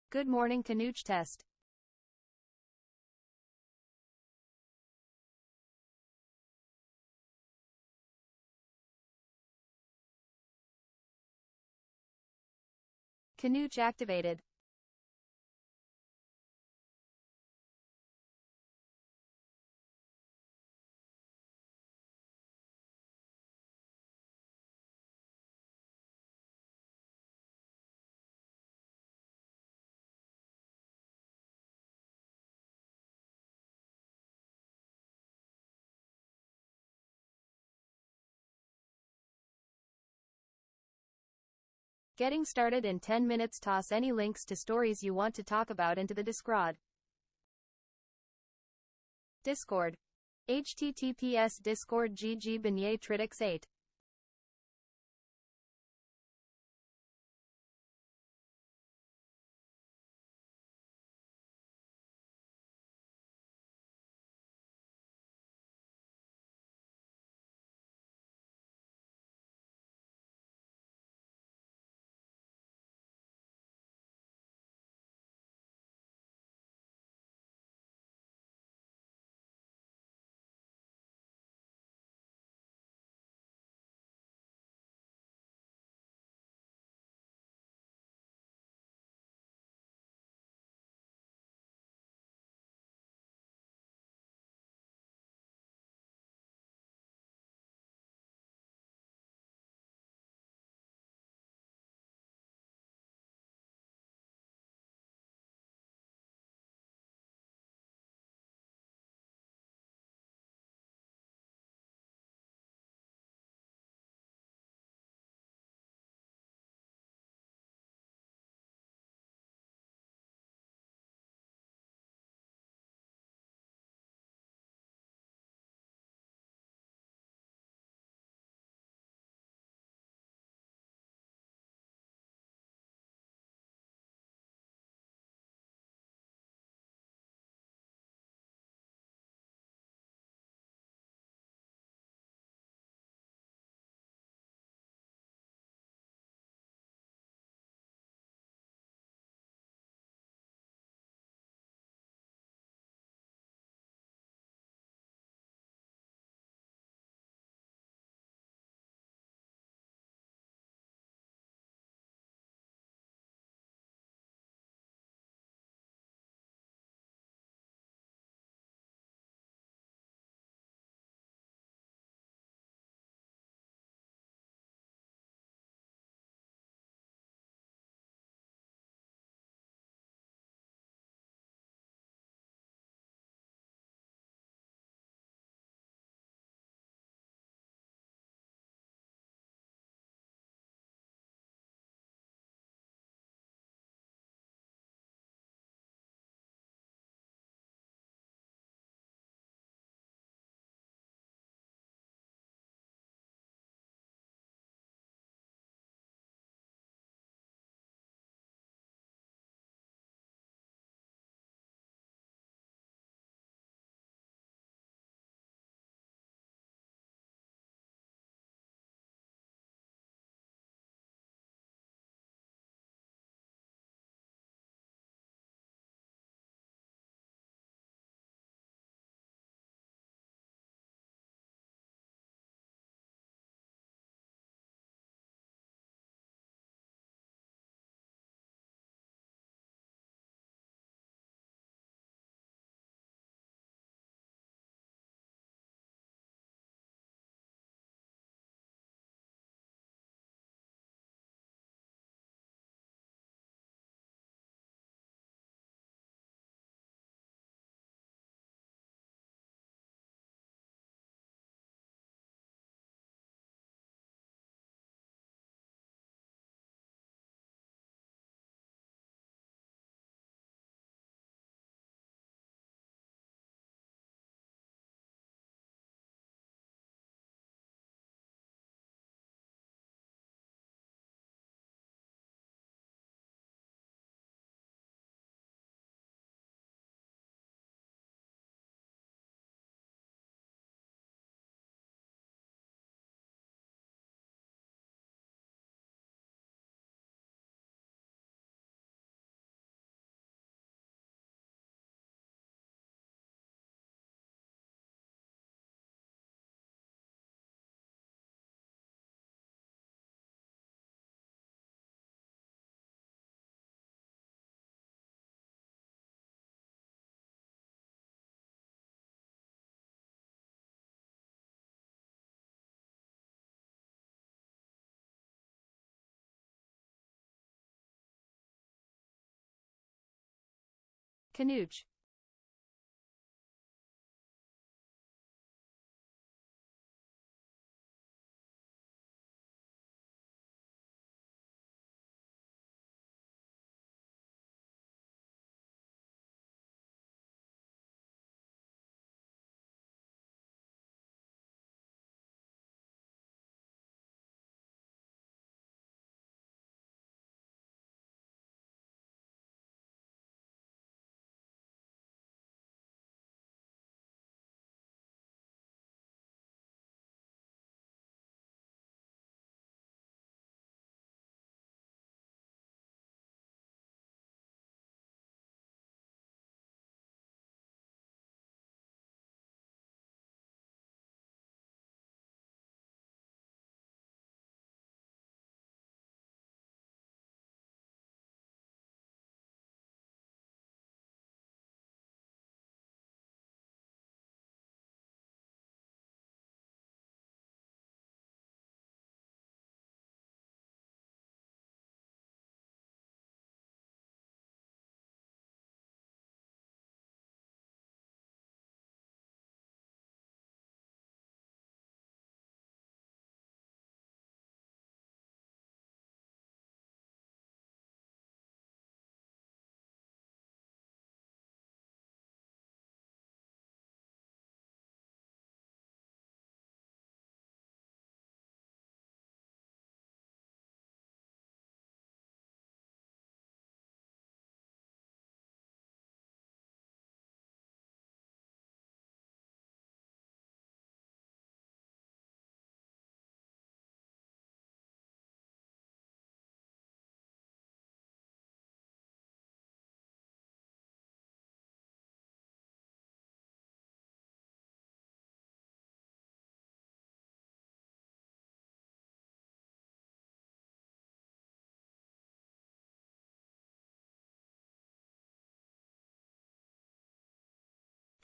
Good morning Canooch test. Canooch activated. Getting started in 10 minutes. Toss any links to stories you want to talk about into the Discord. Discord. https Discord GG Beignet Tridix 8. Canoe.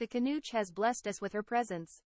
The Canoe has blessed us with her presence.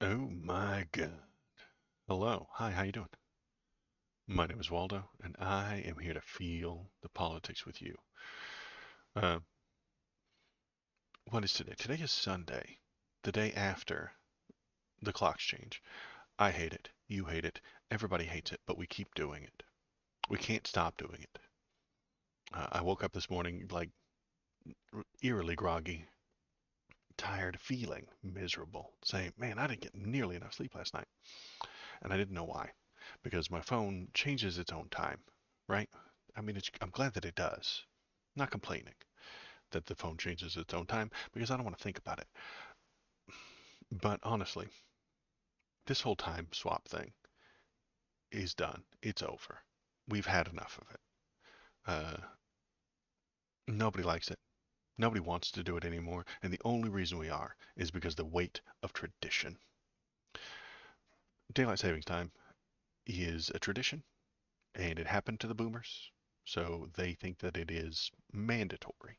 Oh my God. Hello. Hi, how you doing? My name is Waldo, and I am here to feel the politics with you. Uh, what is today? Today is Sunday, the day after the clocks change. I hate it. You hate it. Everybody hates it, but we keep doing it. We can't stop doing it. I woke up this morning like eerily groggy, tired, feeling miserable, saying, man, I didn't get nearly enough sleep last night. And I didn't know why. Because my phone changes its own time, right? I mean, I'm glad that it does. I'm not complaining that the phone changes its own time because I don't want to think about it. But honestly, this whole time swap thing is done. It's over. We've had enough of it. Uh, Nobody likes it. Nobody wants to do it anymore. And the only reason we are is because the weight of tradition. Daylight savings time is a tradition, and it happened to the boomers. So they think that it is mandatory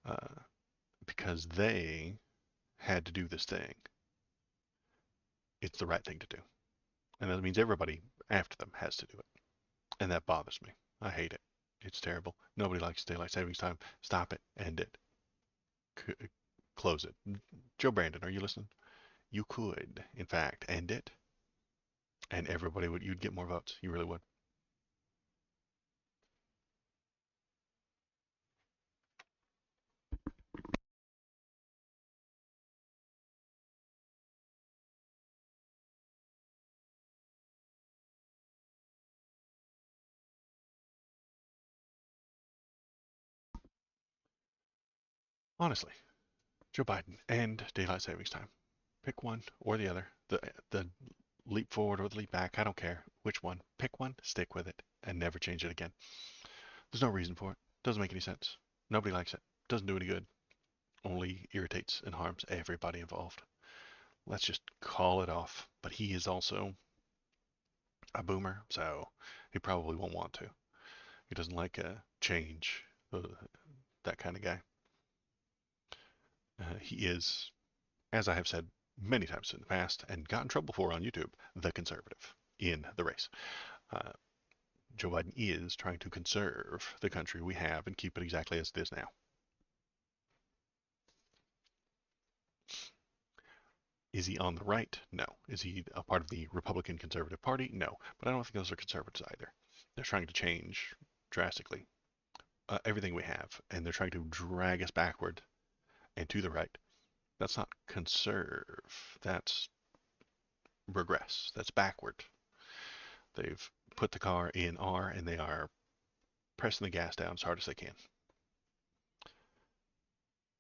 uh, because they had to do this thing. It's the right thing to do. And that means everybody after them has to do it. And that bothers me. I hate it. It's terrible. Nobody likes daylight savings time. Stop it. End it. C- Close it. Joe Brandon, are you listening? You could, in fact, end it, and everybody would, you'd get more votes. You really would. Honestly, Joe Biden and daylight savings time. Pick one or the other. The leap forward or the leap back. I don't care which one. Pick one, stick with it, and never change it again. There's no reason for it. Doesn't make any sense. Nobody likes it. Doesn't do any good. Only irritates and harms everybody involved. Let's just call it off. But he is also a boomer, so he probably won't want to. He doesn't like change, that kind of guy. He is, as I have said many times in the past and got in trouble for on YouTube, the conservative in the race. Uh, Joe Biden is trying to conserve the country we have and keep it exactly as it is now. Is he on the right? No. Is he a part of the Republican Conservative Party? No. But I don't think those are conservatives either. They're trying to change drastically everything we have, and they're trying to drag us backward and to the right. That's not conserve. That's regress. That's backward. They've put the car in R and they are pressing the gas down as hard as they can.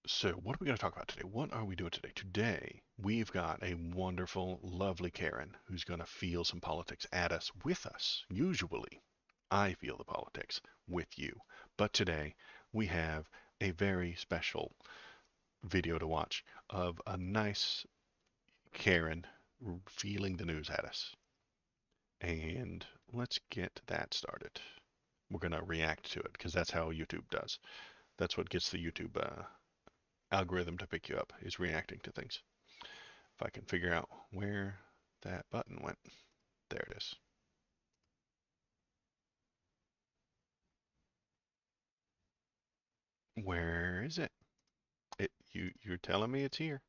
So, what are we going to talk about today? What are we doing today? Today, we've got a wonderful, lovely Karen who's going to feel some politics at us with us. Usually, I feel the politics with you. But today, we have a very special video to watch of a nice Karen feeling the news at us. And let's get that started. We're going to react to it because that's how YouTube does. That's what gets the YouTube algorithm to pick you up, is reacting to things. If I can figure out where that button went. There it is. Where is it? You're telling me it's here.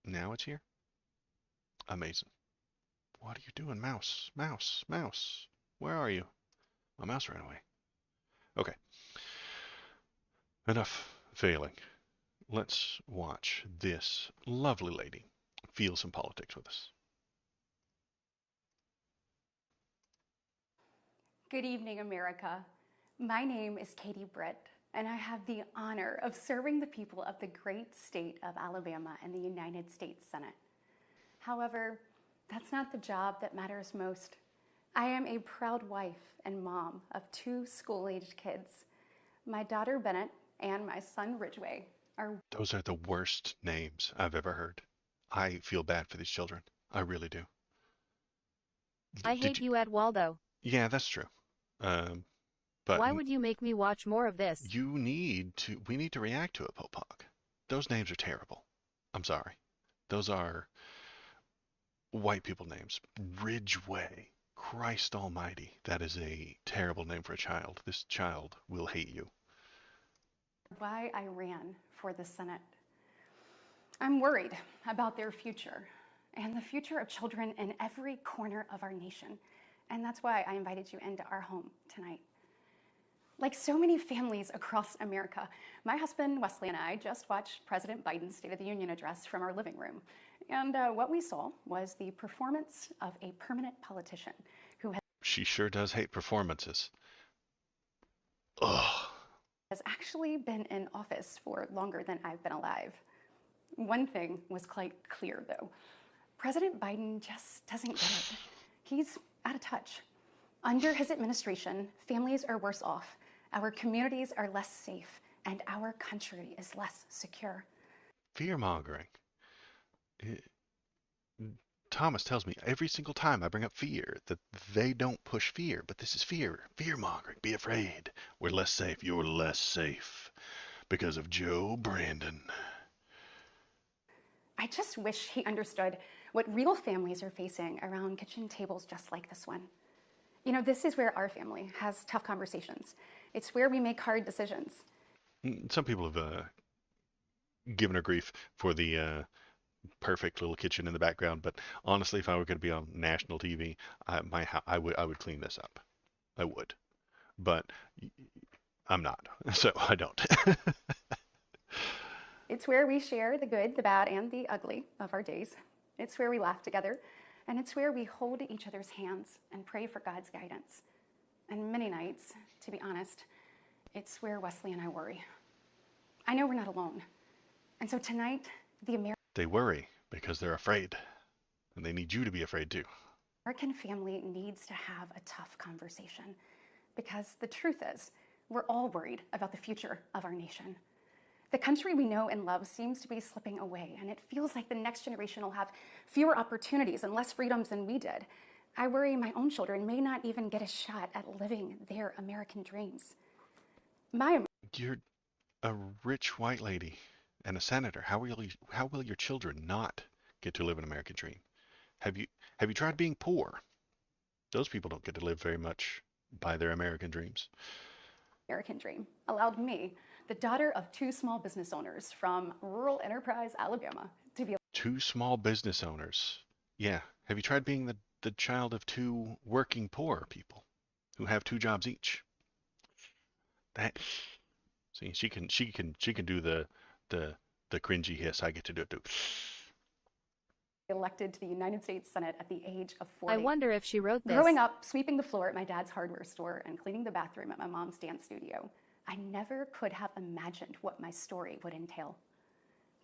Now it's here. Amazing. What are you doing, mouse? Mouse, mouse. Where are you? My mouse ran away. Okay, enough failing. Let's watch this lovely lady feel some politics with us. Good evening, America. My name is Katie Britt, and I have the honor of serving the people of the great state of Alabama in the United States Senate. However, that's not the job that matters most. I am a proud wife and mom of two school-aged kids. My daughter Bennett and my son Ridgway are. Those are the worst names I've ever heard. I feel bad for these children. I really do. I Did hate you? you at Waldo. Yeah, that's true. Um, but Why would you make me watch more of this? we need to react to it, Popok. Those names are terrible. I'm sorry. Those are white people names. Ridgeway. Christ almighty. That is a terrible name for a child. This child will hate you. Why I ran for the Senate. I'm worried about their future and the future of children in every corner of our nation. And that's why I invited you into our home tonight. Like so many families across America, my husband Wesley and I just watched President Biden's State of the Union address from our living room. And what we saw was the performance of a permanent politician who She sure does hate performances. Ugh. has actually been in office for longer than I've been alive. One thing was quite clear, though. President Biden just doesn't get it. He's out of touch. Under his administration, families are worse off, our communities are less safe, and our country is less secure. Fear-mongering. Thomas tells me every single time I bring up fear that they don't push fear, but this is fear. Fear-mongering. Be afraid. We're less safe. You're less safe because of Joe Brandon. I just wish he understood what real families are facing around kitchen tables just like this one. You know, this is where our family has tough conversations. It's where we make hard decisions. Some people have given her grief for the perfect little kitchen in the background, but honestly, if I were going to be on national TV, I would clean this up. I would, but I'm not, so I don't. It's where we share the good, the bad, and the ugly of our days. It's where we laugh together, and it's where we hold each other's hands and pray for God's guidance. And many nights, to be honest, it's where Wesley and I worry. I know we're not alone. And so tonight, They worry because they're afraid, and they need you to be afraid too. American family needs to have a tough conversation because the truth is, we're all worried about the future of our nation. The country we know and love seems to be slipping away, and it feels like the next generation will have fewer opportunities and less freedoms than we did. I worry my own children may not even get a shot at living their American dreams. You're a rich white lady and a senator. How will your children not get to live an American dream? Have you tried being poor? Those people don't get to live very much by their American dreams. American dream allowed me, the daughter of two small business owners from rural Enterprise, Alabama, to be Two small business owners. Yeah. Have you tried being the child of two working poor people who have two jobs each? That see, she can do the cringy hiss. I get to do it too. elected to the United States Senate at the age of 40. I wonder if she wrote this. Growing up, sweeping the floor at my dad's hardware store and cleaning the bathroom at my mom's dance studio, I never could have imagined what my story would entail.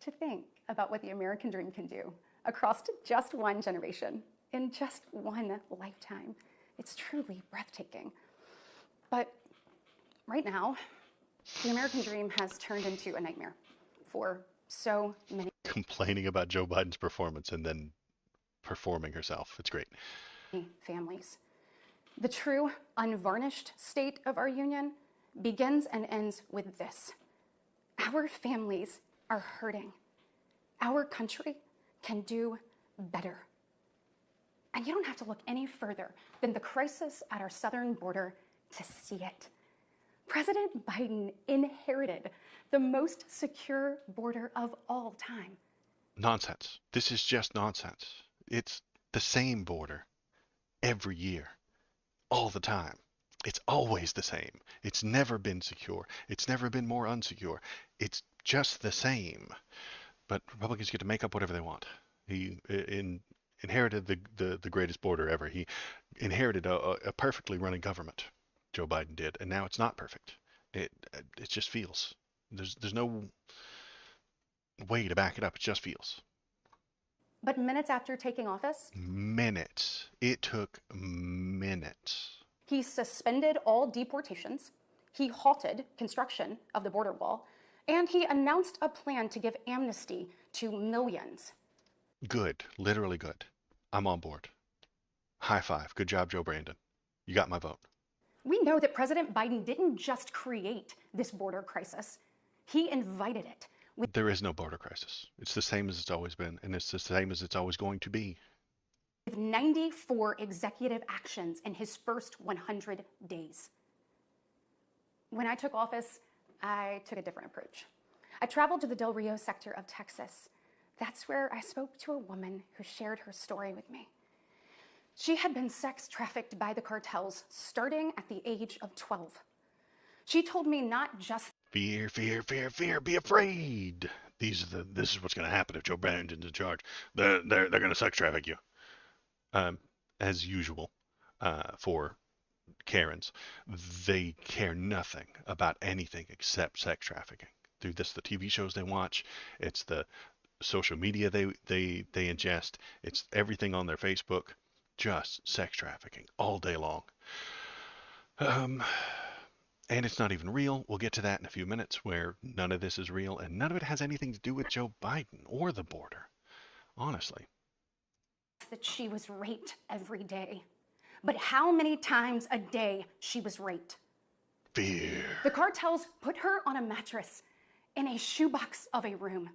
To think about what the American dream can do across just one generation, in just one lifetime, it's truly breathtaking. But right now, the American dream has turned into a nightmare for so many Complaining about Joe Biden's performance and then performing herself. It's great. families. The true, unvarnished state of our union begins and ends with this. Our families are hurting. Our country can do better. And you don't have to look any further than the crisis at our southern border to see it. President Biden inherited the most secure border of all time. Nonsense. This is just nonsense. It's the same border every year, all the time. It's always the same. It's never been secure. It's never been more unsecure. It's just the same. But Republicans get to make up whatever they want. He inherited the greatest border ever. He inherited a perfectly running government. Joe Biden did, and now it's not perfect. It just feels. There's no way to back it up. It just feels. But minutes after taking office, Minutes. It took minutes. he suspended all deportations, he halted construction of the border wall, and he announced a plan to give amnesty to millions. Good. Literally good. I'm on board. High five. Good job, Joe Brandon. You got my vote. We know that President Biden didn't just create this border crisis. He invited it There is no border crisis. It's the same as it's always been, and it's the same as it's always going to be. With 94 executive actions in his first 100 days. When I took office, I took a different approach. I traveled to the Del Rio sector of Texas. That's where I spoke to a woman who shared her story with me. She had been sex trafficked by the cartels starting at the age of 12. She told me not just Fear, fear, fear, fear, be afraid. This is what's going to happen if Joe Brandon's in charge. They're going to sex traffic you. As usual, for Karens, they care nothing about anything except sex trafficking. Through this, the TV shows they watch, it's the social media they ingest, it's everything on their Facebook, just sex trafficking all day long. And it's not even real. We'll get to that in a few minutes, where none of this is real, and none of it has anything to do with Joe Biden or the border, honestly. that she was raped every day. But how many times a day she was raped? Fear. The cartels put her on a mattress in a shoebox of a room,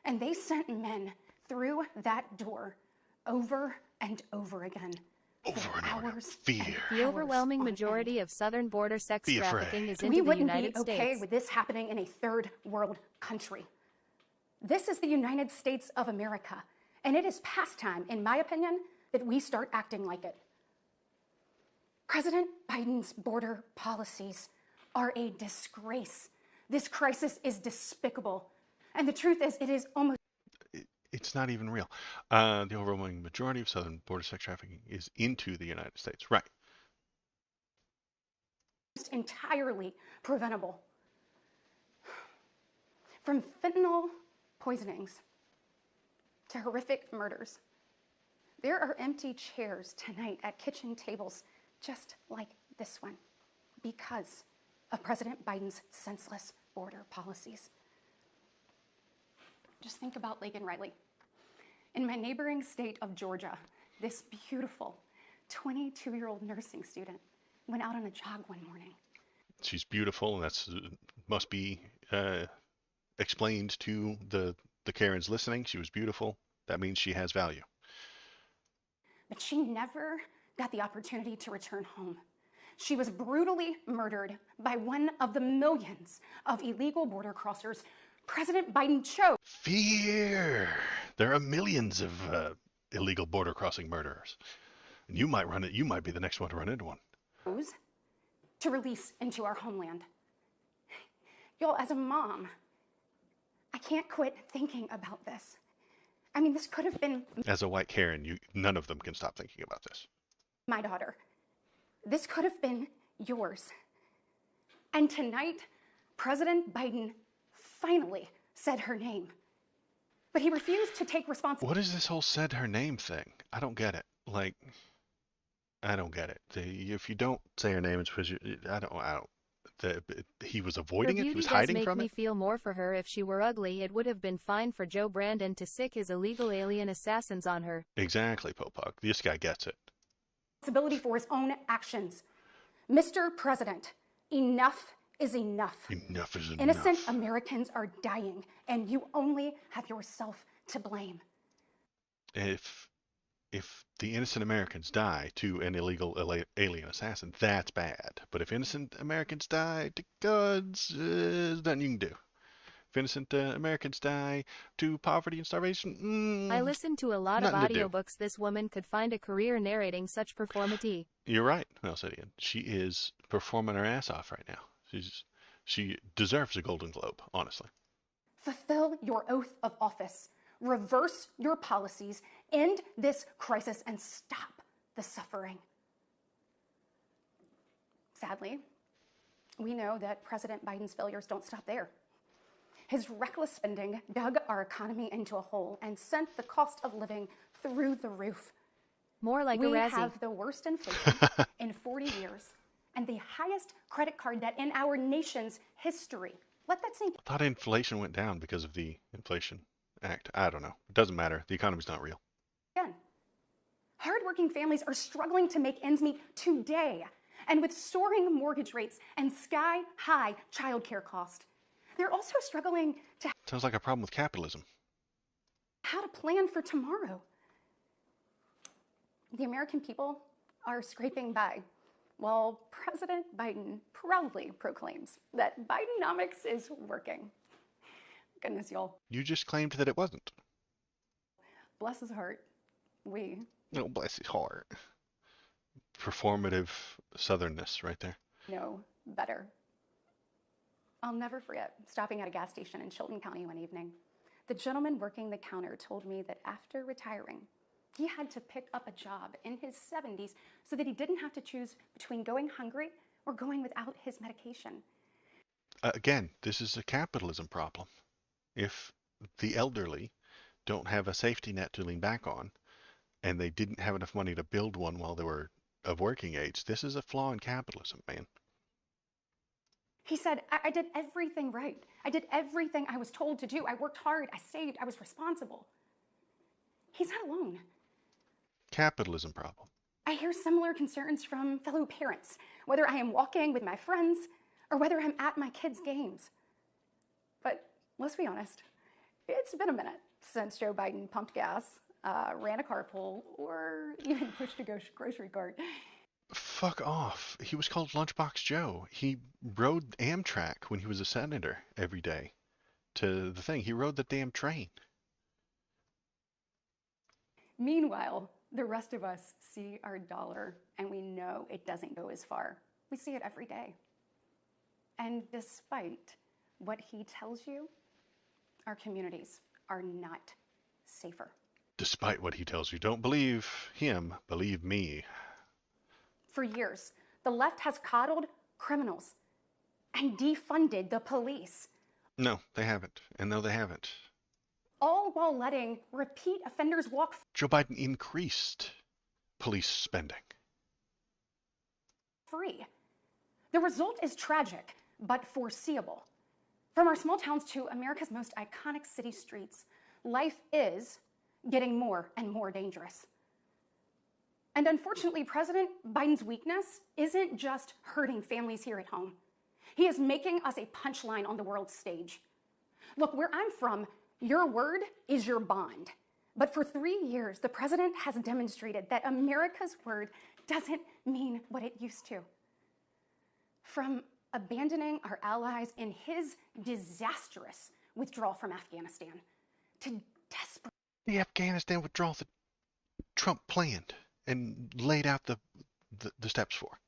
and they sent men through that door over and over again. Over and over. Hours Fear. The overwhelming majority of southern border sex Be trafficking afraid. is We into the wouldn't United be okay States. with this happening in a third world country. This is the United States of America, and it is past time, in my opinion, that we start acting like it. President Biden's border policies are a disgrace. This crisis is despicable. And the truth is, it is almost It's not even real. The overwhelming majority of southern border sex trafficking is into the United States. Right. entirely preventable. From fentanyl poisonings to horrific murders, there are empty chairs tonight at kitchen tables just like this one because of President Biden's senseless border policies. Just think about Laken Riley. In my neighboring state of Georgia, this beautiful 22-year-old nursing student went out on a jog one morning. She's beautiful, and that's must be explained to the Karens listening. She was beautiful. That means she has value. But she never got the opportunity to return home. She was brutally murdered by one of the millions of illegal border crossers President Biden chose. Fear. There are millions of illegal border crossing murderers, and you might run it. You might be the next one to run into one. To release into our homeland. Y'all, as a mom, I can't quit thinking about this. I mean, this could have been As a white Karen, none of them can stop thinking about this. my daughter. This could have been yours. And tonight, President Biden finally said her name. But he refused to take responsibility. What is this whole said her name thing? I don't get it. Like, I don't get it. If you don't say her name, it's because I don't. He was Her avoiding it. He beauty was does hiding make from me it. feel more for her. If she were ugly, it would have been fine for Joe Brandon to sick his illegal alien assassins on her. Exactly, Popok. This guy gets it. For his own actions. Mr. President, enough is enough. Enough is enough. Innocent Americans are dying, and you only have yourself to blame. If the innocent Americans die to an illegal alien assassin, that's bad. But if innocent Americans die to guns, there's nothing you can do. If innocent Americans die to poverty and starvation, I listened to a lot of nothing to do. audiobooks. This woman could find a career narrating such performity. You're right, Melcidian. She is performing her ass off right now. She deserves a Golden Globe, honestly. Fulfill your oath of office. Reverse your policies, end this crisis, and stop the suffering. Sadly, we know that President Biden's failures don't stop there. His reckless spending dug our economy into a hole and sent the cost of living through the roof. More like We a Razzie. have the worst inflation in 40 years and the highest credit card debt in our nation's history. Let that sink in. I thought inflation went down because of the Inflation Act. I don't know. It doesn't matter. The economy's not real. Again, hardworking families are struggling to make ends meet today. And with soaring mortgage rates and sky-high childcare costs, they're also struggling to Sounds like a problem with capitalism. How to plan for tomorrow. The American people are scraping by, while President Biden proudly proclaims that Bidenomics is working. Goodness, y'all. You just claimed that it wasn't. Bless his heart. We Oh, bless his heart. Performative southernness right there. know better. I'll never forget stopping at a gas station in Chilton County one evening. The gentleman working the counter told me that after retiring, he had to pick up a job in his 70s so that he didn't have to choose between going hungry or going without his medication. Again, this is a capitalism problem. If the elderly don't have a safety net to lean back on, and they didn't have enough money to build one while they were of working age, this is a flaw in capitalism, man. He said, I did everything right. I did everything I was told to do. I worked hard, I saved, I was responsible. He's not alone. Capitalism problem. I hear similar concerns from fellow parents, whether I am walking with my friends or whether I'm at my kids' games. But let's be honest, it's been a minute since Joe Biden pumped gas, ran a carpool, or even pushed a grocery cart. Fuck off. He was called Lunchbox Joe. He rode Amtrak when he was a senator every day to the thing. He rode the damn train. Meanwhile, the rest of us see our dollar and we know it doesn't go as far. We see it every day. And despite what he tells you, our communities are not safer. Despite what he tells you, don't believe him, believe me. For years, the left has coddled criminals and defunded the police. No, they haven't. And no, they haven't. All while letting repeat offenders walk Joe Biden increased police spending. free. The result is tragic, but foreseeable. From our small towns to America's most iconic city streets, life is getting more and more dangerous. And unfortunately, President Biden's weakness isn't just hurting families here at home. He is making us a punchline on the world stage. Look, where I'm from, your word is your bond. But for 3 years, the president has demonstrated that America's word doesn't mean what it used to. From abandoning our allies in his disastrous withdrawal from Afghanistan to desperate... The Afghanistan withdrawal that Trump planned and laid out the steps for.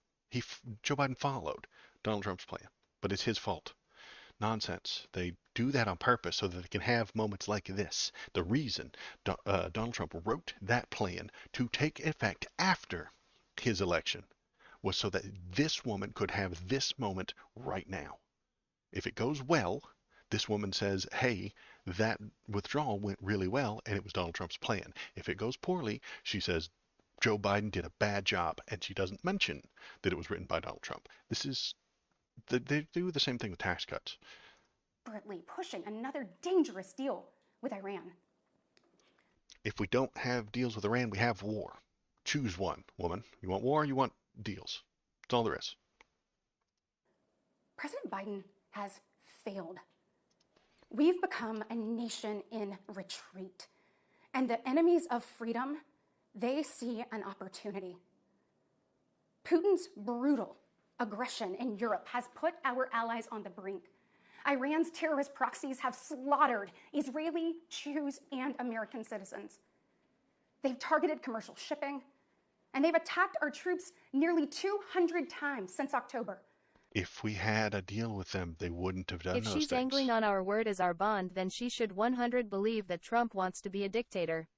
Joe Biden followed Donald Trump's plan, but it's his fault. Nonsense. They do that on purpose so that they can have moments like this. The reason Donald Trump wrote that plan to take effect after his election was so that this woman could have this moment right now. If it goes well, this woman says, hey, that withdrawal went really well and it was Donald Trump's plan. If it goes poorly, she says, Joe Biden did a bad job, and she doesn't mention that it was written by Donald Trump. They do the same thing with tax cuts. desperately pushing another dangerous deal with Iran. If we don't have deals with Iran, we have war. Choose one, woman. You want war, you want deals. That's all there is. President Biden has failed. We've become a nation in retreat, and the enemies of freedom, they see an opportunity. Putin's brutal aggression in Europe has put our allies on the brink. Iran's terrorist proxies have slaughtered Israeli, Jews, and American citizens. They've targeted commercial shipping, and they've attacked our troops nearly 200 times since October. If we had a deal with them, they wouldn't have done If those she's things. angling on our word as our bond, then she should 100 believe that Trump wants to be a dictator.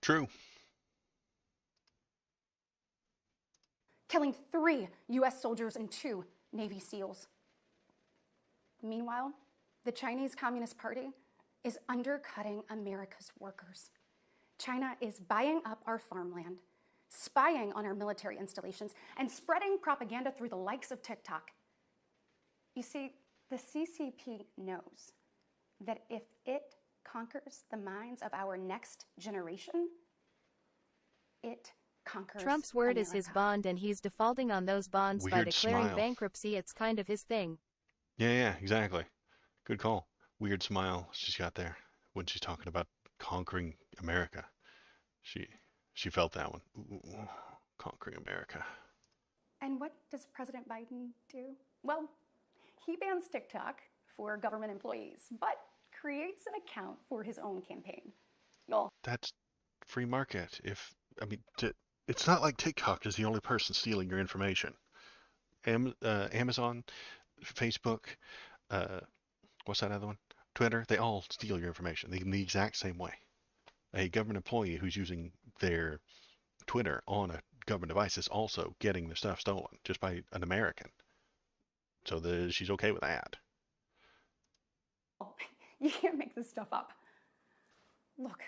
True. Killing 3 U.S. soldiers and 2 Navy SEALs. Meanwhile, the Chinese Communist Party is undercutting America's workers. China is buying up our farmland, spying on our military installations, and spreading propaganda through the likes of TikTok. You see, the CCP knows that if it conquers the minds of our next generation, it conquers Trump's word is his America. bond, and he's defaulting on those bonds by Weird declaring smile. bankruptcy. It's kind of his thing. Yeah, exactly. Good call. Weird smile she's got there when she's talking about conquering America. She she felt that one. Ooh, conquering America. And what does President Biden do? Well, he bans TikTok for government employees, but creates an account for his own campaign. Well, That's free market. It's not like TikTok is the only person stealing your information. Amazon, Facebook, uh, what's that other one? Twitter, they all steal your information in the exact same way. A government employee who's using their Twitter on a government device is also getting their stuff stolen just by an American. So she's okay with that. you can't make this stuff up. Look,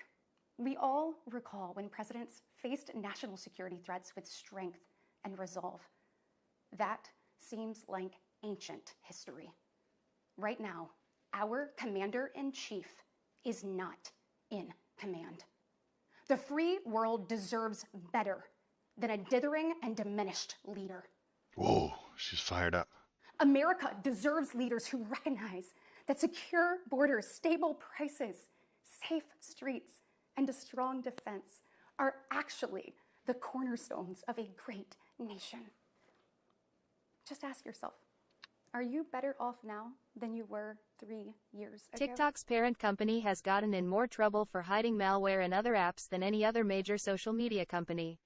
we all recall when presidents faced national security threats with strength and resolve. That seems like ancient history. Right now, our commander-in-chief is not in command. The free world deserves better than a dithering and diminished leader. Whoa, she's fired up. America deserves leaders who recognize that secure borders, stable prices, safe streets, and a strong defense are actually the cornerstones of a great nation. Just ask yourself, are you better off now than you were 3 years ago? TikTok's parent company has gotten in more trouble for hiding malware in other apps than any other major social media company.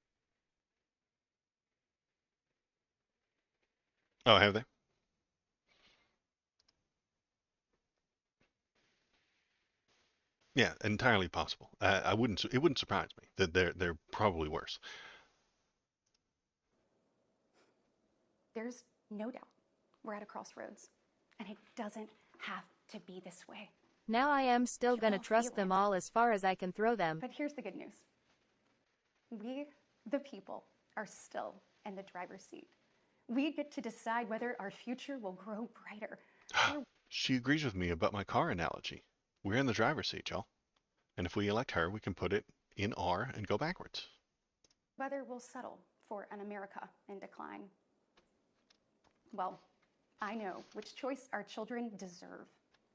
Oh, have they? Yeah, entirely possible. I wouldn't. It wouldn't surprise me that they're probably worse. There's no doubt we're at a crossroads, and it doesn't have to be this way. Now I am still gonna trust them all as far as I can throw them. But here's the good news. We, the people, are still in the driver's seat. We get to decide whether our future will grow brighter. She agrees with me about my car analogy. We're in the driver's seat, y'all. And if we elect her, we can put it in R and go backwards. Whether we'll settle for an America in decline. Well, I know which choice our children deserve,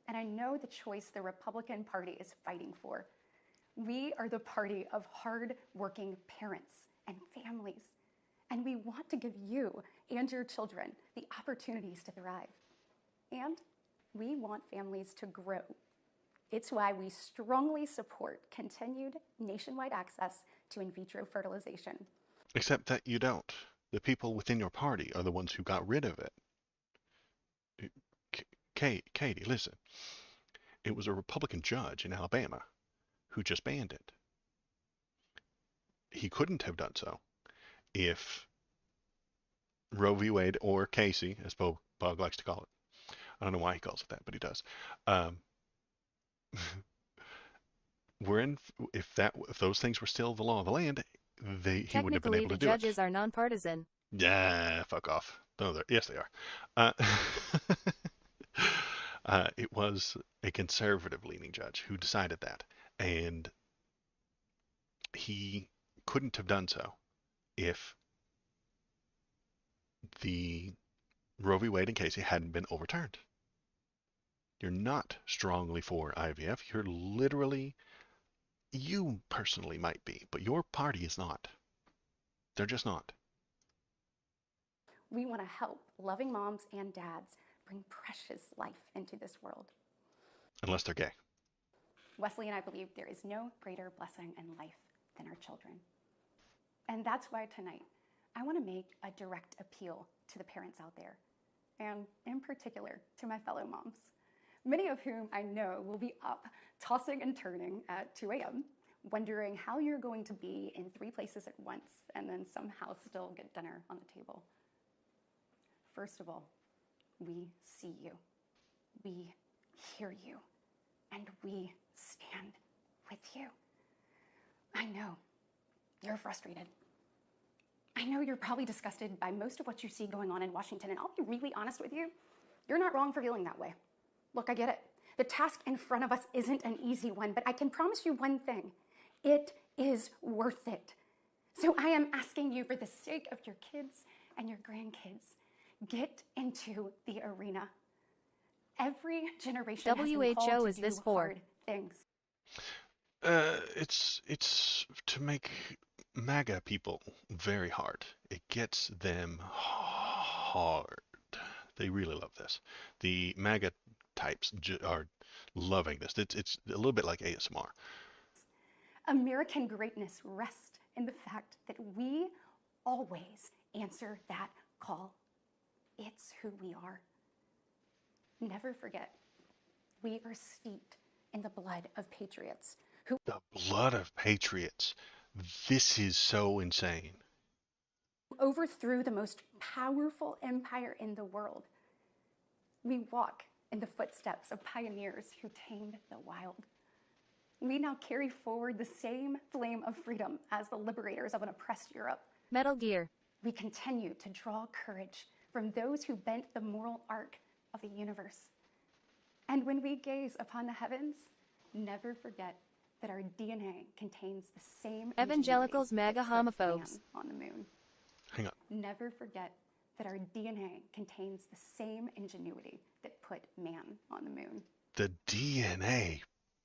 and I know the choice the Republican Party is fighting for. We are the party of hard-working parents and families, and we want to give you and your children the opportunities to thrive. And we want families to grow. It's why we strongly support continued nationwide access to in vitro fertilization. Except that you don't. The people within your party are the ones who got rid of it. Katie, listen. It was a Republican judge in Alabama who just banned it. He couldn't have done so if Roe v. Wade or Casey, as Bog likes to call it. I don't know why he calls it that, but he does. If those things were still the law of the land, he wouldn't have been able to do it. Technically, the judges are nonpartisan. Yeah, fuck off. No, yes, they are. It was a conservative-leaning judge who decided that, and he couldn't have done so if the Roe v. Wade and Casey hadn't been overturned. You're not strongly for IVF. You're literally, you personally might be, but your party is not. They're just not. We want to help loving moms and dads bring precious life into this world. Unless they're gay. Wesley and I believe there is no greater blessing in life than our children. And that's why tonight, I want to make a direct appeal to the parents out there, and in particular to my fellow moms, many of whom I know will be up tossing and turning at 2 a.m., wondering how you're going to be in 3 places at once and then somehow still get dinner on the table. First of all, we see you, we hear you, and we stand with you. I know you're frustrated. I know you're probably disgusted by most of what you see going on in Washington, and I'll be really honest with you, you're not wrong for feeling that way. Look, I get it. The task in front of us isn't an easy one, but I can promise you one thing. It is worth it. So I am asking you, for the sake of your kids and your grandkids, get into the arena. Every generation has been called WHO to is this do for? hard things. It's to make MAGA people very hard. It gets them hard. They really love this. The MAGA types are loving this. It's a little bit like ASMR. American greatness rests in the fact that we always answer that call. It's who we are. Never forget, we are steeped in the blood of patriots who The blood of patriots. This is so insane. overthrew the most powerful empire in the world. We walk in the footsteps of pioneers who tamed the wild. We now carry forward the same flame of freedom as the liberators of an oppressed Europe. Metal Gear. We continue to draw courage from those who bent the moral arc of the universe. And when we gaze upon the heavens, never forget that our DNA contains the same Evangelicals, ingenuity MAGA that put homophobes. man on the moon. Hang on. Never forget that our DNA contains the same ingenuity that put man on the moon. The DNA.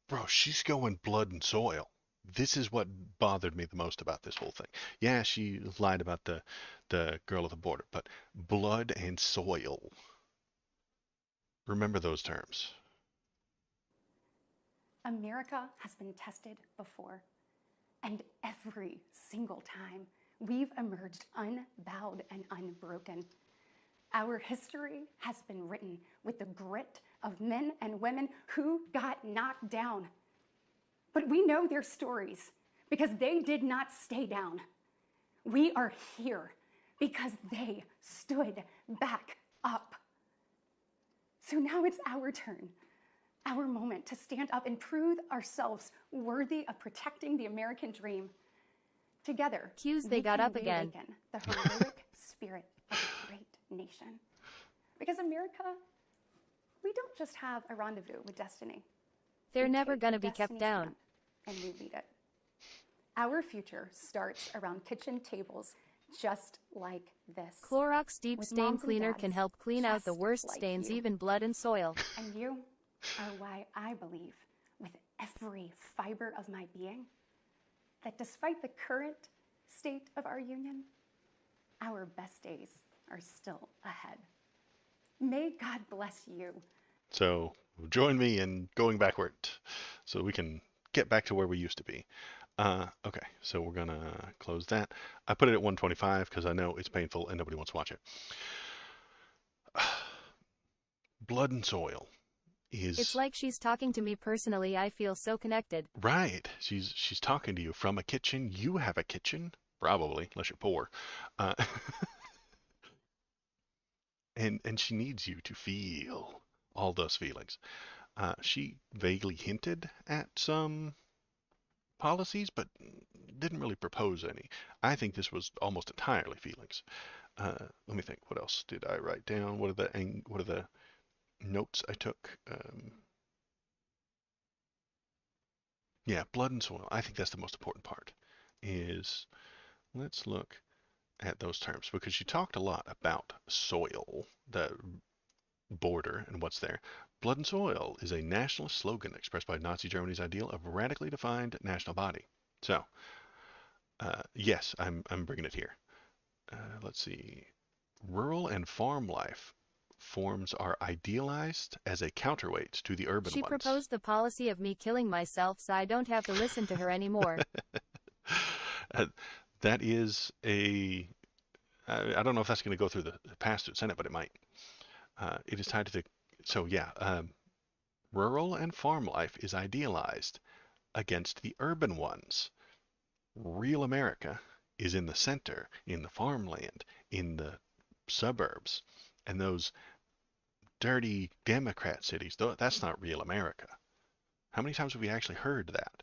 Bro, she's going blood and soil. This is what bothered me the most about this whole thing. Yeah, she lied about the girl at the border, but blood and soil. Remember those terms. America has been tested before, and every single time we've emerged unbowed and unbroken. Our history has been written with the grit of men and women who got knocked down. But we know their stories because they did not stay down. We are here because they stood back up. So now it's our turn, our moment to stand up and prove ourselves worthy of protecting the American dream. Together, Cues they we got can up again. reawaken the heroic spirit of a great nation. Because America, we don't just have a rendezvous with destiny. They're We never take gonna be kept destiny's down. hand and we lead it. Our future starts around kitchen tables just like this. Clorox Deep With Stain moms and Cleaner dads can help clean out the just worst like stains, you. even blood and soil. And you are why I believe with every fiber of my being that despite the current state of our union, our best days are still ahead. May God bless you. So join me in going backward so we can get back to where we used to be. Okay, so we're gonna close that. I put it at 125 because I know it's painful and nobody wants to watch it. Blood and soil is It's like she's talking to me personally. I feel so connected. right. She's talking to you from a kitchen. You have a kitchen, probably, unless you're poor. Uh, and she needs you to feel all those feelings. She vaguely hinted at some policies, but didn't really propose any. I think this was almost entirely feelings. Let me think. What else did I write down? What are the notes I took? Yeah, blood and soil. I think that's the most important part. Is let's look at those terms because she talked a lot about soil, the border, and what's there. Blood and soil is a nationalist slogan expressed by Nazi Germany's ideal of a radically defined national body. So, yes, I'm bringing it here. Let's see. Rural and farm life forms are idealized as a counterweight to the urban She ones. proposed the policy of me killing myself so I don't have to listen to her anymore. That is a. I don't know if that's going to go through the pass through the Senate, but it might. It is tied to the. So yeah, rural and farm life is idealized against the urban ones. Real America is in the center, in the farmland, in the suburbs, and those dirty Democrat cities. That's not real America. How many times have we actually heard that?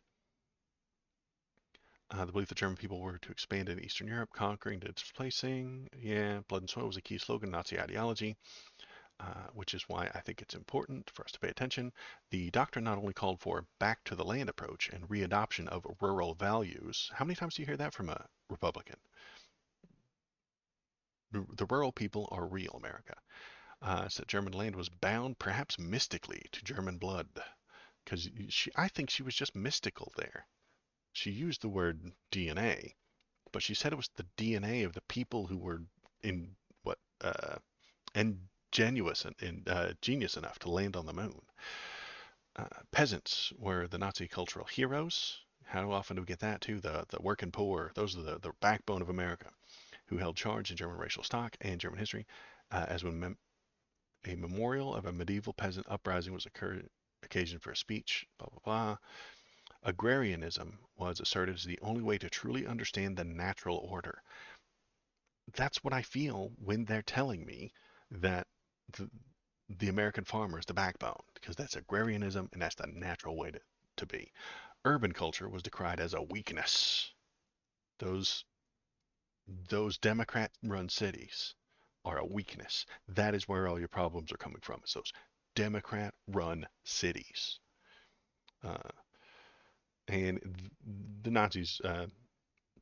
The belief that German people were to expand in Eastern Europe, conquering to displacing. Yeah, blood and soil was a key slogan, Nazi ideology, which is why I think it's important for us to pay attention. The doctrine not only called for back to the land approach and readoption of rural values. How many times do you hear that from a Republican? The rural people are real America. said German land was bound, perhaps mystically, to German blood. Because I think she was just mystical there. She used the word DNA, but she said it was the DNA of the people who were in what ingenuous and genius enough to land on the moon. Peasants were the Nazi cultural heroes. How often do we get that too? The working poor, those are the backbone of America, who held charge in German racial stock and German history, as when a memorial of a medieval peasant uprising was occasion for a speech, blah, blah, blah. Agrarianism was asserted as the only way to truly understand the natural order. That's what I feel when they're telling me that the, the American farmer is the backbone, because that's agrarianism and that's the natural way to be. Urban culture was decried as a weakness. Those those Democrat-run cities are a weakness. That is where all your problems are coming from. It's those Democrat-run cities. Uh, and the Nazis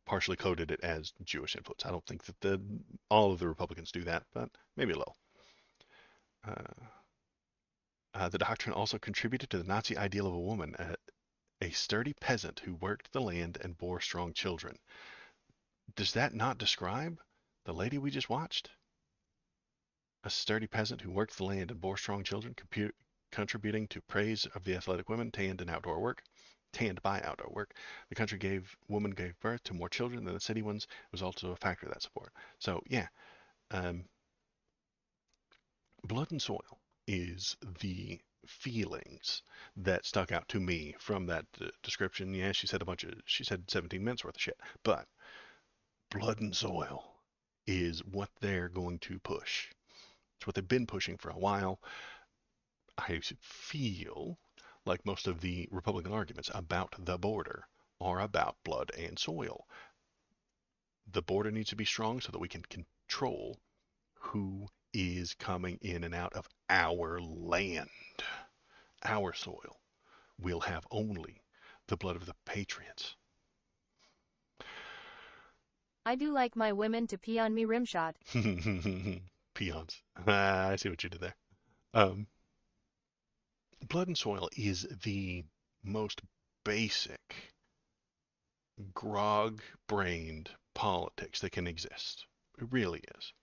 partially coded it as Jewish influence. I don't think that all of the Republicans do that, but maybe a little. Uh, the doctrine also contributed to the Nazi ideal of a woman, a sturdy peasant who worked the land and bore strong children. Does that not describe the lady we just watched? A sturdy peasant who worked the land and bore strong children, contributing to praise of the athletic women tanned by outdoor work. The country woman gave birth to more children than the city ones. It was also a factor of that support. So yeah, um, blood and soil is the feelings that stuck out to me from that description. Yeah, she said 17 minutes worth of shit, but blood and soil is what they're going to push. It's what they've been pushing for a while. I feel like most of the Republican arguments about the border are about blood and soil. The border needs to be strong so that we can control who is coming in and out of our land, our soil. We'll have only the blood of the patriots. I do like my women to pee on me rimshot. Peons. I see what you did there. Um, blood and soil is the most basic grog-brained politics that can exist. It really is.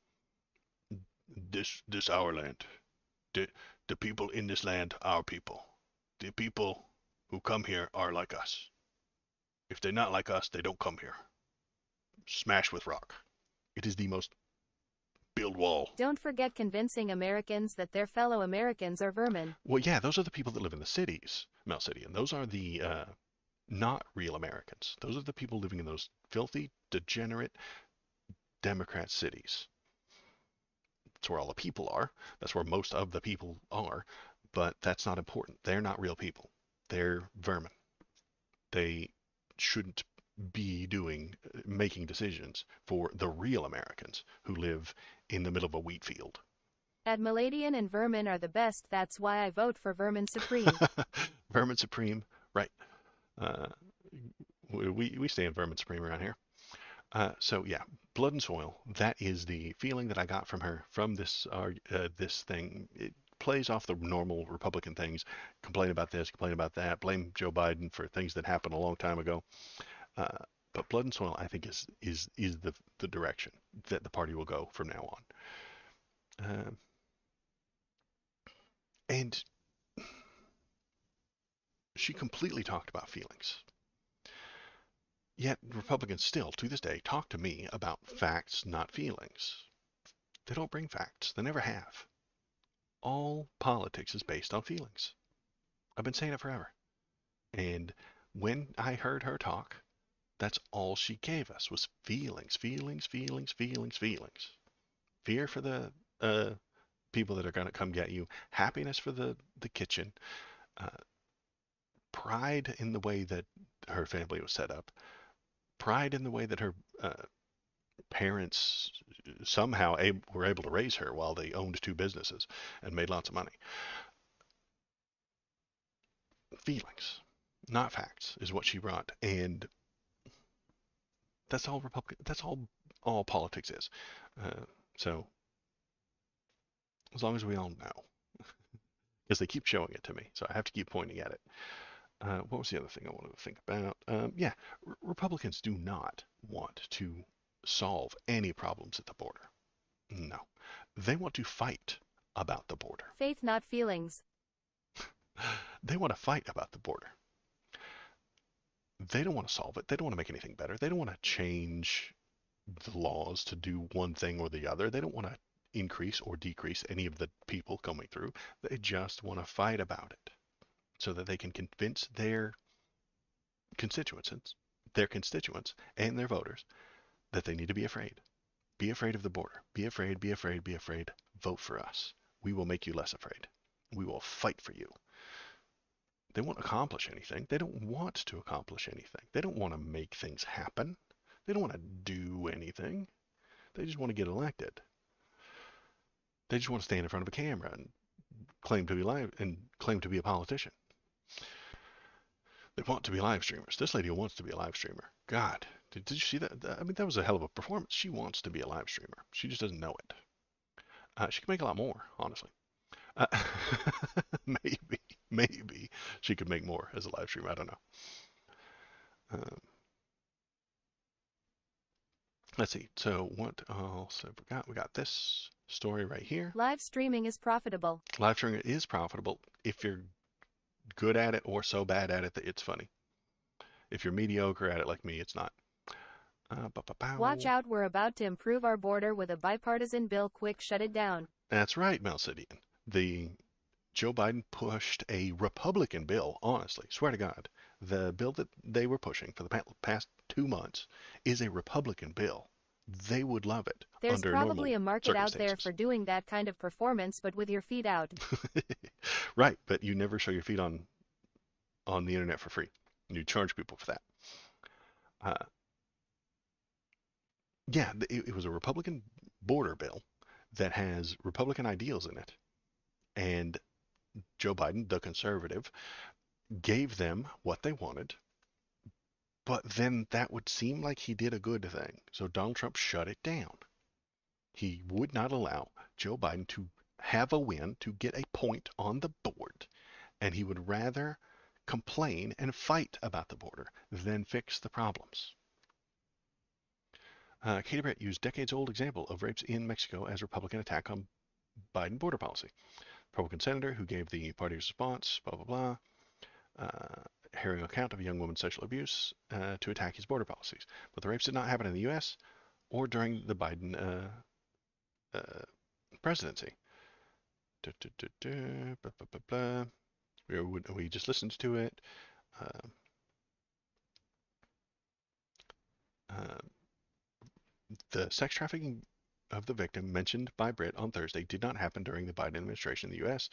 This our land. The the people in this land, our people. The people who come here are like us. If they're not like us, they don't come here. Smash with rock. It is the most build wall. Don't forget convincing Americans that their fellow Americans are vermin. Well, yeah, those are the people that live in the cities, Mel City, and those are the not real Americans. Those are the people living in those filthy, degenerate Democrat cities. That's where all the people are. That's where most of the people are. But that's not important. They're not real people. They're vermin. They shouldn't be making decisions for the real Americans who live in the middle of a wheat field. Admiladian and vermin are the best. That's why I vote for Vermin Supreme. Vermin Supreme, right? Uh, we stay in Vermin Supreme around here. So yeah, blood and soil. That is the feeling that I got from her from this thing. It plays off the normal Republican things: complain about this, complain about that, blame Joe Biden for things that happened a long time ago. Uh, but blood and soil, I think, is the direction that the party will go from now on. And she completely talked about feelings. Yet Republicans still, to this day, talk to me about facts, not feelings. They don't bring facts. They never have. All politics is based on feelings. I've been saying it forever. And when I heard her talk, that's all she gave us was feelings, feelings, feelings, feelings, feelings. Fear for the people that are going to come get you. Happiness for the kitchen. Uh, pride in the way that her family was set up. Pride in the way that her parents somehow were able to raise her while they owned two businesses and made lots of money. Feelings, not facts, is what she brought, and that's all Republican. That's all politics is. So as long as we all know, because they keep showing it to me, so I have to keep pointing at it. What was the other thing I wanted to think about? Yeah, Republicans do not want to solve any problems at the border. No, they want to fight about the border. Faith, not feelings. They want to fight about the border. They don't want to solve it. They don't want to make anything better. They don't want to change the laws to do one thing or the other. They don't want to increase or decrease any of the people coming through. They just want to fight about it so that they can convince constituents, their constituents and their voters that they need to be afraid. Be afraid of the border. Be afraid, be afraid, be afraid. Vote for us. We will make you less afraid. We will fight for you. They won't accomplish anything. They don't want to accomplish anything. They don't want to make things happen. They don't want to do anything. They just want to get elected. They just want to stand in front of a camera and claim to be live and claim to be a politician. They want to be live streamers. This lady wants to be a live streamer. God, did you see that? I mean, that was a hell of a performance. She wants to be a live streamer. She just doesn't know it. She could make a lot more, honestly. Uh, maybe she could make more as a live streamer. I don't know. Um, let's see. So what else have we got? We got this story right here. Live streaming is profitable. Live streaming is profitable if you're good at it or so bad at it that it's funny. If you're mediocre at it like me, it's not. Watch out, we're about to improve our border with a bipartisan bill. Quick, shut it down. That's right, Melcidian. The Joe Biden pushed a Republican bill, honestly, swear to God. The bill that they were pushing for the past 2 months is a Republican bill. They would love it There's under probably normal a market out there for doing that kind of performance, but with your feet out. Right, but you never show your feet on the internet for free. You charge people for that. Yeah, it was a Republican border bill that has Republican ideals in it. And Joe Biden, the conservative, gave them what they wanted. But then that would seem like he did a good thing. So Donald Trump shut it down. He would not allow Joe Biden to have a win, to get a point on the board. And he would rather complain and fight about the border than fix the problems. Katie Brett used decades-old example of rapes in Mexico as Republican attack on Biden border policy. Republican senator who gave the party's response, blah, blah, blah, hearing account of a young woman's sexual abuse to attack his border policies. But the rapes did not happen in the U.S. or during the Biden presidency. Blah, blah, blah, blah. We just listened to it. The sex trafficking of the victim mentioned by Britt on Thursday did not happen during the Biden administration in the U.S.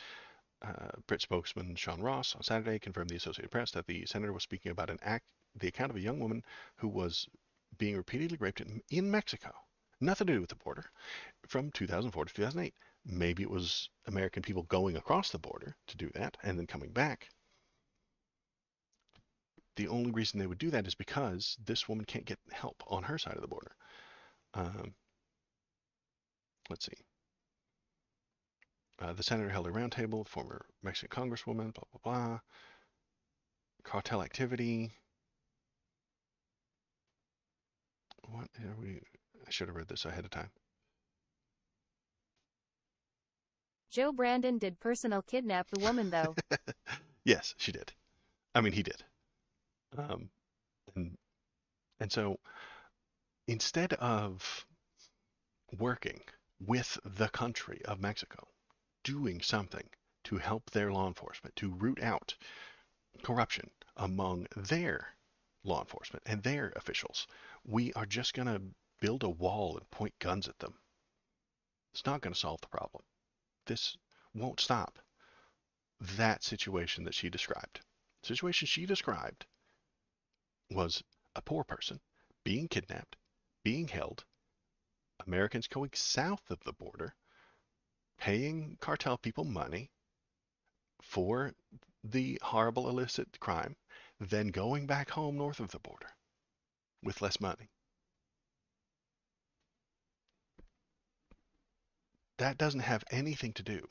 Britt spokesman Sean Ross on Saturday confirmed to the Associated Press that the senator was speaking about the account of a young woman who was being repeatedly raped in Mexico. Nothing to do with the border. From 2004 to 2008. Maybe it was American people going across the border to do that and then coming back. The only reason they would do that is because this woman can't get help on her side of the border. Let's see. The senator held a roundtable, former Mexican congresswoman, blah, blah, blah. Cartel activity. What are we? I should have read this ahead of time. Joe Brandon did personal kidnap the woman, though. Yes, she did. I mean, he did. And so instead of working with the country of Mexico, doing something to help their law enforcement, to root out corruption among their law enforcement and their officials, we are just going to build a wall and point guns at them. It's not going to solve the problem. This won't stop that situation that she described. The situation she described was a poor person being kidnapped, being held, Americans going south of the border, paying cartel people money for the horrible illicit crime, then going back home north of the border with less money. that doesn't have anything to do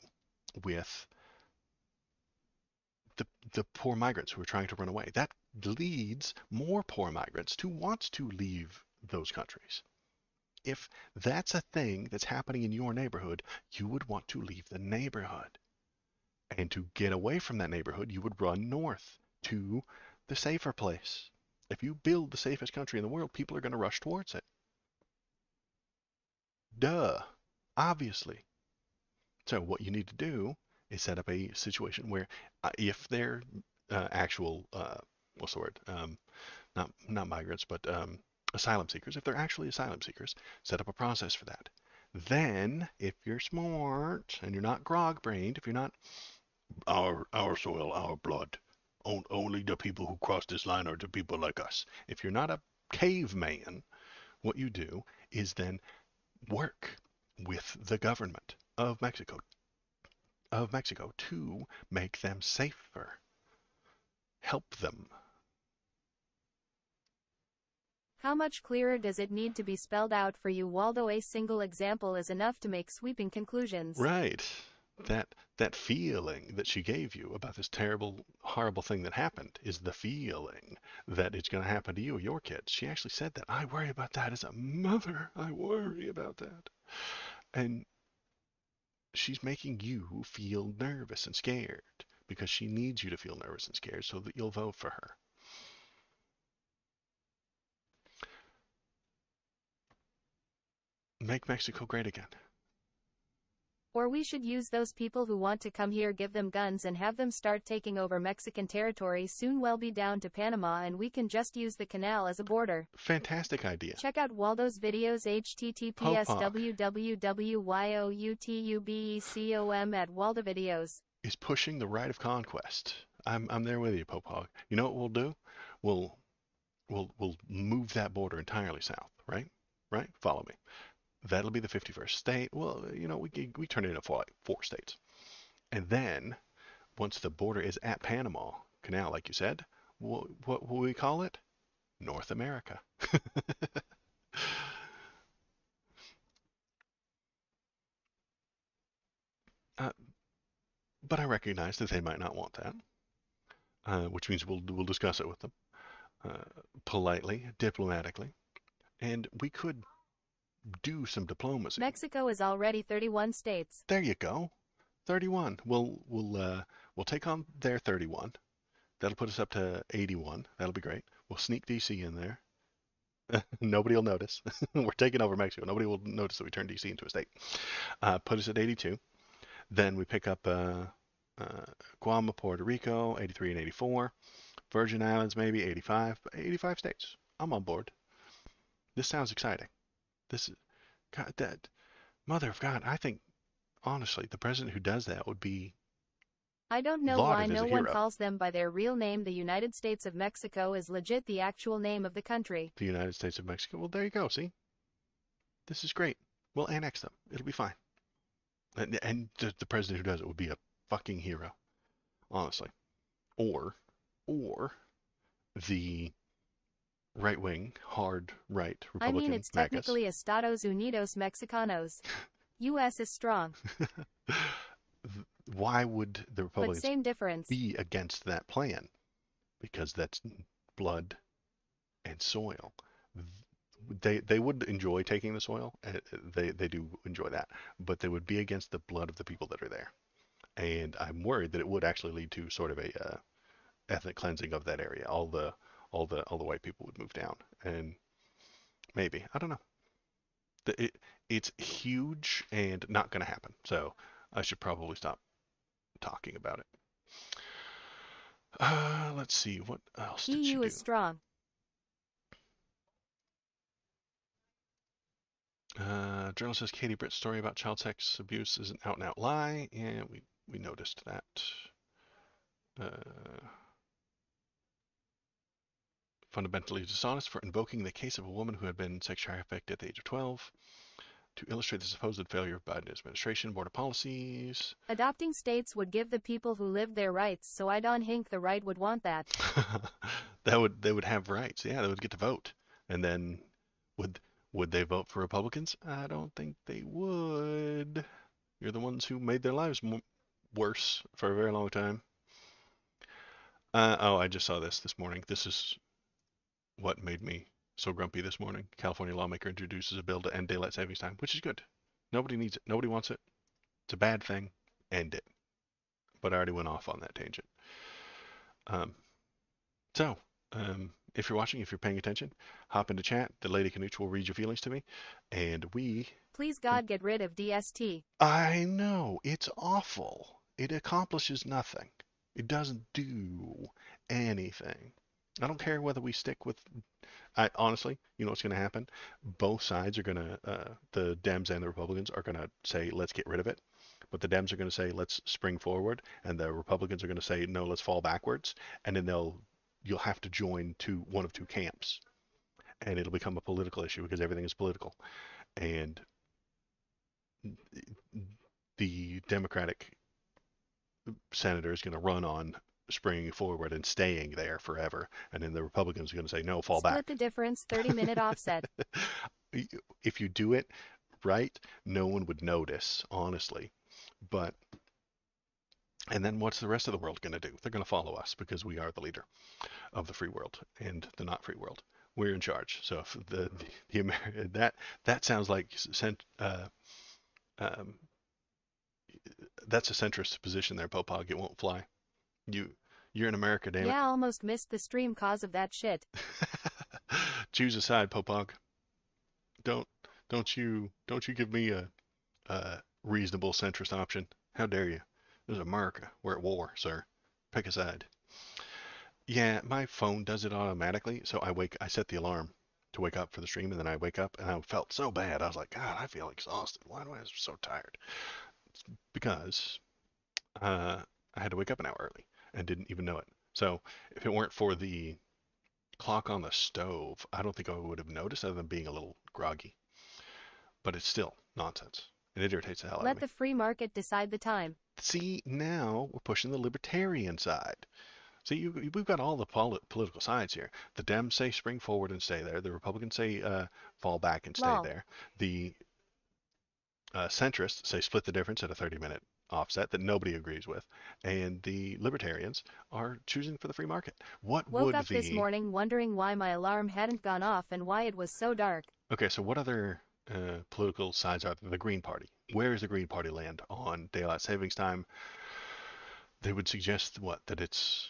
with the poor migrants who are trying to run away. That leads more poor migrants to want to leave those countries. If that's a thing that's happening in your neighborhood, you would want to leave the neighborhood. And to get away from that neighborhood, you would run north to the safer place. If you build the safest country in the world, people are going to rush towards it. Duh. Obviously. So what you need to do is set up a situation where if they're actual, what's the word? Not migrants, but asylum seekers. If they're actually asylum seekers, set up a process for that. Then, if you're smart and you're not grog-brained, if you're not our soil, our blood, only the people who cross this line are the people like us. If you're not a caveman, what you do is then work with the government of Mexico to make them safer. Help them. How much clearer does it need to be spelled out for you, Waldo? A single example is enough to make sweeping conclusions. Right. That feeling that she gave you about this terrible, horrible thing that happened is the feeling that it's going to happen to you or your kids. She actually said that. I worry about that as a mother. I worry about that. And she's making you feel nervous and scared because she needs you to feel nervous and scared so that you'll vote for her. Make Mexico great again. Or we should use those people who want to come here, give them guns and have them start taking over Mexican territory. Soon we'll be down to Panama and we can just use the canal as a border. Fantastic idea. Check out Waldo's videos, https://www.youtubecom at Waldo Videos. Is pushing the right of conquest. I'm there with you, Popog. You know what we'll do? We'll we'll move that border entirely south, right? Right? Follow me. That'll be the 51st state. Well, we turn it into four states. And then once the border is at Panama Canal, like you said, what will we call it? North America. uh, but I recognize that they might not want that, which means we'll discuss it with them uh, politely, diplomatically, and we could do some diplomacy. Mexico is already 31 states. There you go, 31. We'll take on their 31. That'll put us up to 81. That'll be great. We'll sneak DC in there. Nobody will notice. We're taking over Mexico. Nobody will notice that we turned DC into a state. Put us at 82. Then we pick up Guam, Puerto Rico, 83 and 84. Virgin Islands, maybe 85. 85 states. I'm on board. This sounds exciting. This is, God, that, mother of God, I think, honestly, the president who does that would be I don't know why lauded as no a one hero. calls them by their real name. The United States of Mexico is legit the actual name of the country. The United States of Mexico. Well, there you go. See? This is great. We'll annex them. It'll be fine. And the president who does it would be a fucking hero, honestly. Or the right-wing, hard right I mean, Republican it's MAGAs. technically Estados Unidos Mexicanos. U.S. is strong, Why would the but Republicans same difference. be against that plan? Because that's blood and soil. They would enjoy taking the soil. They do enjoy that, but they would be against the blood of the people that are there. And I'm worried that it would actually lead to sort of a ethnic cleansing of that area. All the white people would move down, and maybe, I don't know. It's huge and not going to happen. So I should probably stop talking about it. Let's see, what else did she EU do? is strong. Journalist says Katie Britt's story about child sex abuse is an out and out lie, and we noticed that. Fundamentally dishonest for invoking the case of a woman who had been sex trafficked at the age of 12 to illustrate the supposed failure of Biden administration border policies. Adopting states would give the people who live there rights, so I don't think the right would want that. They would have rights. Yeah, they would get to vote. And then would they vote for Republicans? I don't think they would. You're the ones who made their lives worse for a very long time. Oh, I just saw this morning. This is what made me so grumpy this morning. California lawmaker introduces a bill to end daylight savings time, which is good. Nobody needs it. Nobody wants it. It's a bad thing. End it. But I already went off on that tangent. Um, so, if you're watching, if you're paying attention, hop into chat. The Lady Canooch will read your feelings to me, and we. Please God get rid of DST. I know it's awful. It accomplishes nothing. It doesn't do anything. I don't care whether we stick with. I honestly, you know what's going to happen? Both sides are going to, the Dems and the Republicans are going to say, let's get rid of it. But the Dems are going to say, let's spring forward, and the Republicans are going to say, no, let's fall backwards. And then you'll have to join one of two camps, and it'll become a political issue because everything is political. And the Democratic senator is going to run on springing forward and staying there forever, and then the Republicans are going to say, no, fall back. Split the difference, 30-minute offset. If you do it right, no one would notice, honestly. But and then what's the rest of the world going to do? They're going to follow us because we are the leader of the free world and the not free world. We're in charge. So if that sounds like um, that's a centrist position there, Popog. It won't fly. You're in America, damn it. Yeah, almost missed the stream cause of that shit. Choose a side, Popog. Don't you give me a reasonable centrist option. How dare you? This is America. We're at war, sir. Pick a side. Yeah, my phone does it automatically, so I set the alarm to wake up for the stream, and then I wake up, and I felt so bad. I was like, God, I feel exhausted. Why am I so tired? It's because I had to wake up an hour early and didn't even know it. So if it weren't for the clock on the stove, I don't think I would have noticed other than being a little groggy. But it's still nonsense. And it irritates the hell out of Let me. the free market decide the time. See, now we're pushing the libertarian side. See, we've got all the political sides here. The Dems say spring forward and stay there. The Republicans say fall back and stay Lol. there. The centrists say split the difference at a 30-minute offset that nobody agrees with. And the libertarians are choosing for the free market. What Woke would up this morning wondering why my alarm hadn't gone off and why it was so dark. Okay, so what other political sides are there? The Green Party. Where is the Green Party land on daylight savings time? They would suggest what? That it's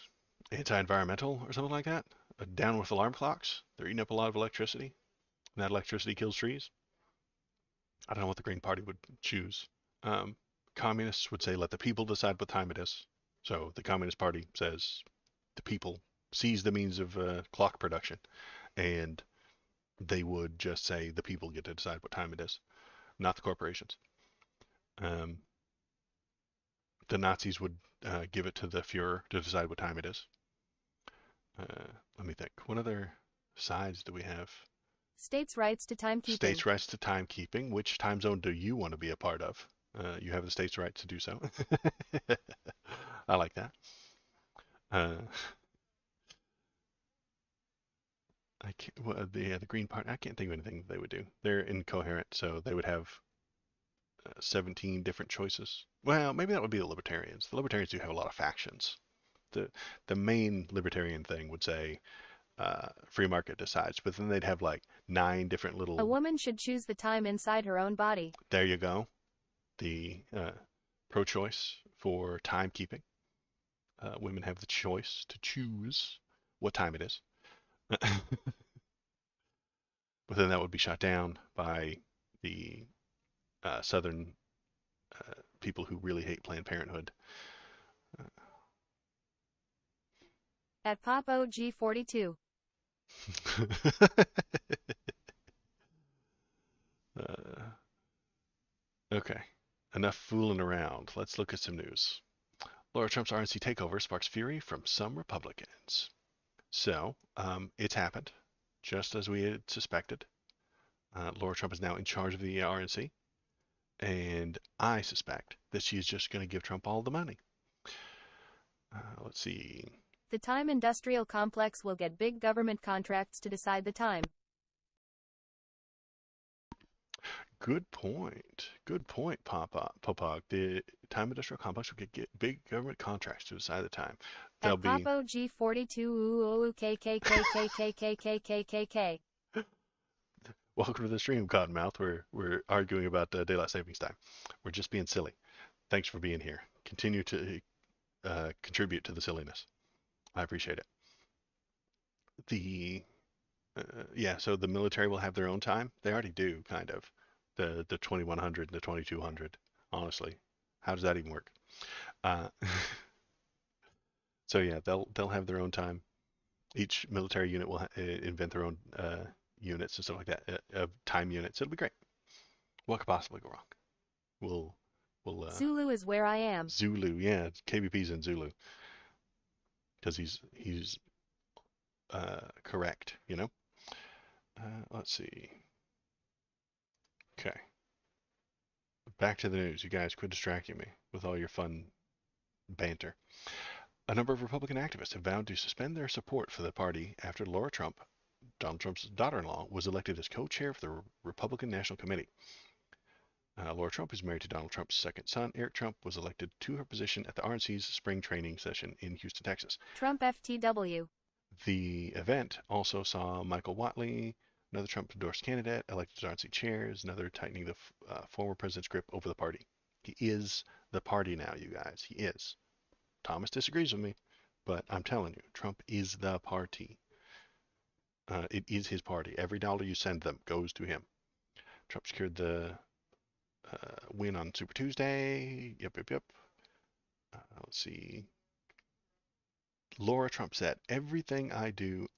anti-environmental or something like that? Down with alarm clocks? They're eating up a lot of electricity, and that electricity kills trees? I don't know what the Green Party would choose. Um, Communists would say let the people decide what time it is. So the Communist Party says the people seize the means of clock production, and they would just say the people get to decide what time it is, not the corporations. Um, the Nazis would give it to the Fuhrer to decide what time it is. Let me think. What other sides do we have? States' rights to timekeeping. States' rights to timekeeping. Which time zone do you want to be a part of? You have the state's right to do so. I like that. I can't, well, the Green Party. I can't think of anything they would do. They're incoherent, so they would have 17 different choices. Well, maybe that would be the Libertarians. The Libertarians do have a lot of factions. The main Libertarian thing would say free market decides, but then they'd have like 9 different little. A woman should choose the time inside her own body. There you go. The pro-choice for timekeeping. Women have the choice to choose what time it is. But then that would be shot down by the Southern people who really hate Planned Parenthood. At Pop OG 42. Okay, enough fooling around. Let's look at some news. Laura Trump's RNC takeover sparks fury from some Republicans. So, it's happened, just as we had suspected. Laura Trump is now in charge of the RNC, and I suspect that she is just going to give Trump all the money. Let's see. The time industrial complex will get big government contracts to decide the time. Good point. Good point, Popog. The time industrial complex will get big government contracts to decide the time. They'll At be Papo G42 KKKKKKKKKK. welcome to the stream, Cottonmouth. We're arguing about daylight savings time. We're just being silly. Thanks for being here. Continue to contribute to the silliness. I appreciate it. The yeah, so the military will have their own time. They already do, kind of. The 2100 and the 2200. Honestly, how does that even work? Uh, so yeah, they'll have their own time. Each military unit will invent their own units and stuff like that, time units. It'll be great. What could possibly go wrong? We'll we'll Zulu is where I am. Zulu, yeah, KBP's in Zulu because he's correct, you know. Let's see. Okay, back to the news. You guys quit distracting me with all your fun banter. A number of Republican activists have vowed to suspend their support for the party after Laura Trump, Donald Trump's daughter-in-law, was elected as co-chair of the Republican National Committee. Laura Trump is married to Donald Trump's second son. Eric Trump was elected to her position at the RNC's spring training session in Houston, Texas. Trump FTW. The event also saw Michael Whatley, another Trump-endorsed candidate, elected as RNC chair, another tightening the former president's grip over the party. He is the party now, you guys. He is. Thomas disagrees with me, but I'm telling you, Trump is the party. It is his party. Every dollar you send them goes to him. Trump secured the win on Super Tuesday. Yep. Let's see. Laura Trump said, everything I do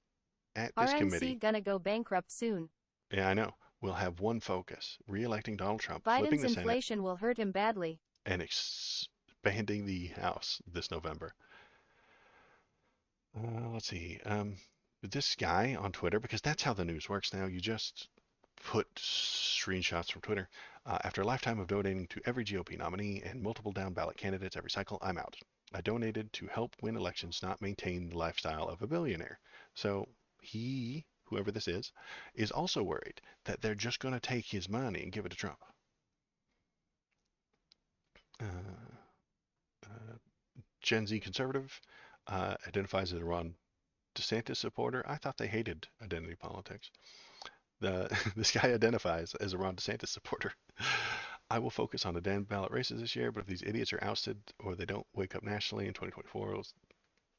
at this committee. RNC gonna go bankrupt soon. Yeah, I know. We'll have one focus, re-electing Donald Trump, flipping Biden's the Senate, inflation will hurt him badly. and expanding the House this November. Let's see. This guy on Twitter, because that's how the news works now. You just put screenshots from Twitter. After a lifetime of donating to every GOP nominee and multiple down ballot candidates every cycle, I'm out. I donated to help win elections, not maintain the lifestyle of a billionaire. So he, whoever this is also worried that they're just going to take his money and give it to Trump. Gen Z conservative identifies as a Ron DeSantis supporter. I thought they hated identity politics. This guy identifies as a Ron DeSantis supporter. I will focus on the down ballot races this year, but if these idiots are ousted or they don't wake up nationally in 2024,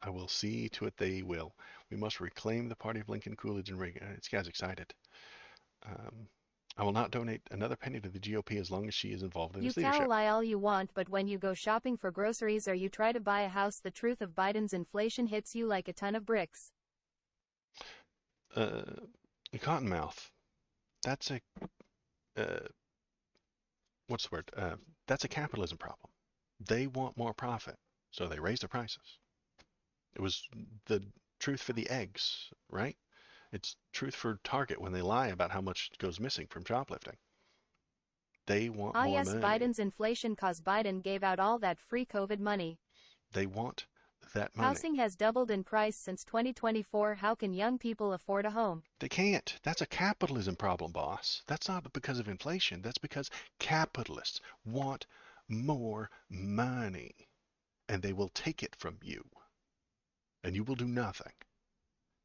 I will see to it they will. We must reclaim the party of Lincoln, Coolidge, and Reagan. This guy's excited. I will not donate another penny to the GOP as long as she is involved in You its leadership. lie all you want, but when you go shopping for groceries or you try to buy a house, the truth of Biden's inflation hits you like a ton of bricks. Cottonmouth. That's a what's the word? That's a capitalism problem. They want more profit, so they raise their prices. It was the truth for the eggs, right? It's truth for Target when they lie about how much goes missing from shoplifting. They want more yes, money. Biden's inflation cause Biden gave out all that free COVID money. They want that money. Housing has doubled in price since 2024. How can young people afford a home? They can't. That's a capitalism problem, boss. That's not because of inflation. That's because capitalists want more money. And they will take it from you. And you will do nothing.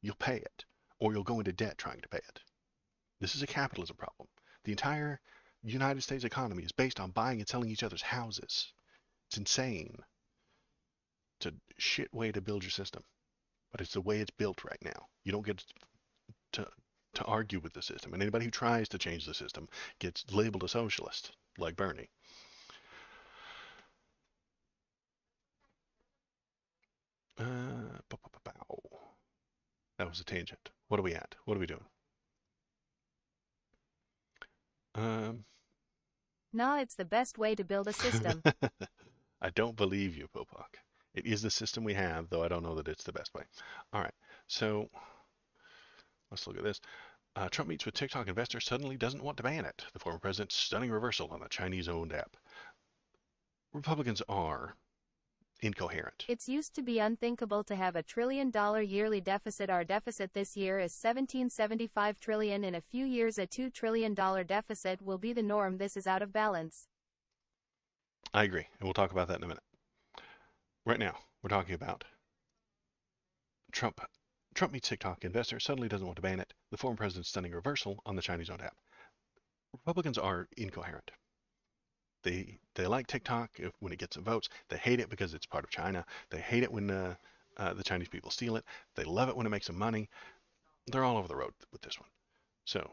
You'll pay it. Or you'll go into debt trying to pay it. This is a capitalism problem. The entire United States economy is based on buying and selling each other's houses. It's insane. It's a shit way to build your system. But it's the way it's built right now. You don't get to argue with the system. And anybody who tries to change the system gets labeled a socialist, like Bernie. That was a tangent. What are we at? What are we doing? Nah, it's the best way to build a system. I don't believe you, Popok. It is the system we have, though I don't know that it's the best way. All right, so let's look at this. Trump meets with TikTok investor, suddenly doesn't want to ban it. The former president's stunning reversal on the Chinese-owned app. Republicans are incoherent. It's used to be unthinkable to have $1 trillion yearly deficit. Our deficit this year is $17.75 trillion. In a few years, a $2 trillion deficit will be the norm. This is out of balance. I agree, and we'll talk about that in a minute. Right now, we're talking about Trump. Trump meets TikTok investor, suddenly doesn't want to ban it. The former president's stunning reversal on the Chinese-owned app. Republicans are incoherent. They like TikTok when it gets some votes. They hate it because it's part of China. They hate it when the Chinese people steal it. They love it when it makes them money. They're all over the road with this one. So,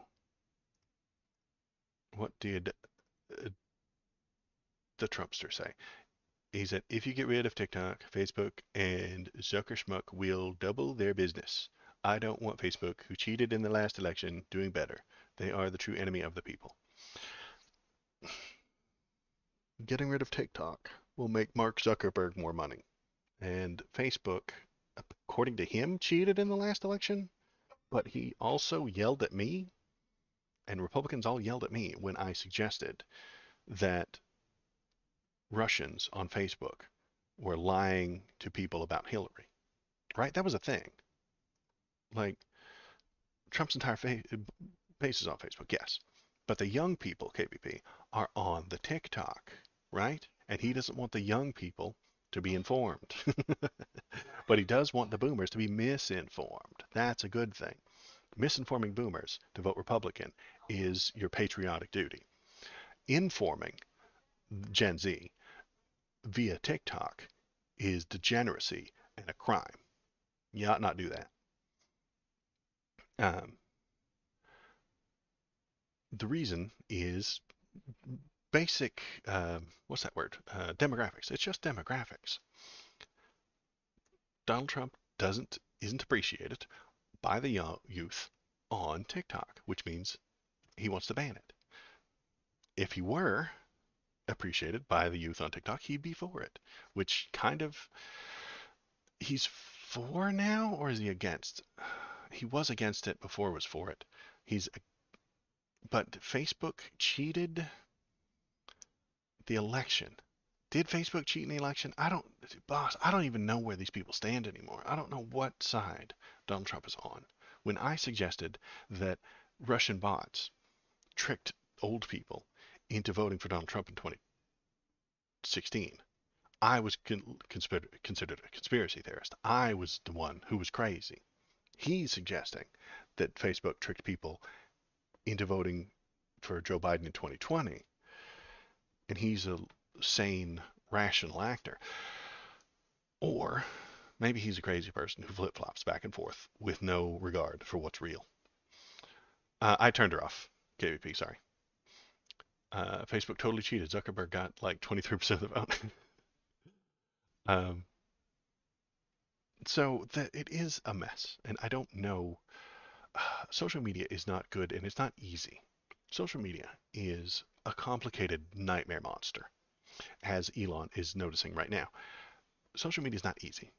what did the Trumpster say? He said, if you get rid of TikTok, Facebook and Zuckerschmuck will double their business. I don't want Facebook, who cheated in the last election, doing better. They are the true enemy of the people. Getting rid of TikTok will make Mark Zuckerberg more money. And Facebook, according to him, cheated in the last election, but he also yelled at me, and Republicans all yelled at me when I suggested that Russians on Facebook were lying to people about Hillary. Right? That was a thing. Like, Trump's entire base is on Facebook, yes. But the young people, KBP, are on the TikTok, right? And he doesn't want the young people to be informed. But he does want the boomers to be misinformed. That's a good thing. Misinforming boomers to vote Republican is your patriotic duty. Informing Gen Z via TikTok is degeneracy and a crime. You ought not do that. The reason is basic, what's that word? Demographics. It's just demographics. Donald Trump isn't appreciated by the young youth on TikTok, which means he wants to ban it. If he were appreciated by the youth on TikTok, he'd be for it, which kind of, he's for now, or is he against? He was against it before it was for it. But Facebook cheated the election. Did Facebook cheat in the election? Boss, I don't even know where these people stand anymore. I don't know what side Donald Trump is on. When I suggested that Russian bots tricked old people into voting for Donald Trump in 2016, I was considered a conspiracy theorist. I was the one who was crazy. He's suggesting that Facebook tricked people into voting for Joe Biden in 2020, and he's a sane, rational actor. Or maybe he's a crazy person who flip-flops back and forth with no regard for what's real. I turned her off, KVP, sorry. Facebook totally cheated. Zuckerberg got like 23% of the vote. So it is a mess, and I don't know. Social media is not good, and it's not easy. Social media is a complicated nightmare monster, as Elon is noticing right now. Social media is not easy.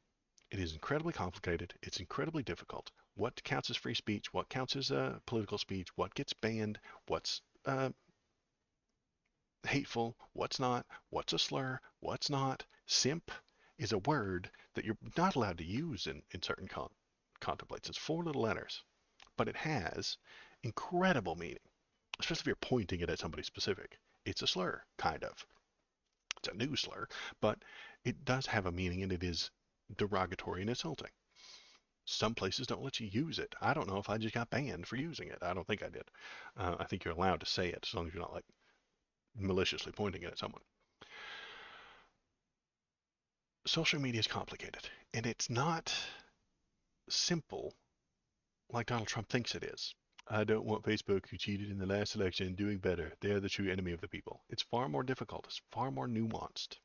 It is incredibly complicated. It's incredibly difficult. What counts as free speech? What counts as political speech? What gets banned? What's hateful? What's not? What's a slur? What's not? Simp is a word that you're not allowed to use in certain contemplates. It's 4 little letters, but it has incredible meaning, especially if you're pointing it at somebody specific. It's a slur, kind of. It's a new slur, but it does have a meaning, and it is derogatory and insulting. Some places don't let you use it. I don't know if I just got banned for using it. I don't think I did. I think you're allowed to say it as long as you're not like maliciously pointing it at someone. Social media is complicated, and it's not simple like Donald Trump thinks it is. I don't want Facebook, who cheated in the last election, doing better. They're the true enemy of the people. It's far more difficult. It's far more nuanced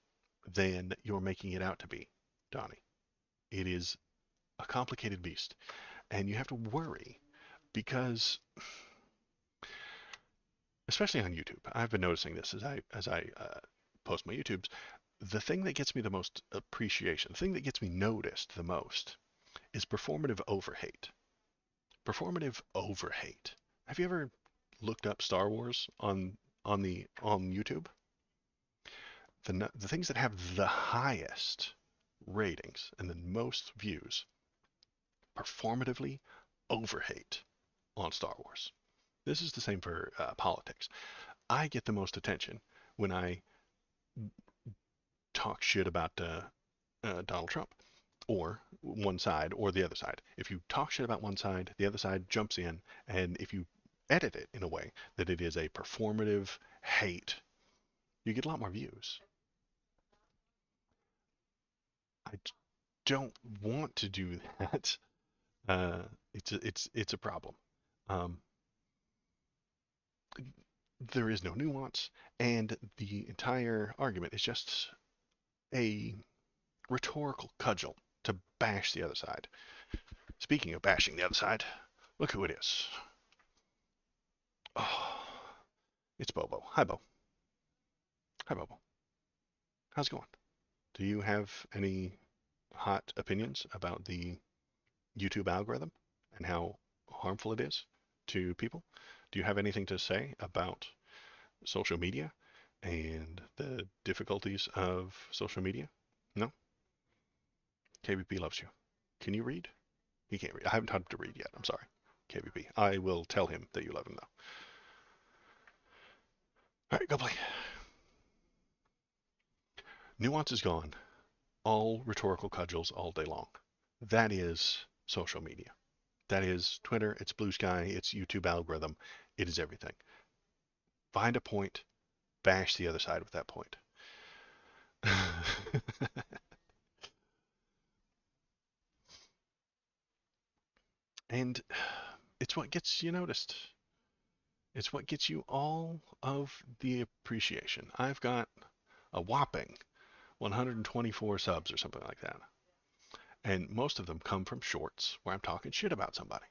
than you're making it out to be, Donnie. It is a complicated beast, and you have to worry because, especially on YouTube, I've been noticing this as I post my YouTubes. The thing that gets me the most appreciation, the thing that gets me noticed the most, is performative overhate. Performative overhate. Have you ever looked up Star Wars on YouTube? The things that have the highest ratings and the most views performatively overhate on Star Wars. This is the same for politics. I get the most attention when I talk shit about Donald Trump, or one side or the other side. If you talk shit about one side, the other side jumps in, and if you edit it in a way that it is a performative hate, you get a lot more views. I don't want to do that. It's a problem. Um, there is no nuance, and the entire argument is just a rhetorical cudgel to bash the other side. Speaking of bashing the other side, look who it is. Oh, it's Bobo. Hi, Bo. Hi, Bobo. How's it going? Do you have any hot opinions about the YouTube algorithm and how harmful it is to people? Do you have anything to say about social media and the difficulties of social media? No? KBP loves you. Can you read? He can't read. I haven't taught him to read yet. I'm sorry. KBP. I will tell him that you love him, though. All right, go play. Nuance is gone. All rhetorical cudgels all day long. That is social media. That is Twitter, it's Blue Sky, it's YouTube algorithm. It is everything. Find a point, bash the other side with that point. And it's what gets you noticed. It's what gets you all of the appreciation. I've got a whopping 124 subs or something like that. And most of them come from shorts where I'm talking shit about somebody.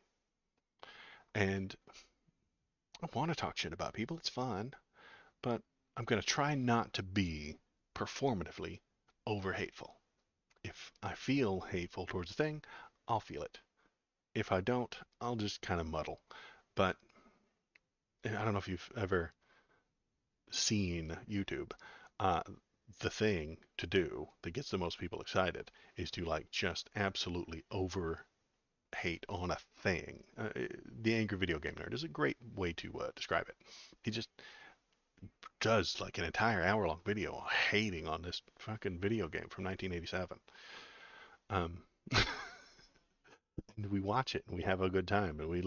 And I want to talk shit about people. It's fun. But I'm going to try not to be performatively over hateful. If I feel hateful towards a thing, I'll feel it. If I don't, I'll just kind of muddle. But I don't know if you've ever seen YouTube. Uh, the thing to do that gets the most people excited is to like just absolutely over hate on a thing. The Angry Video Game Nerd is a great way to describe it. He just does like an entire hour-long video hating on this fucking video game from 1987. Um, and we watch it and we have a good time and we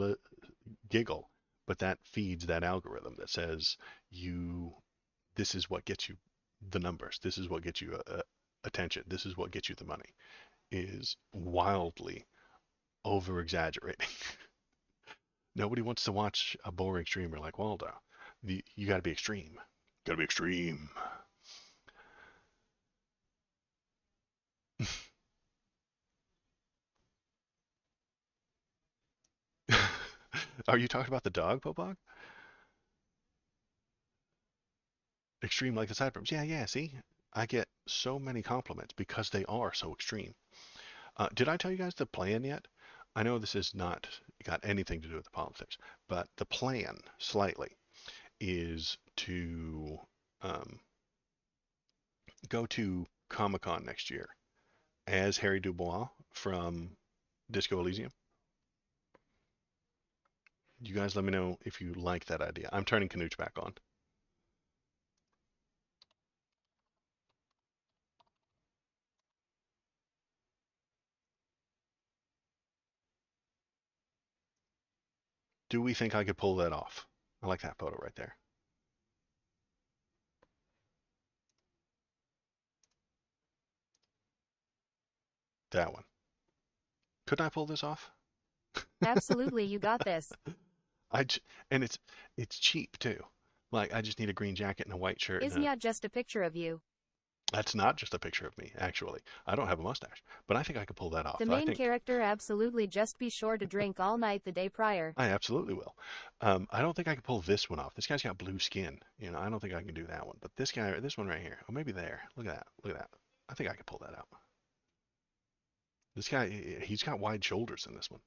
giggle, but that feeds that algorithm that says you, this is what gets you the numbers. This is what gets you attention. This is what gets you the money. Is wildly over exaggerating. Nobody wants to watch a boring streamer like Waldo. You got to be extreme. Got to be extreme. Are you talking about the dog, Popog? Extreme like the sideburns. Yeah, yeah, see? I get so many compliments because they are so extreme. Did I tell you guys the plan yet? I know this has not got anything to do with the politics, but the plan, slightly, is to um, go to Comic-Con next year as Harry Dubois from Disco Elysium. You guys let me know if you like that idea. I'm turning Canooch back on. Do we think I could pull that off? I like that photo right there. That one. Could I pull this off? Absolutely, you got this. And it's cheap too. Like I just need a green jacket and a white shirt. Isn't that just a picture of you? That's not just a picture of me, actually. I don't have a mustache, but I think I could pull that off. The main character absolutely just be sure to drink all night the day prior. I absolutely will. I don't think I could pull this one off. This guy's got blue skin. You know, I don't think I can do that one. But this guy, this one right here, or maybe there. Look at that. Look at that. I think I could pull that out. This guy, he's got wide shoulders in this one.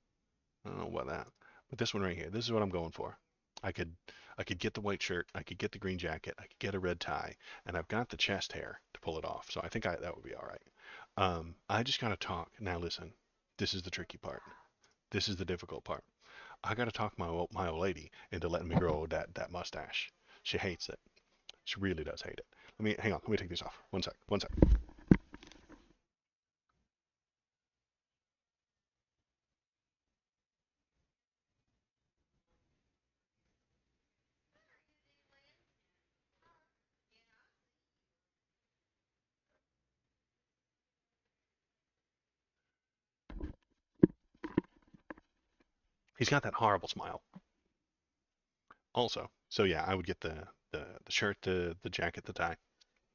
I don't know about that. But this one right here, this is what I'm going for. I could get the white shirt, I could get the green jacket, I could get a red tie, and I've got the chest hair to pull it off. So I think that would be all right. I just gotta talk. Now listen, this is the tricky part. This is the difficult part. I gotta talk my old lady into letting me grow that mustache. She hates it. She really does hate it. Let me hang on. Let me take this off. One sec. One sec. He's got that horrible smile. Also, so yeah, I would get the shirt, the jacket, the tie.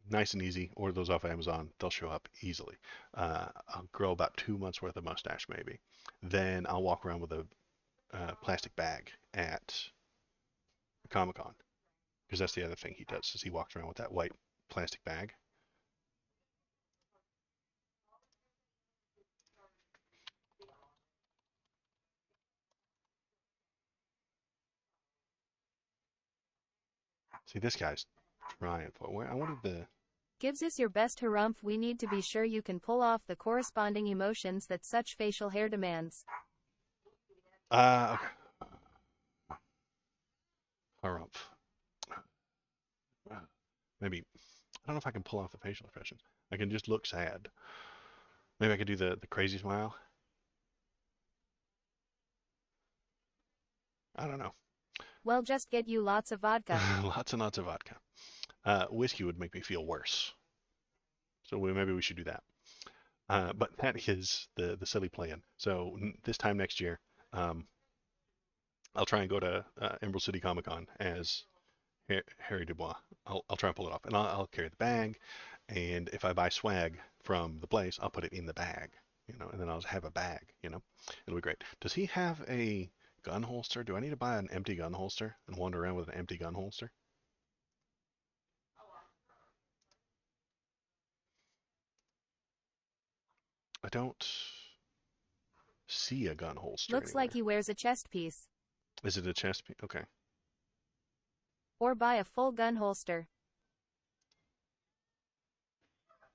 Nice and easy. Order those off Amazon. They'll show up easily. I'll grow about 2 months worth of mustache maybe. Then I'll walk around with a plastic bag at Comic Con because that's the other thing he does is he walks around with that white plastic bag. See, this guy's trying for. Where I wanted the. Gives us your best harumph. We need to be sure you can pull off the corresponding emotions that such facial hair demands. Okay. Harumph. Maybe I don't know if I can pull off the facial expressions. I can just look sad. Maybe I could do the crazy smile. I don't know. Well, just get you lots of vodka. Lots and lots of vodka. Whiskey would make me feel worse. So maybe we should do that. But that is the silly plan. So this time next year, um, I'll try and go to Emerald City Comic Con as Harry Dubois. I'll try and pull it off, and I'll carry the bag. And if I buy swag from the place, I'll put it in the bag, and then I'll have a bag, It'll be great. Does he have a gun holster? Do I need to buy an empty gun holster and wander around with an empty gun holster? I don't see a gun holster Looks like anywhere. he wears a chest piece. Is it a chest piece? Okay. Or buy a full gun holster.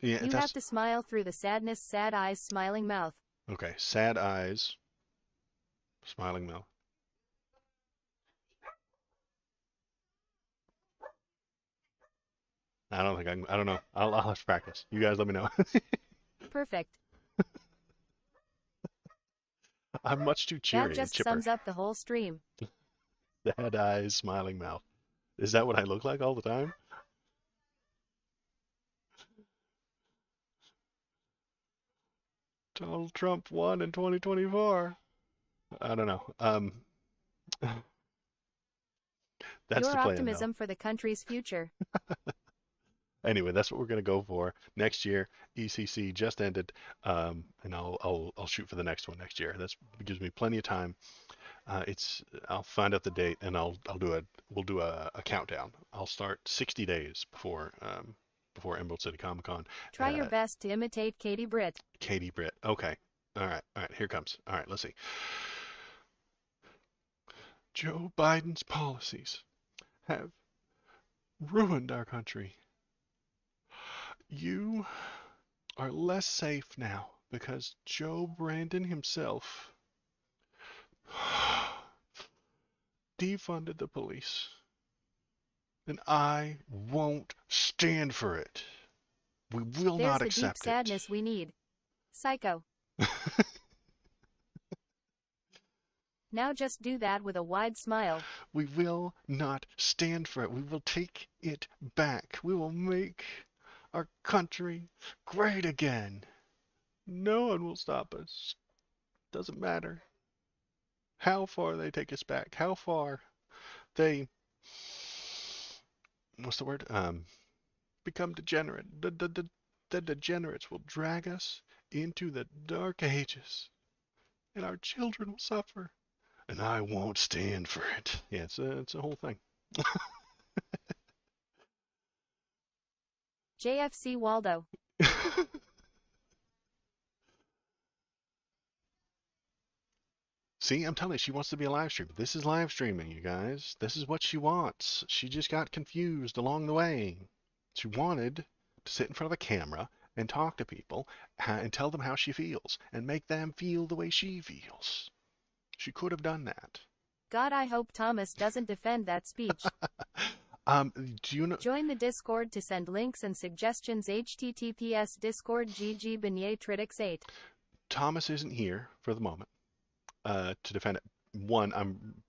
Yeah, You have to smile through the sadness, sad eyes, smiling mouth. okay. Sad eyes, smiling mouth. I don't think I can. I don't know. I'll have to practice. You guys let me know. Perfect. I'm much too That cheery and just chipper. sums up the whole stream. Sad eyes, smiling mouth. Is that what I look like all the time? Donald Trump won in 2024. I don't know. That's the Your plan, though. optimism for the country's future. Anyway, that's what we're gonna go for next year. ECC just ended, and I'll shoot for the next one next year. That gives me plenty of time. I'll find out the date and we'll do a countdown. I'll start 60 days before Emerald City Comic Con. Try your best to imitate Katie Britt. Katie Britt. Okay. All right. Here comes. All right. Let's see. Joe Biden's policies have ruined our country. You are less safe now because Joe Brandon himself defunded the police. And I won't stand for it. We will There's not the deep accept sadness we need. Psycho. Now just do that with a wide smile. We will not stand for it. We will take it back. We will make our country great again. No one will stop us. Doesn't matter how far they take us back, how far they, what's the word? Become degenerate. The degenerates will drag us into the dark ages, and our children will suffer. And I won't stand for it. Yeah, it's a whole thing. JFC Waldo. See, I'm telling you, she wants to be a live streamer. This is live streaming, you guys. This is what she wants. She just got confused along the way. She wanted to sit in front of a camera and talk to people and tell them how she feels and make them feel the way she feels. She could have done that. God, I hope Thomas doesn't defend that speech. Do you know? Join the Discord to send links and suggestions. https discord gg benyatritix 8. Thomas isn't here for the moment to defend it. One, I'm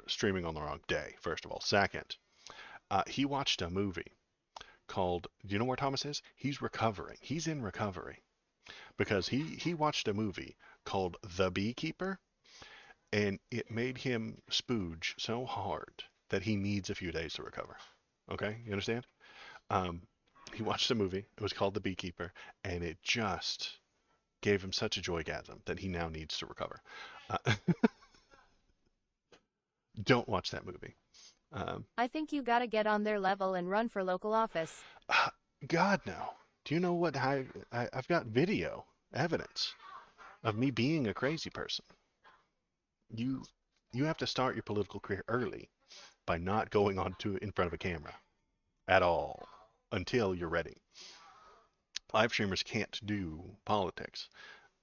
streaming on the wrong day, first of all. Second, he watched a movie called, do you know where Thomas is? He's recovering. He's in recovery because he watched a movie called The Beekeeper, and it made him spooge so hard that he needs a few days to recover. Okay, you understand? Um, he watched a movie. It was called The Beekeeper, and it just gave him such a joygasm that he now needs to recover. Uh, don't watch that movie. I think you gotta get on their level and run for local office. God, no. Do you know what I've got video evidence of me being a crazy person? You you have to start your political career early by not going on to in front of a camera at all until you're ready. Live streamers can't do politics,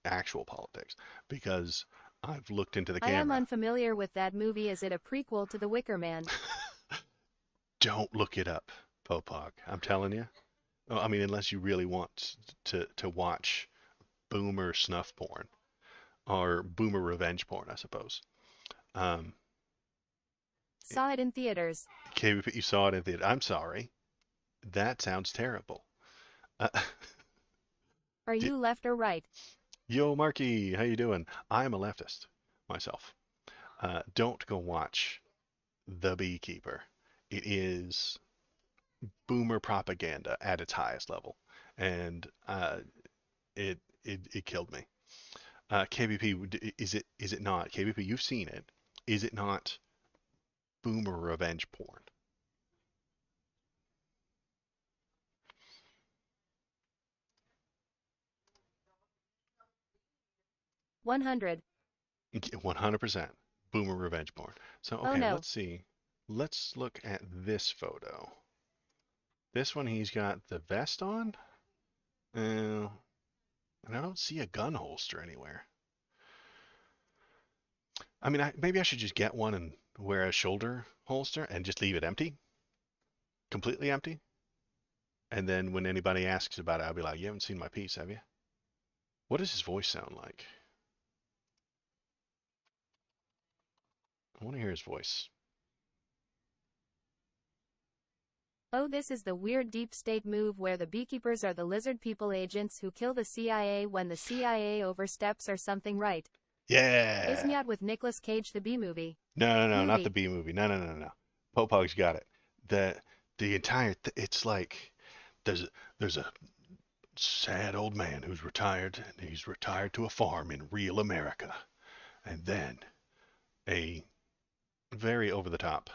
actual politics, because I've looked into the I am camera. unfamiliar with that movie. Is it a prequel to The Wicker Man? Don't look it up, Popog. I'm telling you. I mean, unless you really want to watch boomer snuff porn or boomer revenge porn, I suppose. Um, Saw it in theaters. KVP, you saw it in theater. I'm sorry. That sounds terrible. Uh, Are d- you left or right? Yo, Marky, how you doing? I'm a leftist myself. Don't go watch The Beekeeper. It is boomer propaganda at its highest level, and it killed me. KBP, is it not? KBP, you've seen it. Is it not boomer revenge porn? 100. 100% boomer revenge porn. So, Oh okay, no. let's see. Let's look at this photo. This one, he's got the vest on. And I don't see a gun holster anywhere. I mean, maybe I should just get one and wear a shoulder holster and just leave it empty, completely empty. And then when anybody asks about it, I'll be like, you haven't seen my piece, have you? What does his voice sound like? I want to hear his voice. Oh, this is the weird deep state move where the beekeepers are the lizard people agents who kill the CIA when the CIA oversteps or something, right? Isn't Yeah. that with Nicolas Cage, the B movie? No, not the B movie. No. Popog's got it. The the entire it's like there's a sad old man who's retired and he's retired to a farm in real America. And then a very over the top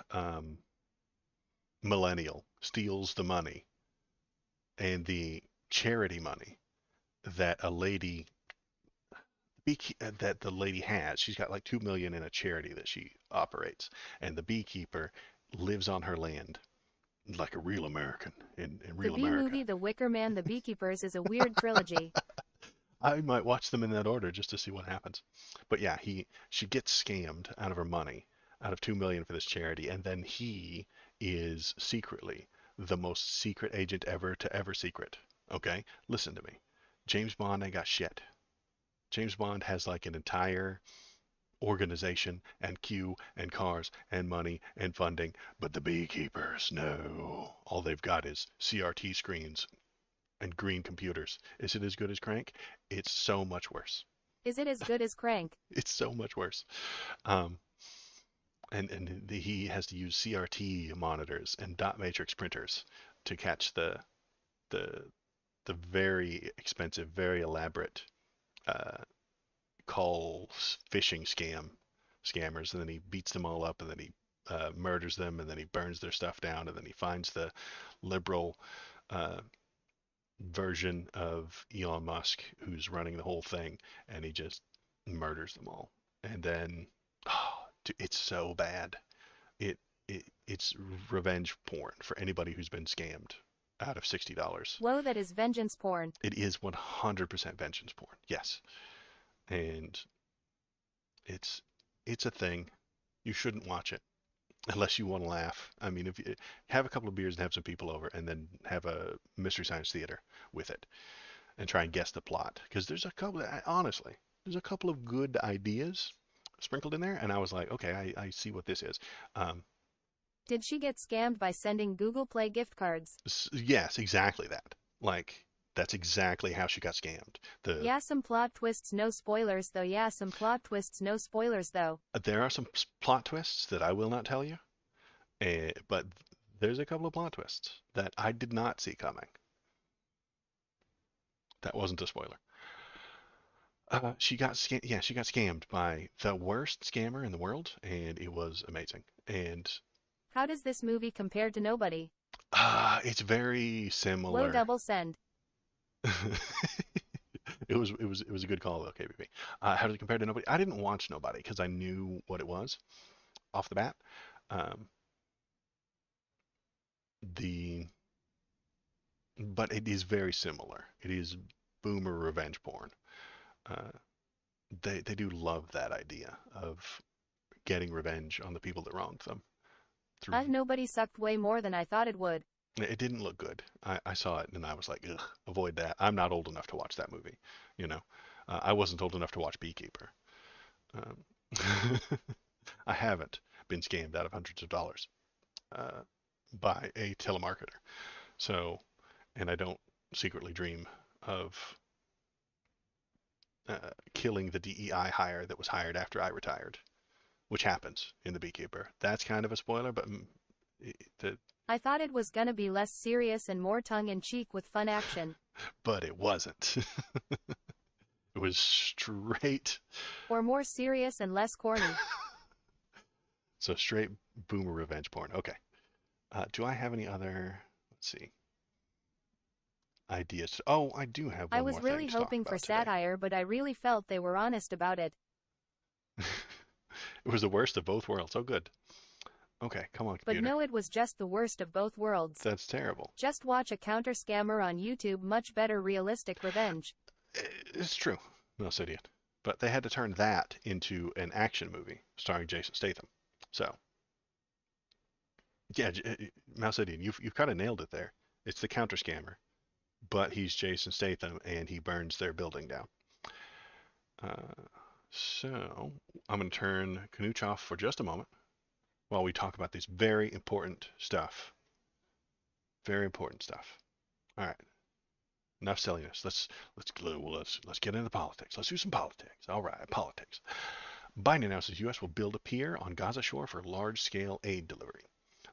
millennial steals the money and the charity money that a lady that the lady has. She's got like 2 million in a charity that she operates, and the beekeeper lives on her land like a real American in The real B America. movie, The Wicker Man, The Beekeepers is a weird trilogy. I might watch them in that order just to see what happens. But yeah, she gets scammed out of her money, out of 2 million for this charity, and then he is secretly the most secret agent ever to ever secret. Okay? Listen to me. James Bond ain't got shit. James Bond has like an entire organization and queue and cars and money and funding, but the beekeepers, no. All they've got is CRT screens and green computers. Is it as good as Crank? It's so much worse. Is it as good as Crank? It's so much worse. Um, and he has to use CRT monitors and dot matrix printers to catch the the very expensive, very elaborate uh, call phishing scammers, and then he beats them all up, and then he murders them, and then he burns their stuff down, and then he finds the liberal uh, version of Elon Musk who's running the whole thing, and he just murders them all. And then, oh, dude, it's so bad. It it's revenge porn for anybody who's been scammed out of $60. Whoa, that is vengeance porn. It is 100% vengeance porn. Yes. And it's it's a thing. You shouldn't watch it unless you want to laugh. I mean, if you have a couple of beers and have some people over, and then have a Mystery Science Theater with it, and try and guess the plot, because there's a couple. Honestly, there's a couple of good ideas sprinkled in there, and I was like, okay, I see what this is. Um, Did she get scammed by sending Google Play gift cards? yes, exactly that. Like that's exactly how she got scammed. Yeah, some plot twists, no spoilers though. Yeah, some plot twists, no spoilers though. There are some plot twists that I will not tell you, but there's a couple of plot twists that I did not see coming. That wasn't a spoiler. She got yeah, she got scammed by the worst scammer in the world, and it was amazing. And How does this movie compare to Nobody? it's very Whoa, similar. double send. It was a good call though, KBB. How does it compare to Nobody? I didn't watch Nobody because I knew what it was off the bat. Um, the but it is very similar. It is boomer revenge porn. Uh, they do love that idea of getting revenge on the people that wronged them through. Nobody sucked way more than I thought it would. It didn't look good. I saw it and I was like, ugh, avoid that. I'm not old enough to watch that movie. You know, I wasn't old enough to watch Beekeeper. Um, I haven't been scammed out of hundreds of dollars uh, by a telemarketer. So, and I don't secretly dream of killing the DEI hire that was hired after I retired, which happens in The Beekeeper. That's kind of a spoiler, but the I thought it was gonna be less serious and more tongue-in-cheek with fun action. but it wasn't. It was straight. Or more serious and less corny. So straight boomer revenge porn. Okay. Do I have any other? Let's see. Ideas. Oh, I do have I one was more really thing to talk hoping for about today. satire, but I really felt they were honest about it. It was the worst of both worlds. Oh, good. Okay, come on, But computer. no, it was just the worst of both worlds. That's terrible. Just watch a counter scammer on YouTube, much better realistic revenge. It's true. Mouse Idiot. But they had to turn that into an action movie starring Jason Statham. So, yeah, Mouse Idiot, you've kind of nailed it there. It's the counter scammer, but he's Jason Statham and he burns their building down. Uh, so, I'm going to turn Knooch off for just a moment while we talk about this very important stuff. Very important stuff. All right. Enough silliness. Let's get into politics. Let's do some politics. All right, politics. Biden announces U.S. will build a pier on Gaza shore for large-scale aid delivery.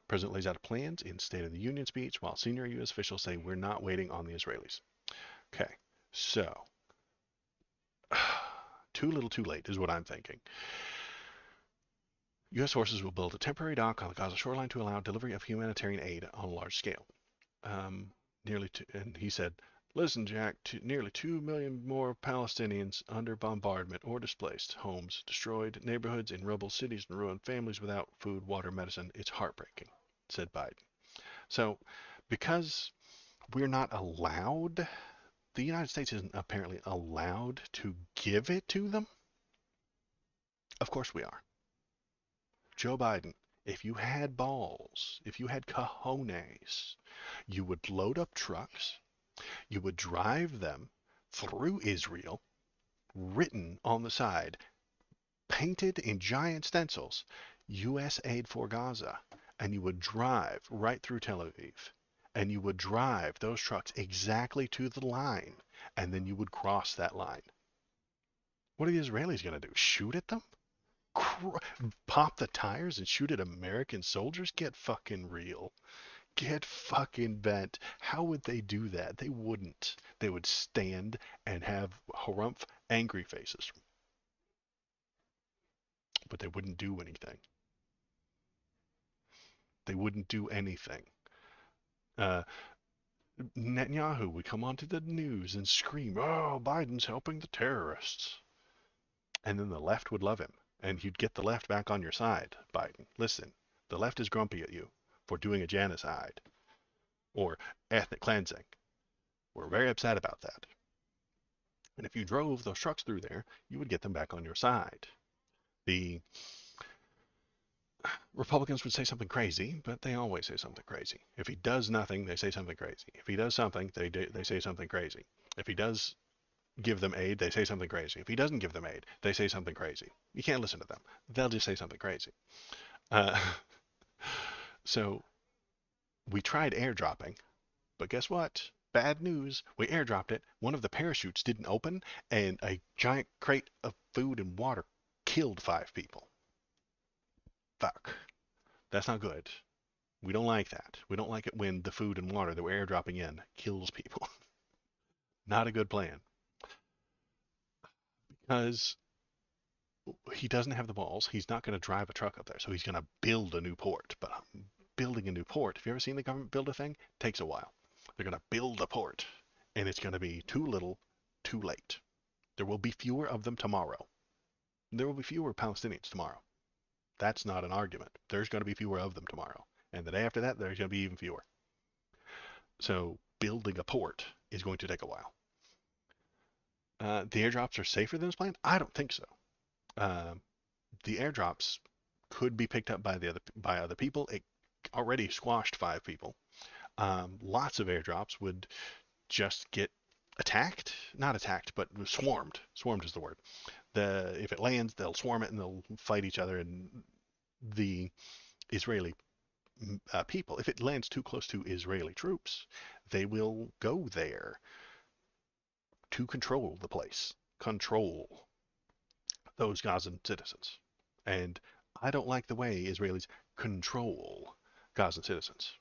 President lays out plans in State of the Union speech, while senior U.S. officials say we're not waiting on the Israelis. Okay, so too little, too late is what I'm thinking. U.S. forces will build a temporary dock on the Gaza shoreline to allow delivery of humanitarian aid on a large scale. And he said, listen, Jack, nearly 2 million more Palestinians under bombardment or displaced, homes destroyed, neighborhoods in rubble, cities in ruin, families without food, water, medicine. It's heartbreaking, said Biden. So, because we're not allowed, the United States isn't apparently allowed to give it to them. Of course we are. Joe Biden, if you had balls, if you had cojones, you would load up trucks, you would drive them through Israel, written on the side, painted in giant stencils, U.S. aid for Gaza, and you would drive right through Tel Aviv, and you would drive those trucks exactly to the line, and then you would cross that line. What are the Israelis going to do? Shoot at them? Pop the tires and shoot at American soldiers? Get fucking real. Get fucking bent. How would they do that? They wouldn't. They would stand and have harumph angry faces. But they wouldn't do anything. They wouldn't do anything. Uh, Netanyahu would come onto the news and scream, oh, Biden's helping the terrorists. And then the left would love him. And you'd get the left back on your side, Biden. Listen, the left is grumpy at you for doing a genocide. or ethnic cleansing. We're very upset about that. And if you drove those trucks through there, you would get them back on your side. The Republicans would say something crazy, but they always say something crazy. If he does nothing, they say something crazy. If he does something, they say something crazy. If he does give them aid, they say something crazy. If he doesn't give them aid, they say something crazy. You can't listen to them. They'll just say something crazy. Uh, so we tried airdropping, but guess what? Bad news. We airdropped it. One of the parachutes didn't open, and a giant crate of food and water killed 5 people. Fuck. That's not good. We don't like that. We don't like it when the food and water that we're airdropping in kills people. Not a good plan. Because he doesn't have the balls. He's not going to drive a truck up there. So he's going to build a new port. But building a new port, have you ever seen the government build a thing? It takes a while. They're going to build a port. And it's going to be too little, too late. There will be fewer of them tomorrow. There will be fewer Palestinians tomorrow. That's not an argument. There's going to be fewer of them tomorrow. And the day after that, there's going to be even fewer. So building a port is going to take a while. The airdrops are safer than this plan? I don't think so. Uh, the airdrops could be picked up by other people. It already squashed 5 people. Lots of airdrops would just get attacked, not attacked, but swarmed. Swarmed is the word. If it lands, they'll swarm it and they'll fight each other. And the Israeli people, if it lands too close to Israeli troops, they will go there to control the place, control those Gazan citizens. And I don't like the way Israelis control Gazan citizens.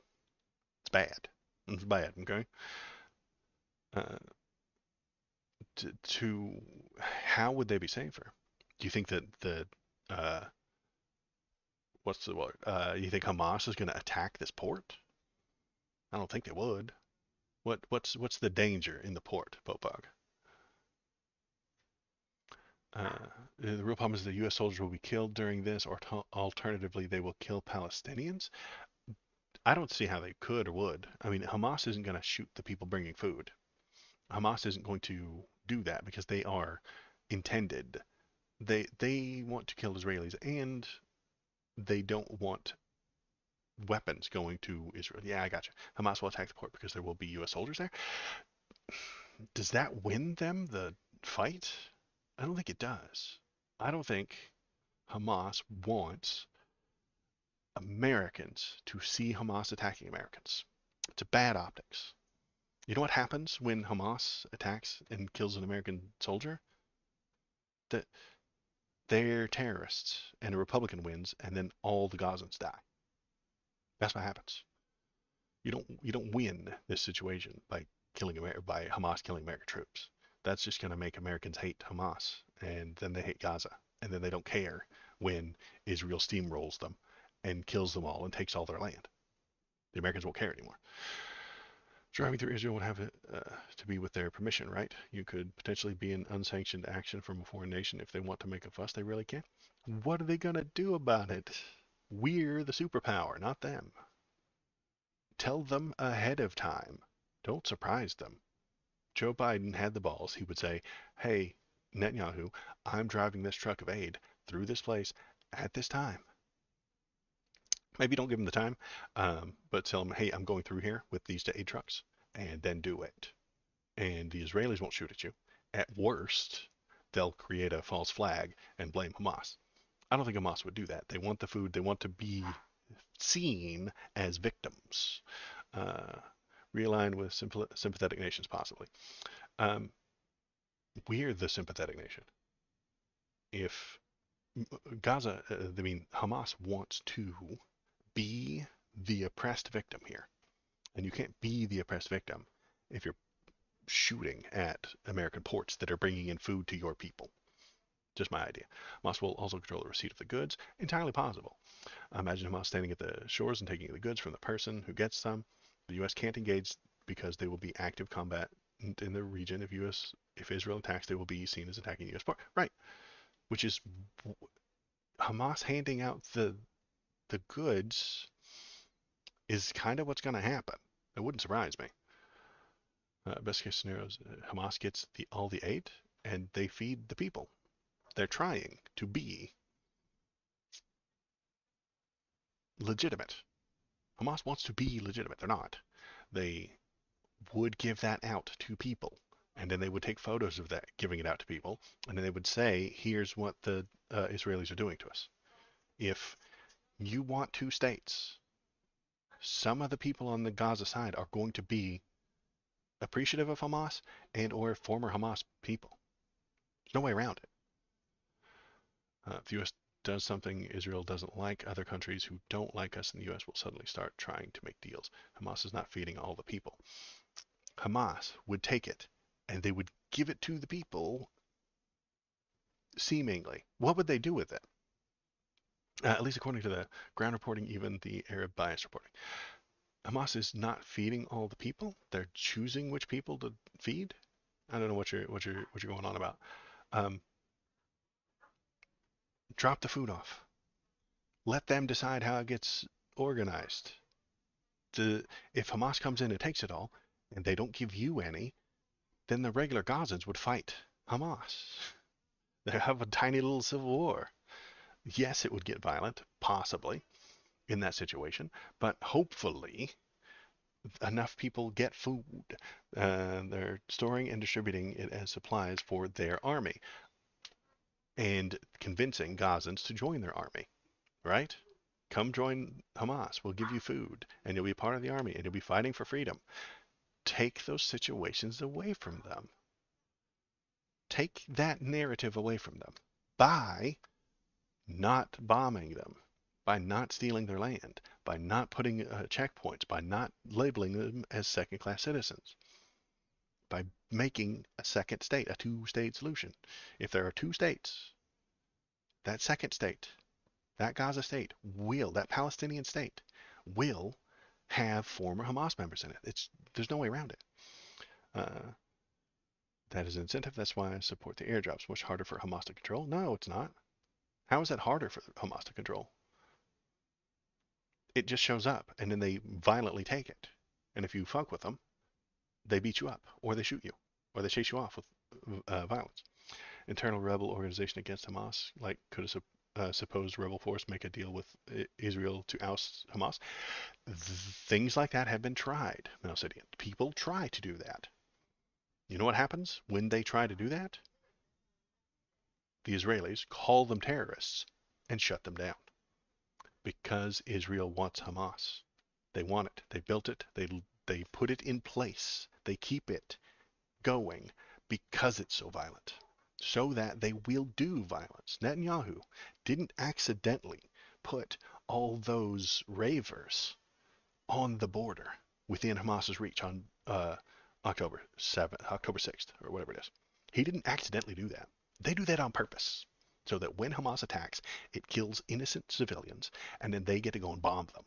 It's bad. It's bad, okay? Uh, to how would they be safer? Do you think that uh, what's the word? You think Hamas is going to attack this port? I don't think they would. What's the danger in the port, Bopog? The real problem is the U.S. soldiers will be killed during this, or alternatively, they will kill Palestinians. I don't see how they could or would. I mean, Hamas isn't going to shoot the people bringing food. Hamas isn't going to do that because they are intended. They want to kill Israelis, and they don't want weapons going to Israel. Yeah, I got you. Hamas will attack the port because there will be U.S. soldiers there. Does that win them the fight? I don't think it does. I don't think Hamas wants Americans to see Hamas attacking Americans. It's a bad optics. You know what happens when Hamas attacks and kills an American soldier? That they're terrorists and a Republican wins, and then all the Gazans die. That's what happens. You don't win this situation by by Hamas killing American troops. That's just going to make Americans hate Hamas, and then they hate Gaza, and then they don't care when Israel steamrolls them and kills them all and takes all their land. The Americans won't care anymore. Driving through Israel would have to be with their permission, right? You could potentially be an unsanctioned action from a foreign nation. If they want to make a fuss, they really can. What are they going to do about it? We're the superpower, not them. Tell them ahead of time. Don't surprise them. Joe Biden had the balls. He would say, hey, Netanyahu, I'm driving this truck of aid through this place at this time. Maybe don't give him the time, but tell him, hey, I'm going through here with these aid trucks, and then do it. And the Israelis won't shoot at you. At worst, they'll create a false flag and blame Hamas. I don't think Hamas would do that. They want the food. They want to be seen as victims. Realigned with sympathetic nations, possibly. Um, we're the sympathetic nation. If Gaza, I mean, Hamas wants to be the oppressed victim here. And you can't be the oppressed victim if you're shooting at American ports that are bringing in food to your people. Just my idea. Hamas will also control the receipt of the goods. Entirely possible. Imagine Hamas standing at the shores and taking the goods from the person who gets them. The U.S. can't engage because they will be active combat in the region. If Israel attacks, they will be seen as attacking U.S. port. Right. Which is Hamas handing out the goods is kind of what's going to happen. It wouldn't surprise me. Best case scenario is Hamas gets all the aid and they feed the people. They're trying to be legitimate. Hamas wants to be legitimate. They're not. They would give that out to people. And then they would take photos of that, giving it out to people. And then they would say, here's what the Israelis are doing to us. If you want two states, some of the people on the Gaza side are going to be appreciative of Hamas and or former Hamas people. There's no way around it. If the U.S. does something Israel doesn't like, other countries who don't like us in the U.S. will suddenly start trying to make deals. Hamas is not feeding all the people. Hamas would take it and they would give it to the people seemingly. What would they do with it? At least according to the ground reporting, even the Arab bias reporting. Hamas is not feeding all the people. They're choosing which people to feed. I don't know what you're going on about. Um, drop the food off. Let them decide how it gets organized. If Hamas comes in and takes it all, and they don't give you any, then the regular Gazans would fight Hamas. They have a tiny little civil war. Yes, it would get violent, possibly, in that situation, but hopefully enough people get food. They're storing and distributing it as supplies for their army and convincing Gazans to join their army, right? Come join Hamas. We'll give you food and you'll be part of the army and you'll be fighting for freedom. Take those situations away from them. Take that narrative away from them by not bombing them, by not stealing their land, by not putting checkpoints, by not labeling them as second-class citizens, by making a second state, a two-state solution. If there are two states, that second state, that Gaza state that Palestinian state will have former Hamas members in it. There's no way around it. That is an incentive. That's why I support the airdrops. Much harder for Hamas to control? No, it's not. How is that harder for Hamas to control? It just shows up, and then they violently take it. And if you fuck with them, they beat you up, or they shoot you, or they chase you off with violence. Internal rebel organization against Hamas, like could a supposed rebel force make a deal with Israel to oust Hamas? Things like that have been tried, Melcidian. People try to do that. You know what happens when they try to do that? The Israelis call them terrorists and shut them down because Israel wants Hamas. They want it. They built it. They put it in place. They keep it going because it's so violent, so that they will do violence. Netanyahu didn't accidentally put all those ravers on the border within Hamas's reach on October 7th, October 6th, or whatever it is. He didn't accidentally do that. They do that on purpose, so that when Hamas attacks, it kills innocent civilians, and then they get to go and bomb them.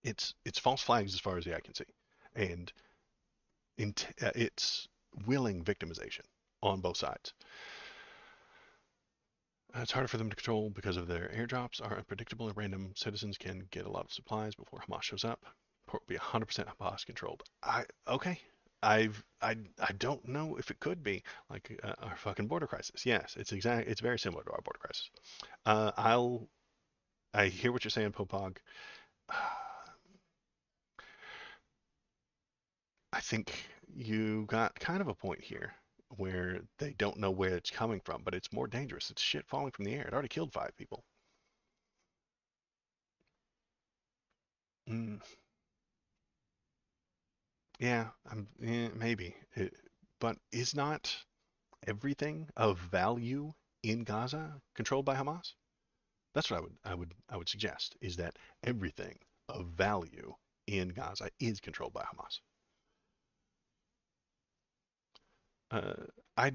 It's false flags as far as the eye can see, and it's willing victimization on both sides. It's harder for them to control because of their airdrops are unpredictable and random citizens can get a lot of supplies before Hamas shows up. Port will be 100% Hamas controlled. Okay. I don't know if it could be like our fucking border crisis. Yes, it's very similar to our border crisis. I hear what you're saying, Popog. I think you got kind of a point here where they don't know where it's coming from, but it's more dangerous. It's shit falling from the air. It already killed 5 people. Mm, yeah, maybe. But is not everything of value in Gaza controlled by Hamas? That's what I would suggest is that everything of value in Gaza is controlled by Hamas. Uh, I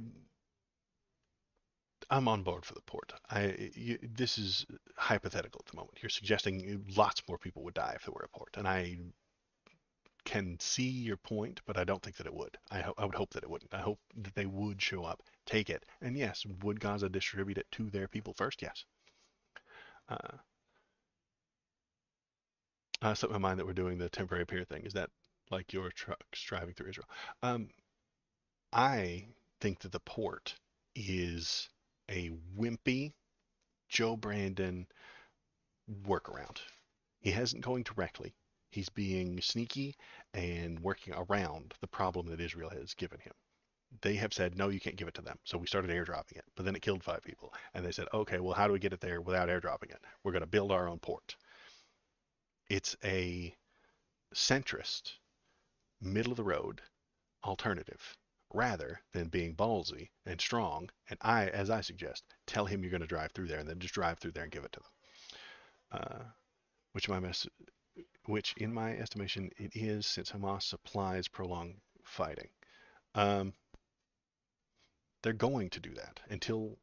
I'm on board for the port. This is hypothetical at the moment. You're suggesting lots more people would die if there were a port, and I can see your point, but I don't think that it would. I would hope that it wouldn't. I hope that they would show up, take it, and yes, would Gaza distribute it to their people first? Yes. Something in mind that we're doing the temporary pier thing. Is that like your trucks driving through Israel. Um, I think that the port is a wimpy Joe Brandon workaround. He isn't going directly. He's being sneaky and working around the problem that Israel has given him. They have said, no, you can't give it to them. So we started airdropping it, but then it killed 5 people. And they said, okay, well, how do we get it there without airdropping it? We're going to build our own port. It's a centrist, middle of the road alternative rather than being ballsy and strong. And as I suggest, tell him you're going to drive through there and then just drive through there and give it to them. Uh, which my mess, which in my estimation it is, since Hamas supplies prolonged fighting. Um, they're going to do that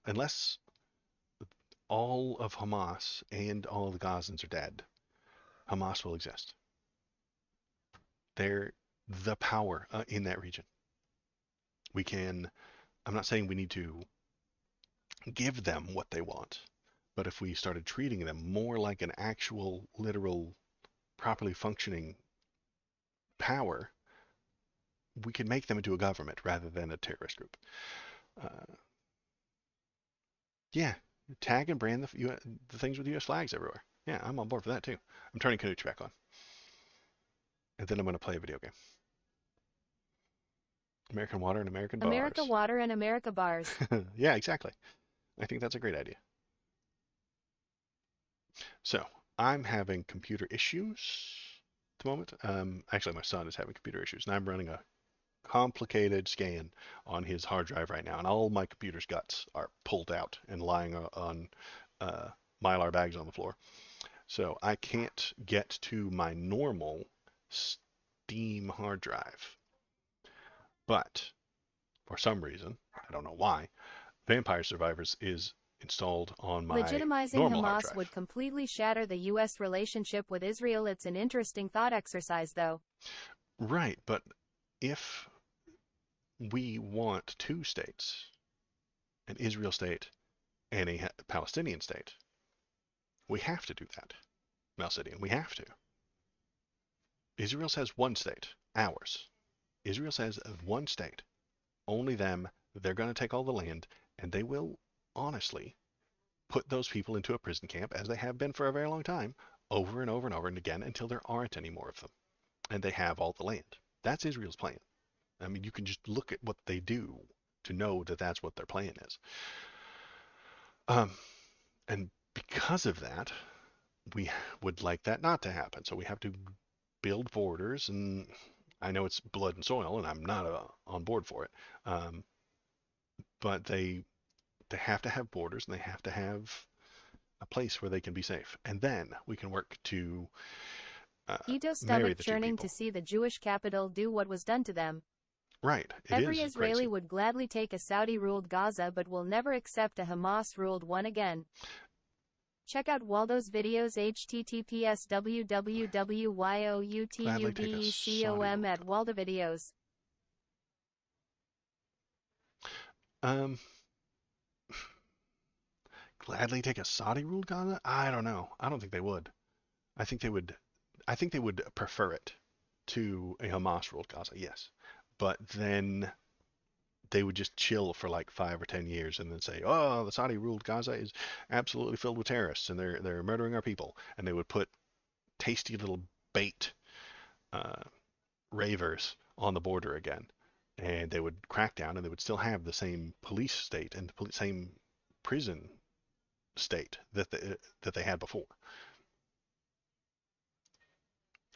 unless all of Hamas and all of the Gazans are dead. Hamas will exist. They're the power in that region. We can. I'm not saying we need to give them what they want, but if we started treating them more like an actual, literal, properly functioning power, we could make them into a government rather than a terrorist group. Uh, yeah, tag and brand the things with U.S. flags everywhere. Yeah, I'm on board for that too. I'm turning Canucks back on, and then I'm going to play a video game. American water and American America bars. water and America bars. Yeah, exactly. I think that's a great idea. So I'm having computer issues at the moment. Actually, my son is having computer issues, and I'm running a complicated scan on his hard drive right now, and all my computer's guts are pulled out and lying on Mylar bags on the floor. So I can't get to my normal Steam hard drive. But for some reason, I don't know why, Vampire Survivors is installed on my Legitimizing normal hard Hamas drive. would completely shatter the U.S. relationship with Israel. It's an interesting thought exercise, though. Right, but if we want two states, an Israel state and a Palestinian state, we have to do that. Malcidian, we have to. Israel says one state, ours. Israel says one state, only them. They're going to take all the land, and they will honestly put those people into a prison camp, as they have been for a very long time, over and over and over and again until there aren't any more of them, and they have all the land. That's Israel's plan. I mean, you can just look at what they do to know that that's what their plan is. Um, and because of that, we would like that not to happen. So we have to build borders, and I know it's blood and soil, and I'm not on board for it. But they have to have borders, and they have to have a place where they can be safe, and then we can work to Ito marry stomach the two churning to people. see the Jewish capital do what was done to them. Right, it Every is Israeli crazy. would gladly take a Saudi-ruled Gaza but will never accept a Hamas-ruled one again. Check out Waldo's videos https Gladly take a Saudi www.youtubecom ruled. at Waldo Videos. Um, gladly take a Saudi ruled Gaza? I don't know. I don't think they would. I think they would. I think they would prefer it to a Hamas ruled Gaza. Yes, but then they would just chill for like 5 or 10 years and then say, "Oh, the Saudi ruled Gaza is absolutely filled with terrorists and they're murdering our people," and they would put tasty little bait uh, ravers on the border again, and they would crack down, and they would still have the same police state and the same prison state that they had before.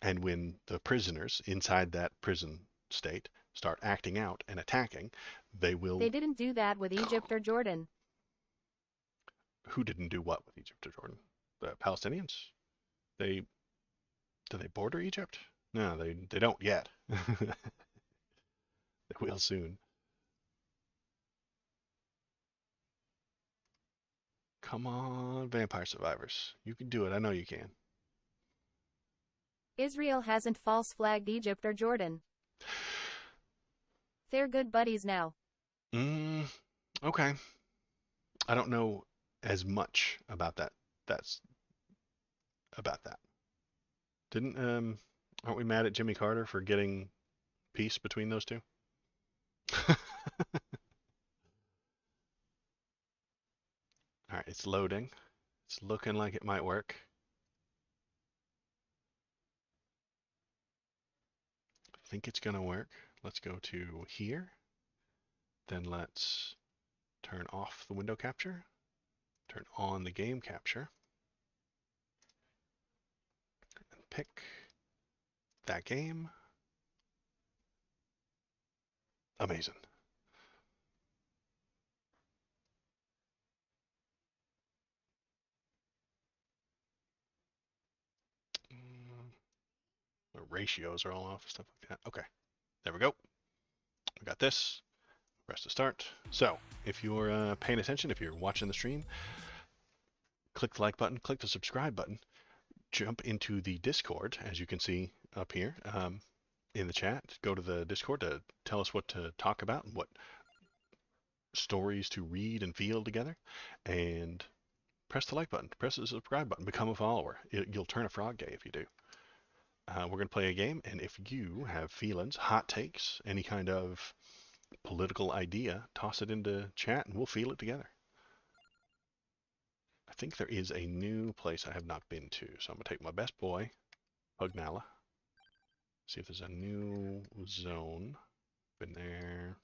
And when the prisoners inside that prison state start acting out and attacking, they will. They didn't do that with Egypt or Jordan. Who didn't do what with Egypt or Jordan? The Palestinians? They do they border Egypt? No, they don't yet. They will soon. Come on, Vampire Survivors. You can do it. I know you can. Israel hasn't false flagged Egypt or Jordan. They're good buddies now. Mm, okay. I don't know as much about that. That's about that. Didn't Aren't we mad at Jimmy Carter for getting peace between those two? All right, it's loading. It's looking like it might work. I think it's gonna work. Let's go to here. Then let's turn off the window capture. Turn on the game capture. And pick that game. Amazing. The ratios are all off, stuff like that. Okay, there we go. We got this. Press to start. So, if you're paying attention, if you're watching the stream, click the like button, click the subscribe button, jump into the Discord, as you can see up here in the chat. Go to the Discord to tell us what to talk about and what stories to read and feel together. And press the like button, press the subscribe button, become a follower. You'll turn a frog gay if you do. We're going to play a game, and if you have feelings, hot takes, any kind of political idea, toss it into chat and we'll feel it together. I think there is a new place I have not been to, so I'm going to take my best boy, Pugnala, see if there's a new zone. Been there.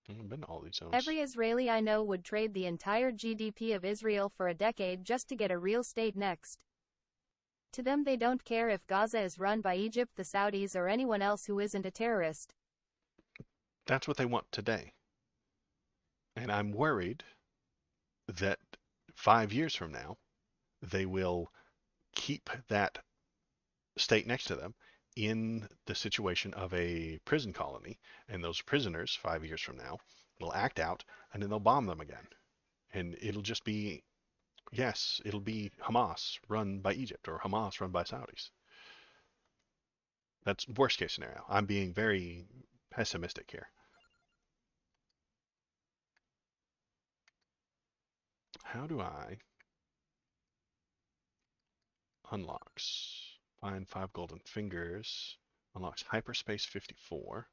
I've been to all these zones. Every Israeli I know would trade the entire GDP of Israel for a decade just to get a real state next. To them, they don't care if Gaza is run by Egypt, the Saudis, or anyone else who isn't a terrorist. That's what they want today. And I'm worried that 5 years from now, they will keep that state next to them in the situation of a prison colony, and those prisoners 5 years from now will act out, and then they'll bomb them again. And it'll just be, yes, it'll be Hamas run by Egypt or Hamas run by Saudis. That's worst case scenario. I'm being very pessimistic here. How do I unlocks? Find 5 golden fingers. Unlocks hyperspace 54.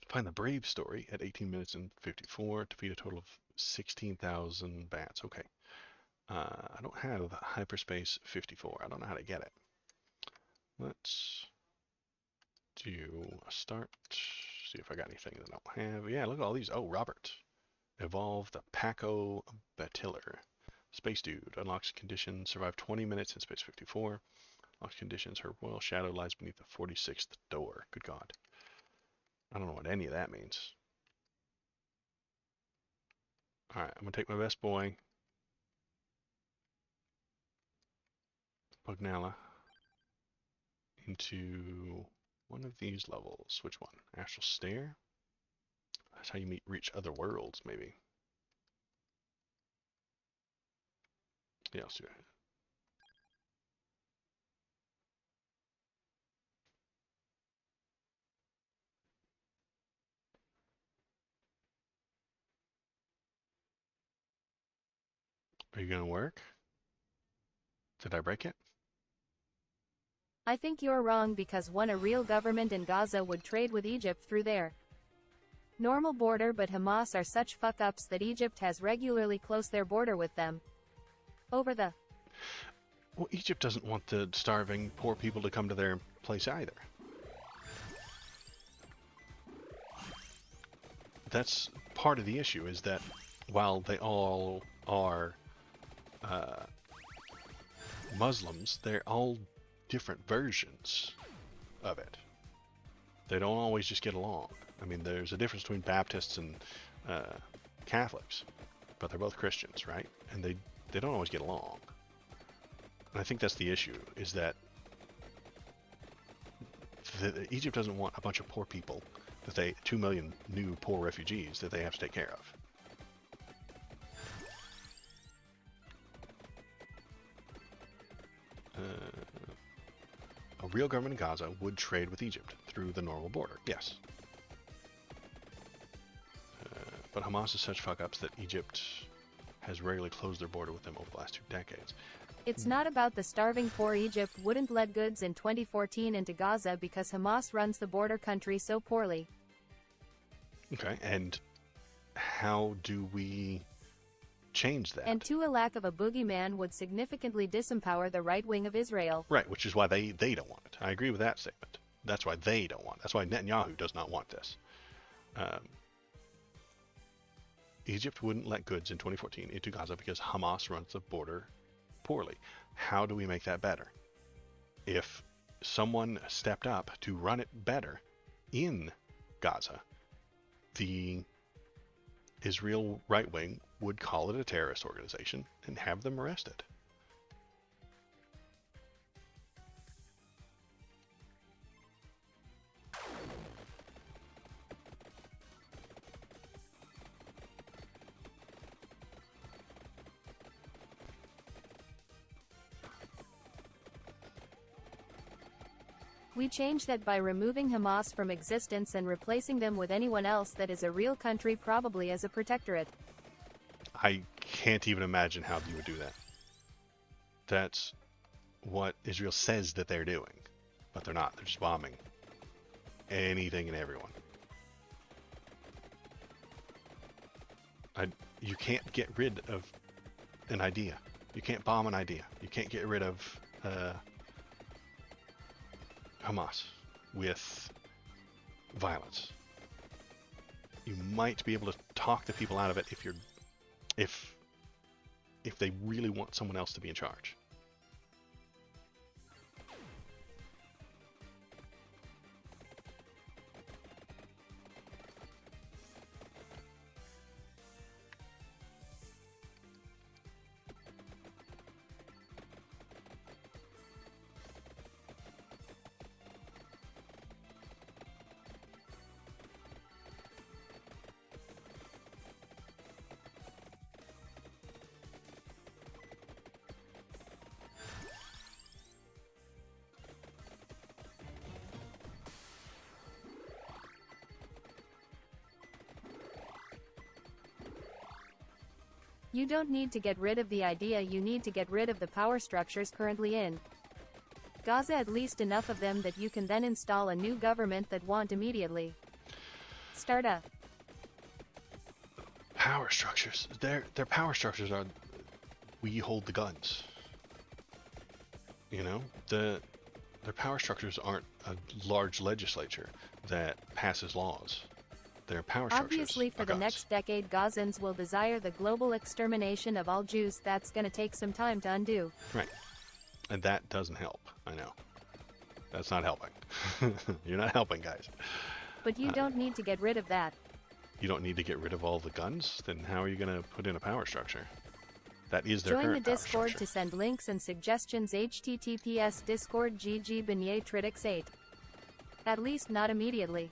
Find the brave story at 18 minutes and 54. Defeat a total of 16,000 bats. Okay. I don't have hyperspace 54. I don't know how to get it. Let's do a start. See if I got anything that I don't have. Yeah, look at all these. Oh, Robert. Evolve the Paco Batiller. Space Dude. Unlocks condition. Survive 20 minutes in space 54. Unlocks conditions. Her royal shadow lies beneath the 46th door. Good God. I don't know what any of that means. Alright, I'm going to take my best boy, Pugnala, into one of these levels. Which one? Astral Stare? That's how you reach other worlds, maybe. Yeah, let's do it. Are you going to work? Did I break it? I think you're wrong because a real government in Gaza would trade with Egypt through their normal border, but Hamas are such fuck-ups that Egypt has regularly closed their border with them. Over the... Well, Egypt doesn't want the starving poor people to come to their place either. That's part of the issue, is that while they all are Muslims, they're all different versions of it. They don't always just get along. I mean, there's a difference between Baptists and Catholics, but they're both Christians, right? And they don't always get along. And I think that's the issue, is that Egypt doesn't want a bunch of poor people, 2 million new poor refugees that they have to take care of. A real government in Gaza would trade with Egypt through the normal border, yes. But Hamas is such fuck-ups that Egypt has rarely closed their border with them over the last 2 decades. It's not about the starving poor. Egypt wouldn't let goods in 2014 into Gaza because Hamas runs the border country so poorly. Okay, and how do we change that? And two, a lack of a boogeyman would significantly disempower the right wing of Israel. Right, which is why they don't want it. I agree with that statement. That's why they don't want it. That's why Netanyahu does not want this. Egypt wouldn't let goods in 2014 into Gaza because Hamas runs the border poorly. How do we make that better? If someone stepped up to run it better in Gaza, the Israel right wing would call it a terrorist organization and have them arrested. We change that by removing Hamas from existence and replacing them with anyone else that is a real country, probably as a protectorate. I can't even imagine how you would do that. That's what Israel says that they're doing, but they're not. They're just bombing anything and everyone. You can't get rid of an idea. You can't bomb an idea. You can't get rid of Hamas with violence. You might be able to talk the people out of it if they really want someone else to be in charge. You don't need to get rid of the idea, you need to get rid of the power structures currently in Gaza, at least enough of them that you can then install a new government that won't immediately start a power structures. Their power structures are, we hold the guns. You know, their power structures aren't a large legislature that passes laws. Their power structures Obviously, for are the guns. next decade, Gazans will desire the global extermination of all Jews. That's gonna take some time to undo. Right. And that doesn't help. I know. That's not helping. You're not helping, guys. But you don't need to get rid of that. You don't need to get rid of all the guns? Then how are you going to put in a power structure? That is their Join the current power Discord structure. to send links and suggestions. HTTPS Discord GG Benyay Tritix 8. At least not immediately.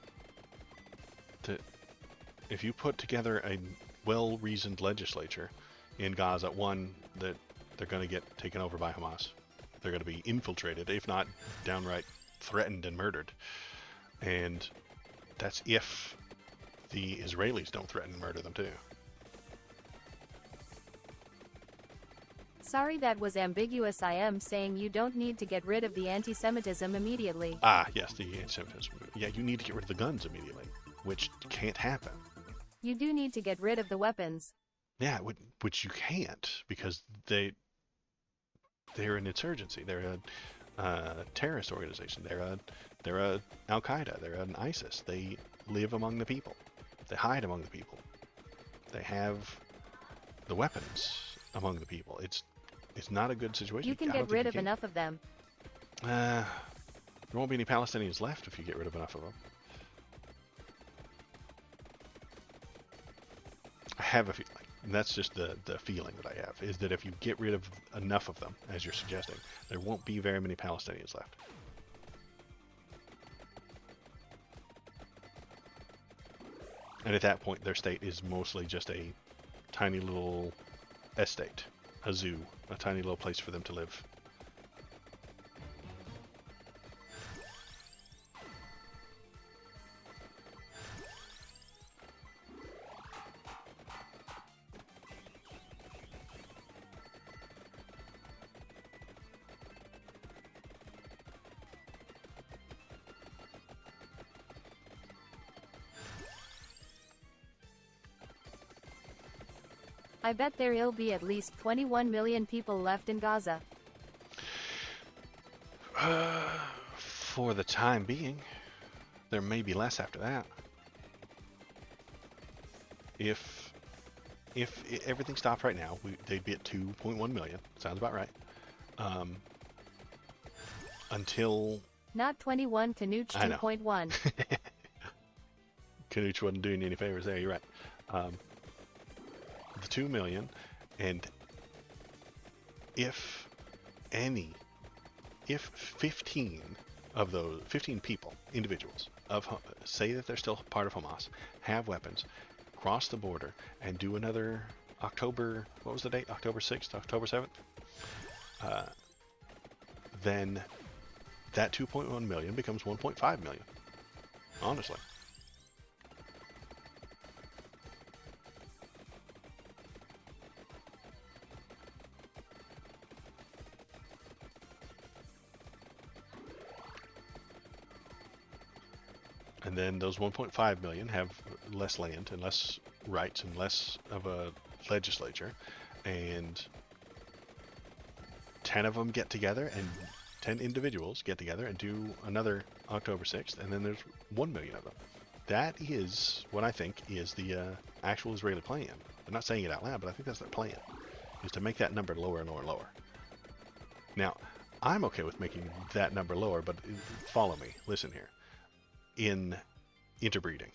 If you put together a well-reasoned legislature in Gaza, one, that they're going to get taken over by Hamas. They're going to be infiltrated, if not downright threatened and murdered. And that's if the Israelis don't threaten and murder them too. Sorry, that was ambiguous. I am saying you don't need to get rid of the anti-Semitism immediately. Ah, yes, the anti-Semitism. Yeah, you need to get rid of the guns immediately, which can't happen. You do need to get rid of the weapons. Yeah, which you can't, because they're an insurgency. They're a terrorist organization. They're a Al Qaeda. They're an ISIS. They live among the people. They hide among the people. They have the weapons among the people. It's not a good situation. You can get rid of enough of them. There won't be any Palestinians left if you get rid of enough of them. I have a feeling, and that's just the feeling that I have, is that if you get rid of enough of them, as you're suggesting, there won't be very many Palestinians left. And at that point, their state is mostly just a tiny little estate, a zoo, a tiny little place for them to live. I bet there'll be at least 21 million people left in Gaza. For the time being. There may be less after that. If everything stopped right now, they'd be at 2.1 million. Sounds about right. Until... Not 21, Canooch 2.1. Canooch wasn't doing you any favors there, you're right. The 2 million, and if 15 of those, 15 people, individuals, say that they're still part of Hamas, have weapons, cross the border, and do another October, what was the date? October 6th, October 7th? Then that 2.1 million becomes 1.5 million. Honestly. And then those 1.5 million have less land and less rights and less of a legislature, and 10 of them get together, and 10 individuals get together and do another October 6th, and then there's 1 million of them. That is what I think is the actual Israeli plan. I'm not saying it out loud, but I think that's their plan, is to make that number lower and lower and lower. Now, I'm okay with making that number lower, but follow me, listen here. In interbreeding.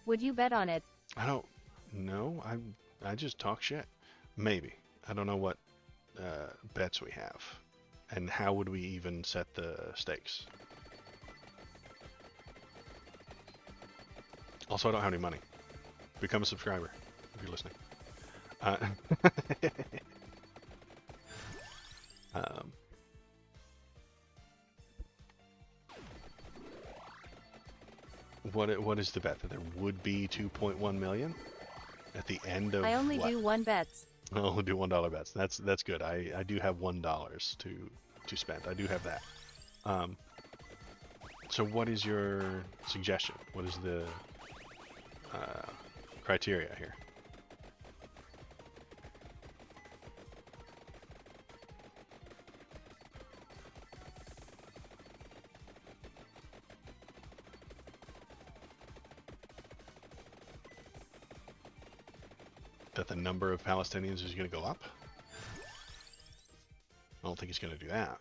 Would you bet on it? I don't know. I just talk shit. Maybe. I don't know what bets we have. And how would we even set the stakes? Also, I don't have any money. Become a subscriber if you're listening. What is the bet? That there would be 2.1 million at the end of I only do one bets. I only do $1 bets. That's good. I do have $1 to spend. I do have that. So what is your suggestion? What is the criteria here? That the number of Palestinians is going to go up? I don't think it's going to do that.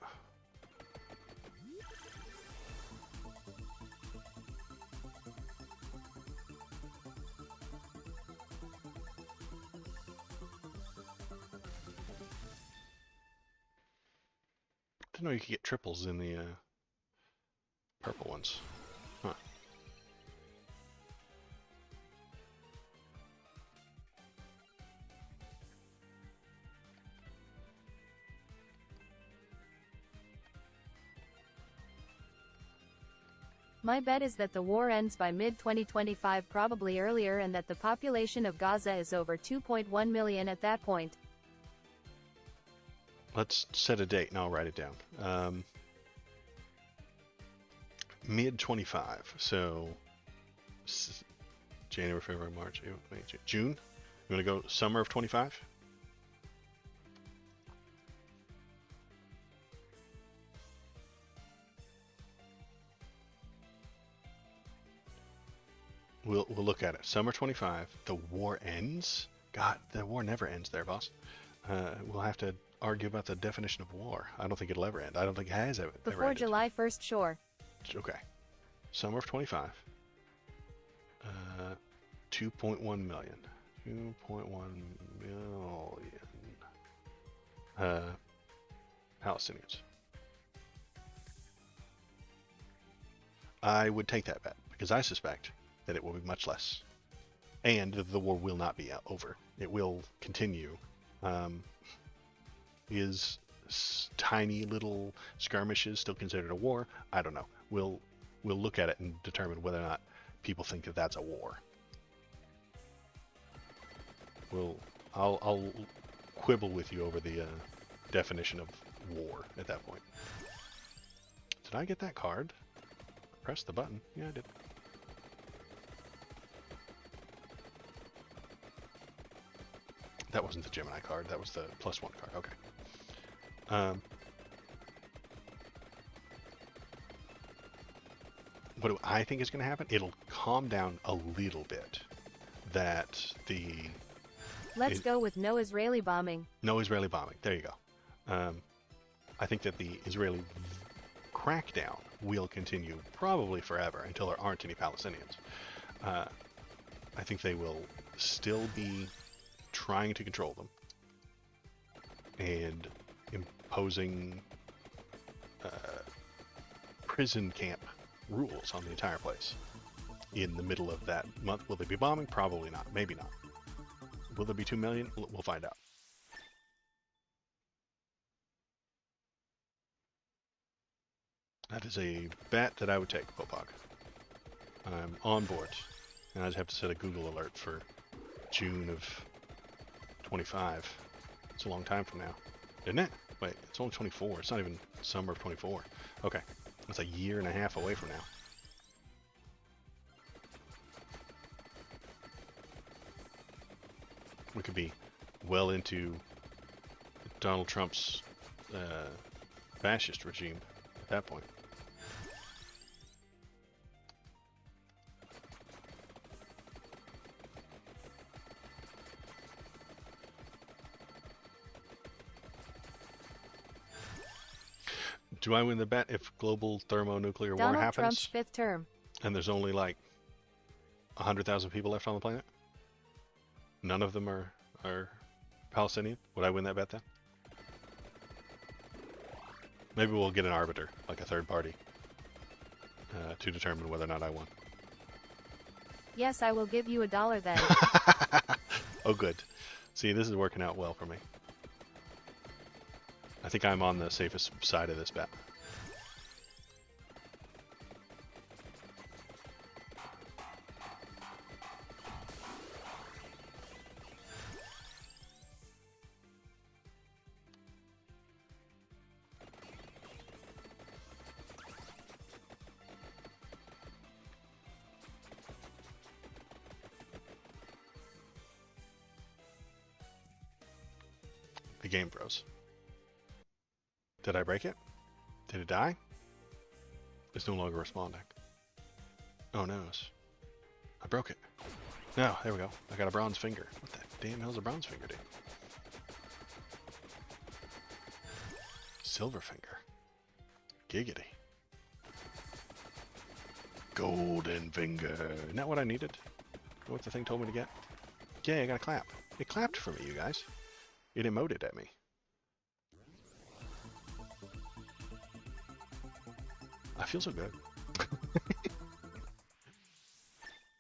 Didn't know you could get triples in the purple ones. Huh. My bet is that the war ends by mid-2025, probably earlier, and that the population of Gaza is over 2.1 million at that point. Let's set a date and I'll write it down. Mid-25, so January, February, March, April, May, June? You want to go summer of 25? We'll look at it. Summer 25. The war ends? God, the war never ends there, boss. We'll have to argue about the definition of war. I don't think it'll ever end. I don't think it has ever Before ended. July 1st, sure. Okay. Summer of 25. 2.1 million. 2.1 million Palestinians. I would take that bet because I suspect that it will be much less, and the war will not be over. It will continue. Is tiny little skirmishes still considered a war? I don't know. We'll look at it and determine whether or not people think that that's a war. I'll quibble with you over the definition of war at that point. Did I get that card? Press the button. Yeah, I did. That wasn't the Gemini card. That was the +1 card. Okay. What do I think is going to happen? It'll calm down a little bit. That the... Let's go with no Israeli bombing. No Israeli bombing. There you go. I think that the Israeli crackdown will continue probably forever until there aren't any Palestinians. I think they will still be trying to control them and imposing prison camp rules on the entire place in the middle of that month. Will they be bombing? Probably not. Maybe not. Will there be 2 million? We'll find out. That is a bet that I would take, Popog. I'm on board. And I just have to set a Google alert for June of 25. It's a long time from now. Isn't it? Wait, it's only 24. It's not even summer of 24. Okay. That's a year and a half away from now. We could be well into Donald Trump's fascist regime at that point. Do I win the bet if global thermonuclear war happens? Donald Trump's 5th term. And there's only like 100,000 people left on the planet? None of them are Palestinian? Would I win that bet then? Maybe we'll get an arbiter, like a third party, to determine whether or not I won. Yes, I will give you $1 then. Oh, good. See, this is working out well for me. I think I'm on the safest side of this bet. The game froze. Did I break it? Did it die? It's no longer responding. Oh no. I broke it. No, there we go. I got a bronze finger. What the damn hell's a bronze finger do? Silver finger. Giggity. Golden finger. Isn't that what I needed? What the thing told me to get? Yay, I got a clap. It clapped for me, you guys. It emoted at me. I feel so good.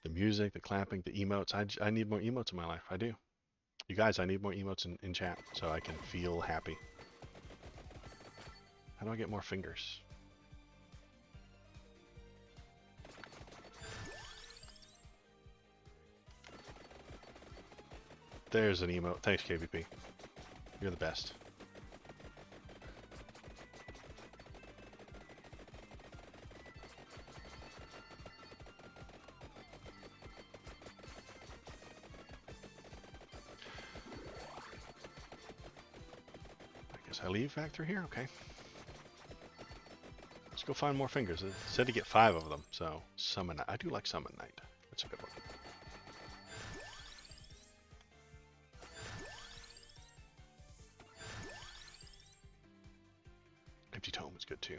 The music, the clapping, the emotes. I need more emotes in my life. I do. You guys, I need more emotes in chat so I can feel happy. How do I get more fingers? There's an emote. Thanks, KVP. You're the best. I leave back through here? Okay. Let's go find more fingers. It said to get 5 of them, so summon. I do like summon night. That's a good one. Empty tome is good too.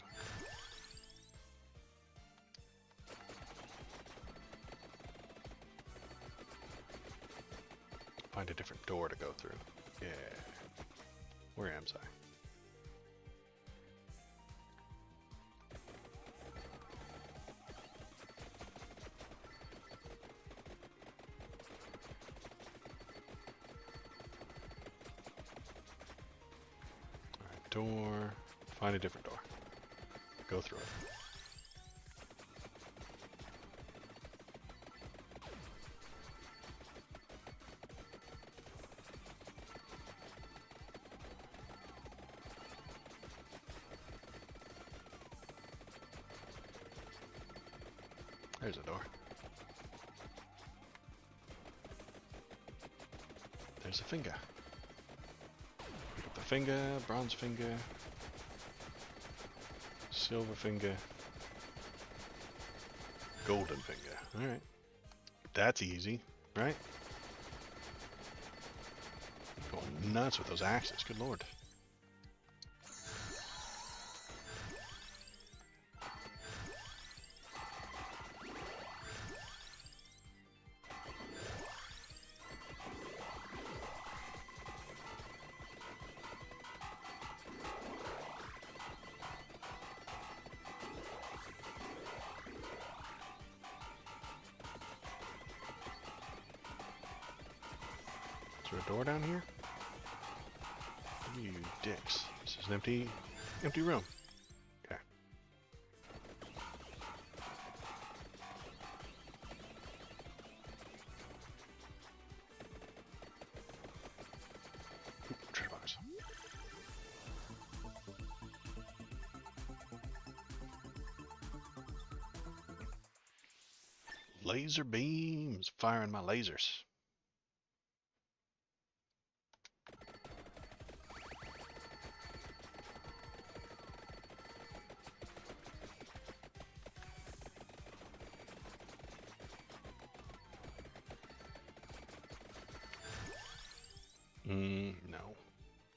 Find a different door to go through. Yeah. Where am I? Door, find a different door. Go through it. There's a door. There's a finger. finger, bronze finger, silver finger, golden finger. Alright. That's easy, right? Going nuts with those axes, good lord. Is there a door down here? You dicks. This is an empty room. Okay. Oop, treasure box. Laser beams, firing my lasers.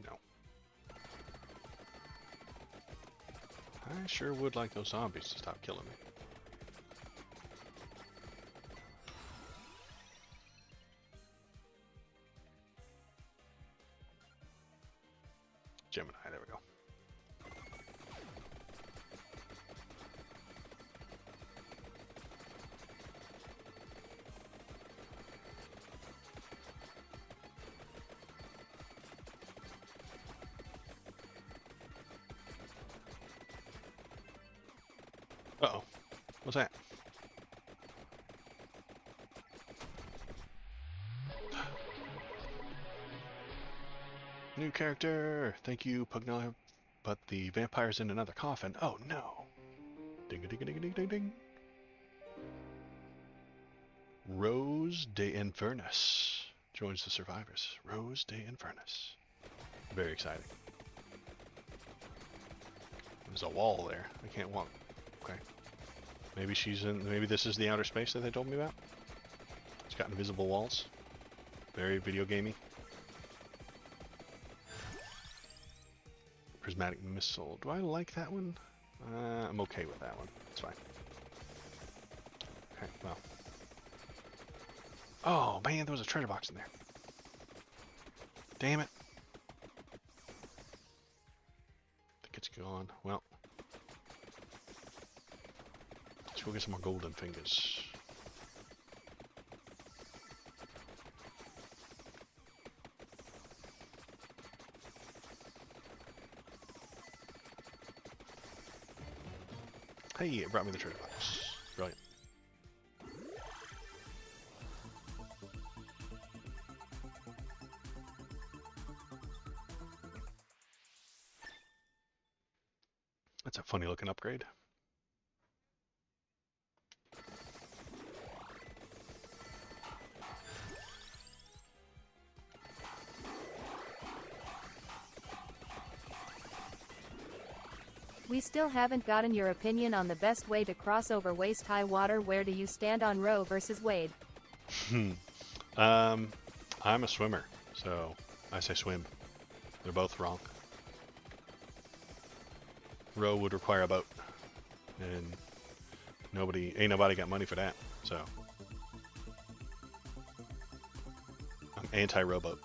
No. I sure would like those zombies to stop killing me. Gemini, there we go. Uh-oh. What's that? New character! Thank you, Pugnella. But the vampire's in another coffin. Oh no! Ding a ding a ding a ding ding ding. Rose de Infernus joins the survivors. Rose de Infernus. Very exciting. There's a wall there. I can't walk. Okay. Maybe she's in. Maybe this is the outer space that they told me about. It's got invisible walls. Very video gamey. Prismatic missile. Do I like that one? I'm okay with that one. It's fine. Okay. Well. Oh man, there was a treasure box in there. Damn it. I think it's gone. Well. Let's go get some more golden fingers. Hey, it brought me the treasure box. Brilliant. That's a funny looking upgrade. We still haven't gotten your opinion on the best way to cross over waist-high water. Where do you stand on Roe versus Wade? I'm a swimmer, so I say swim. They're both wrong. Roe would require a boat, and ain't nobody got money for that, so I'm anti-rowboat.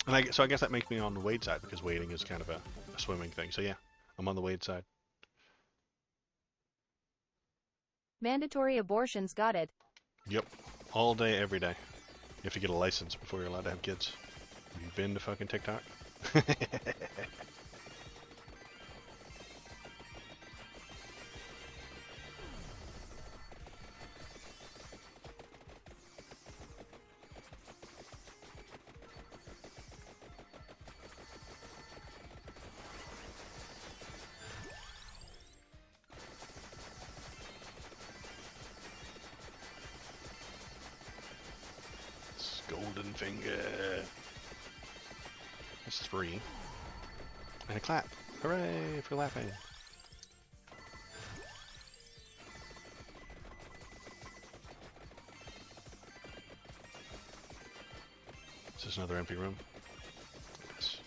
And I guess that makes me on the Wade side, because wading is kind of a swimming thing. So yeah, I'm on the Wade side. Mandatory abortions, got it. Yep, all day, every day. You have to get a license before you're allowed to have kids. Have you been to fucking TikTok? Golden finger. 3. And a clap. Hooray for laughing. Is this another empty room? Yes.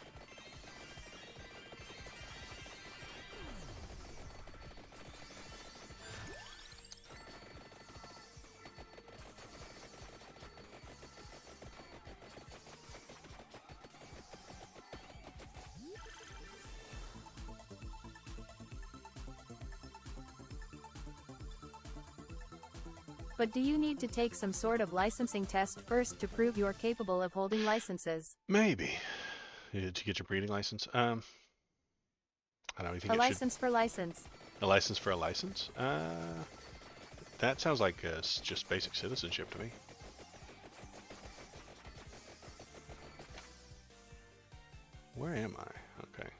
But do you need to take some sort of licensing test first to prove you're capable of holding licenses? Maybe. To get your breeding license? I don't know. You think A it license for license. should... A license for a license? That sounds like just basic citizenship to me. Where am I? Okay.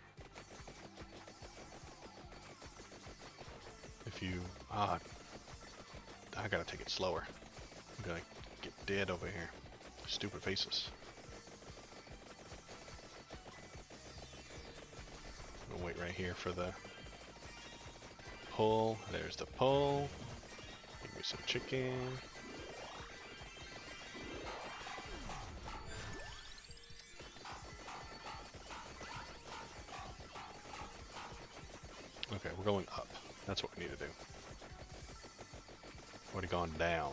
If you... I gotta take it slower. I'm gonna get dead over here. Stupid faces. I'll wait right here for the pull. There's the pull. Give me some chicken. Okay, we're going up. That's what we need to do. Already gone down.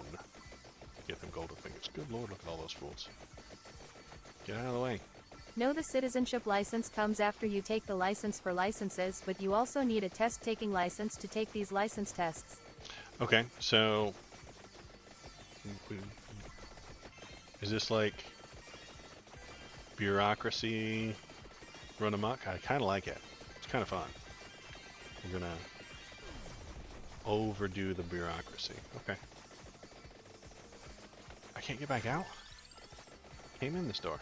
Get them golden fingers. Good lord, look at all those fools. Get out of the way. No, the citizenship license comes after you take the license for licenses, but you also need a test-taking license to take these license tests. Okay, so... Is this like... bureaucracy run amok? I kind of like it. It's kind of fun. We're gonna... overdo the bureaucracy. Okay. I can't get back out? Came in this door.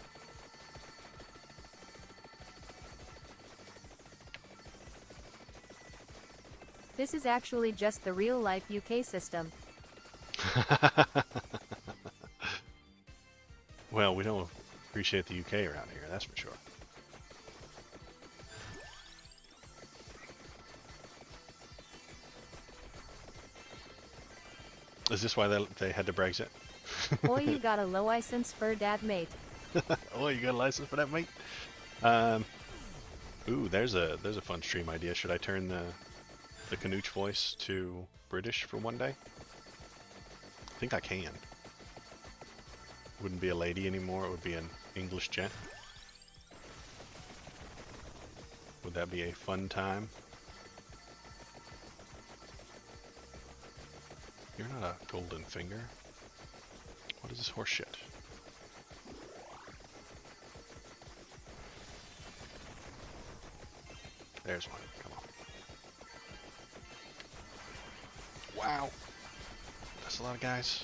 This is actually just the real-life UK system. Well, we don't appreciate the UK around here, that's for sure. Is this why they had to Brexit? Boy, you got a low license for that, mate. Oh, you got a license for that, mate? Ooh, there's a fun stream idea. Should I turn the Canooch voice to British for one day? I think I can. Wouldn't be a lady anymore, it would be an English gent. Would that be a fun time? You're not a golden finger. What is this horse shit? There's one. Come on. Wow. That's a lot of guys.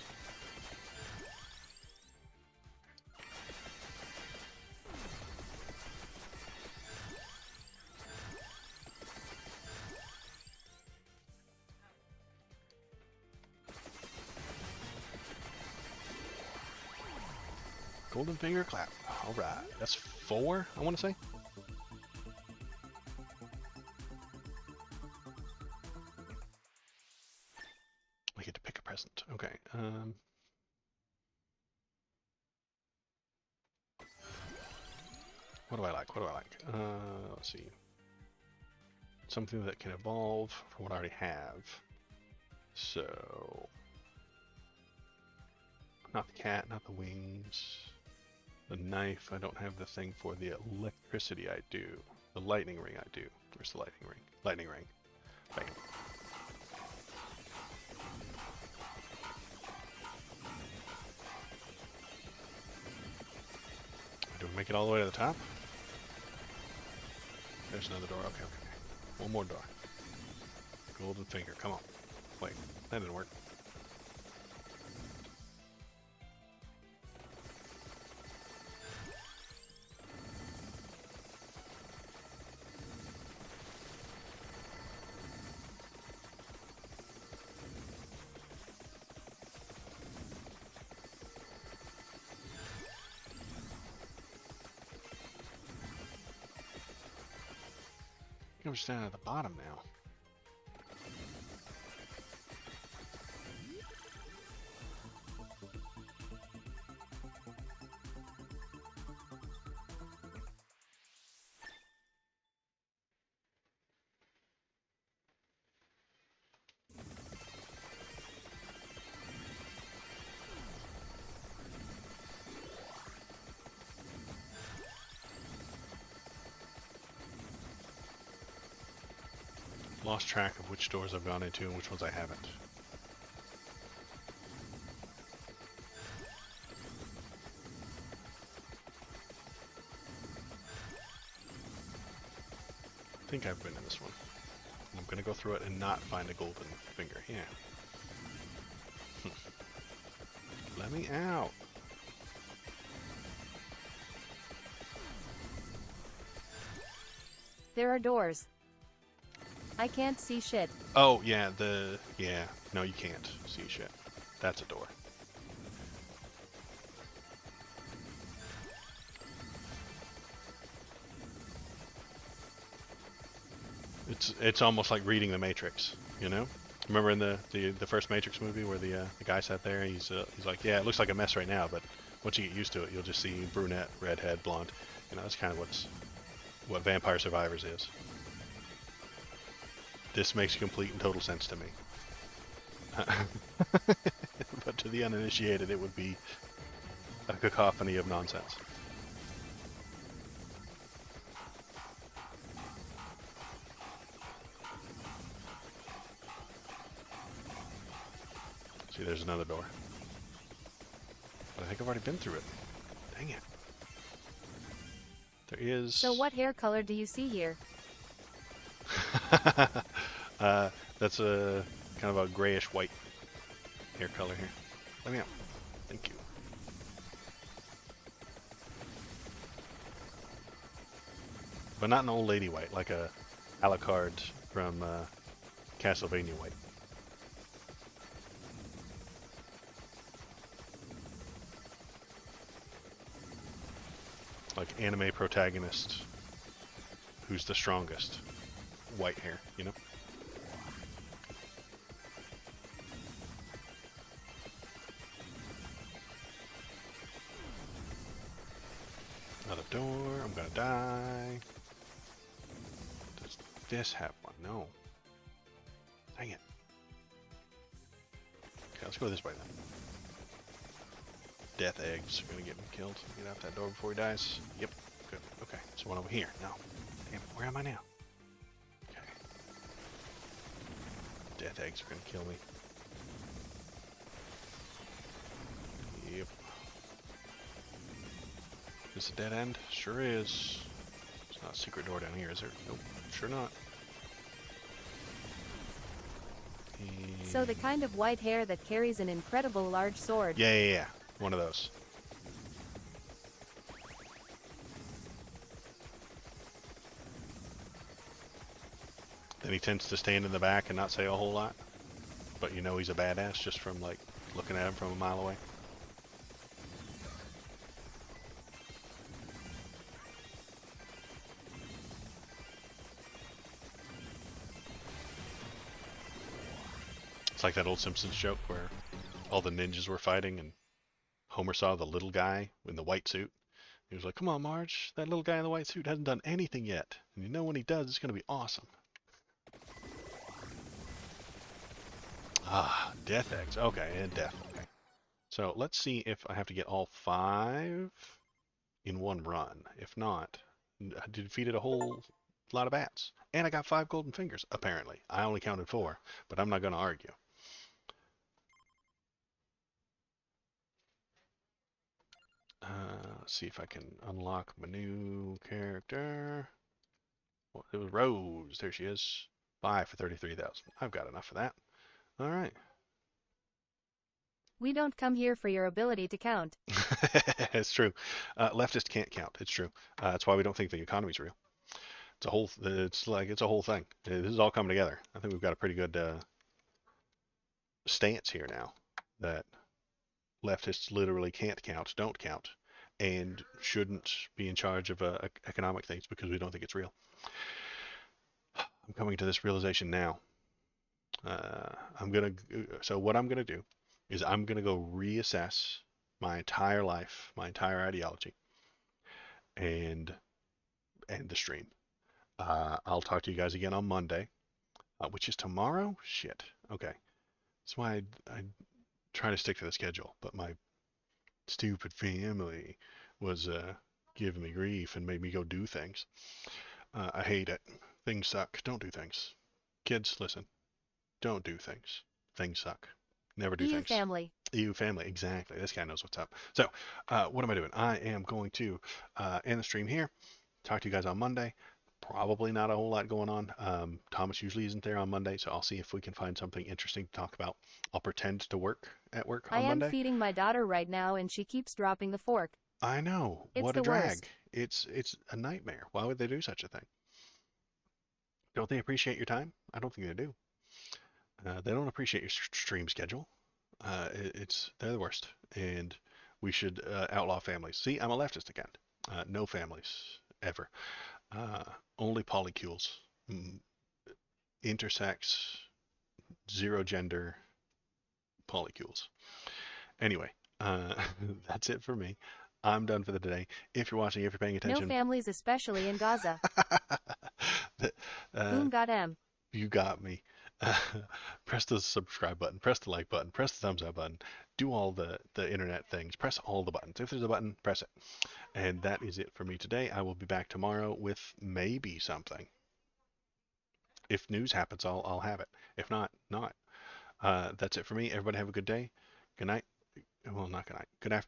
Golden finger clap. Alright. That's 4, I want to say. We get to pick a present. Okay. What do I like? What do I like? Let's see. Something that can evolve from what I already have. So... Not the cat, not the wings. The knife, I don't have the thing for. The electricity, I do. The lightning ring, I do. Where's the lightning ring? Lightning ring. Bam. Do we make it all the way to the top? There's another door. Okay, okay, okay. One more door. Golden finger, come on. Wait, that didn't work. I'm just down at the bottom now. Lost track of which doors I've gone into and which ones I haven't. I think I've been in this one. I'm gonna go through it and not find a golden finger. Yeah. Let me out. There are doors. I can't see shit. Oh, yeah, yeah. No, you can't see shit. That's a door. It's almost like reading the Matrix, you know? Remember in the first Matrix movie where the guy sat there, he's like, yeah, it looks like a mess right now, but once you get used to it, you'll just see brunette, redhead, blonde. You know, that's kind of what Vampire Survivors is. This makes complete and total sense to me. But to the uninitiated, it would be a cacophony of nonsense. See, there's another door. But I think I've already been through it. Dang it. There is... So what hair color do you see here? That's a kind of a grayish white hair color here. Let me out. Thank you. But not an old lady white, like a Alucard from Castlevania white. Like anime protagonist who's the strongest. White hair, you know? Another door, I'm gonna die. Does this have one? No. Dang it. Okay, let's go this way then. Death eggs are gonna get me killed. Get out that door before he dies. Yep, good. Okay, so one over here. No. Damn, where am I now? Okay. Death eggs are gonna kill me. Yep. Is this a dead end? Sure is. It's not a secret door down here, is there? Nope, sure not. So the kind of white hair that carries an incredible large sword. Yeah. One of those. Then he tends to stand in the back and not say a whole lot. But you know he's a badass just from like looking at him from a mile away. It's like that old Simpsons joke where all the ninjas were fighting and Homer saw the little guy in the white suit. He was like, come on, Marge, that little guy in the white suit hasn't done anything yet. And you know when he does, it's going to be awesome. Ah, death eggs. Okay, and death. Okay. So let's see if I have to get all 5 in one run. If not, I defeated a whole lot of bats. And I got 5 golden fingers, apparently. I only counted 4, but I'm not going to argue. Let's see if I can unlock my new character. Well, it was Rose. There she is. 5 for 33,000. I've got enough of that. All right. We don't come here for your ability to count. It's true. Leftists can't count. It's true. That's why we don't think the economy's real. It's a whole. It's a whole thing. This is all coming together. I think we've got a pretty good stance here now. That leftists literally can't count, don't count, and shouldn't be in charge of economic things because we don't think it's real. I'm coming to this realization now. I'm gonna. So what I'm gonna do is I'm gonna go reassess my entire life, my entire ideology, and end the stream. I'll talk to you guys again on Monday, which is tomorrow. Shit. Okay. That's why I try to stick to the schedule, but my stupid family was giving me grief and made me go do things. I hate it. Things suck. Don't do things. Kids, listen. Don't do things. Things suck. Never do EU things. family. EU family, exactly. This guy knows what's up. So, what am I doing? I am going to end the stream here. Talk to you guys on Monday. Probably not a whole lot going on. Thomas usually isn't there on Monday, so I'll see if we can find something interesting to talk about. I'll pretend to work at work I on am Monday. feeding my daughter right now and she keeps dropping the fork. I know. It's What a the drag. worst. It's a nightmare. Why would they do such a thing? Don't they appreciate your time? I don't think they do. They don't appreciate your stream schedule. They're the worst, and we should outlaw families. See, I'm a leftist again. No families ever. Uh, Only polycules, mm, intersex, zero gender polycules. Anyway, uh, that's it for me. I'm done for the day. If you're watching, if you're paying No attention, families, especially in Gaza. uh, Boom got em. you got me. Press the subscribe button, press the like button, press the thumbs up button, do all the internet things, press all the buttons. If there's a button, press it. And that is it for me today. I will be back tomorrow with maybe something. If news happens, I'll have it. If not, not. That's it for me. Everybody have a good day. Good night. Well, not good night. Good afternoon.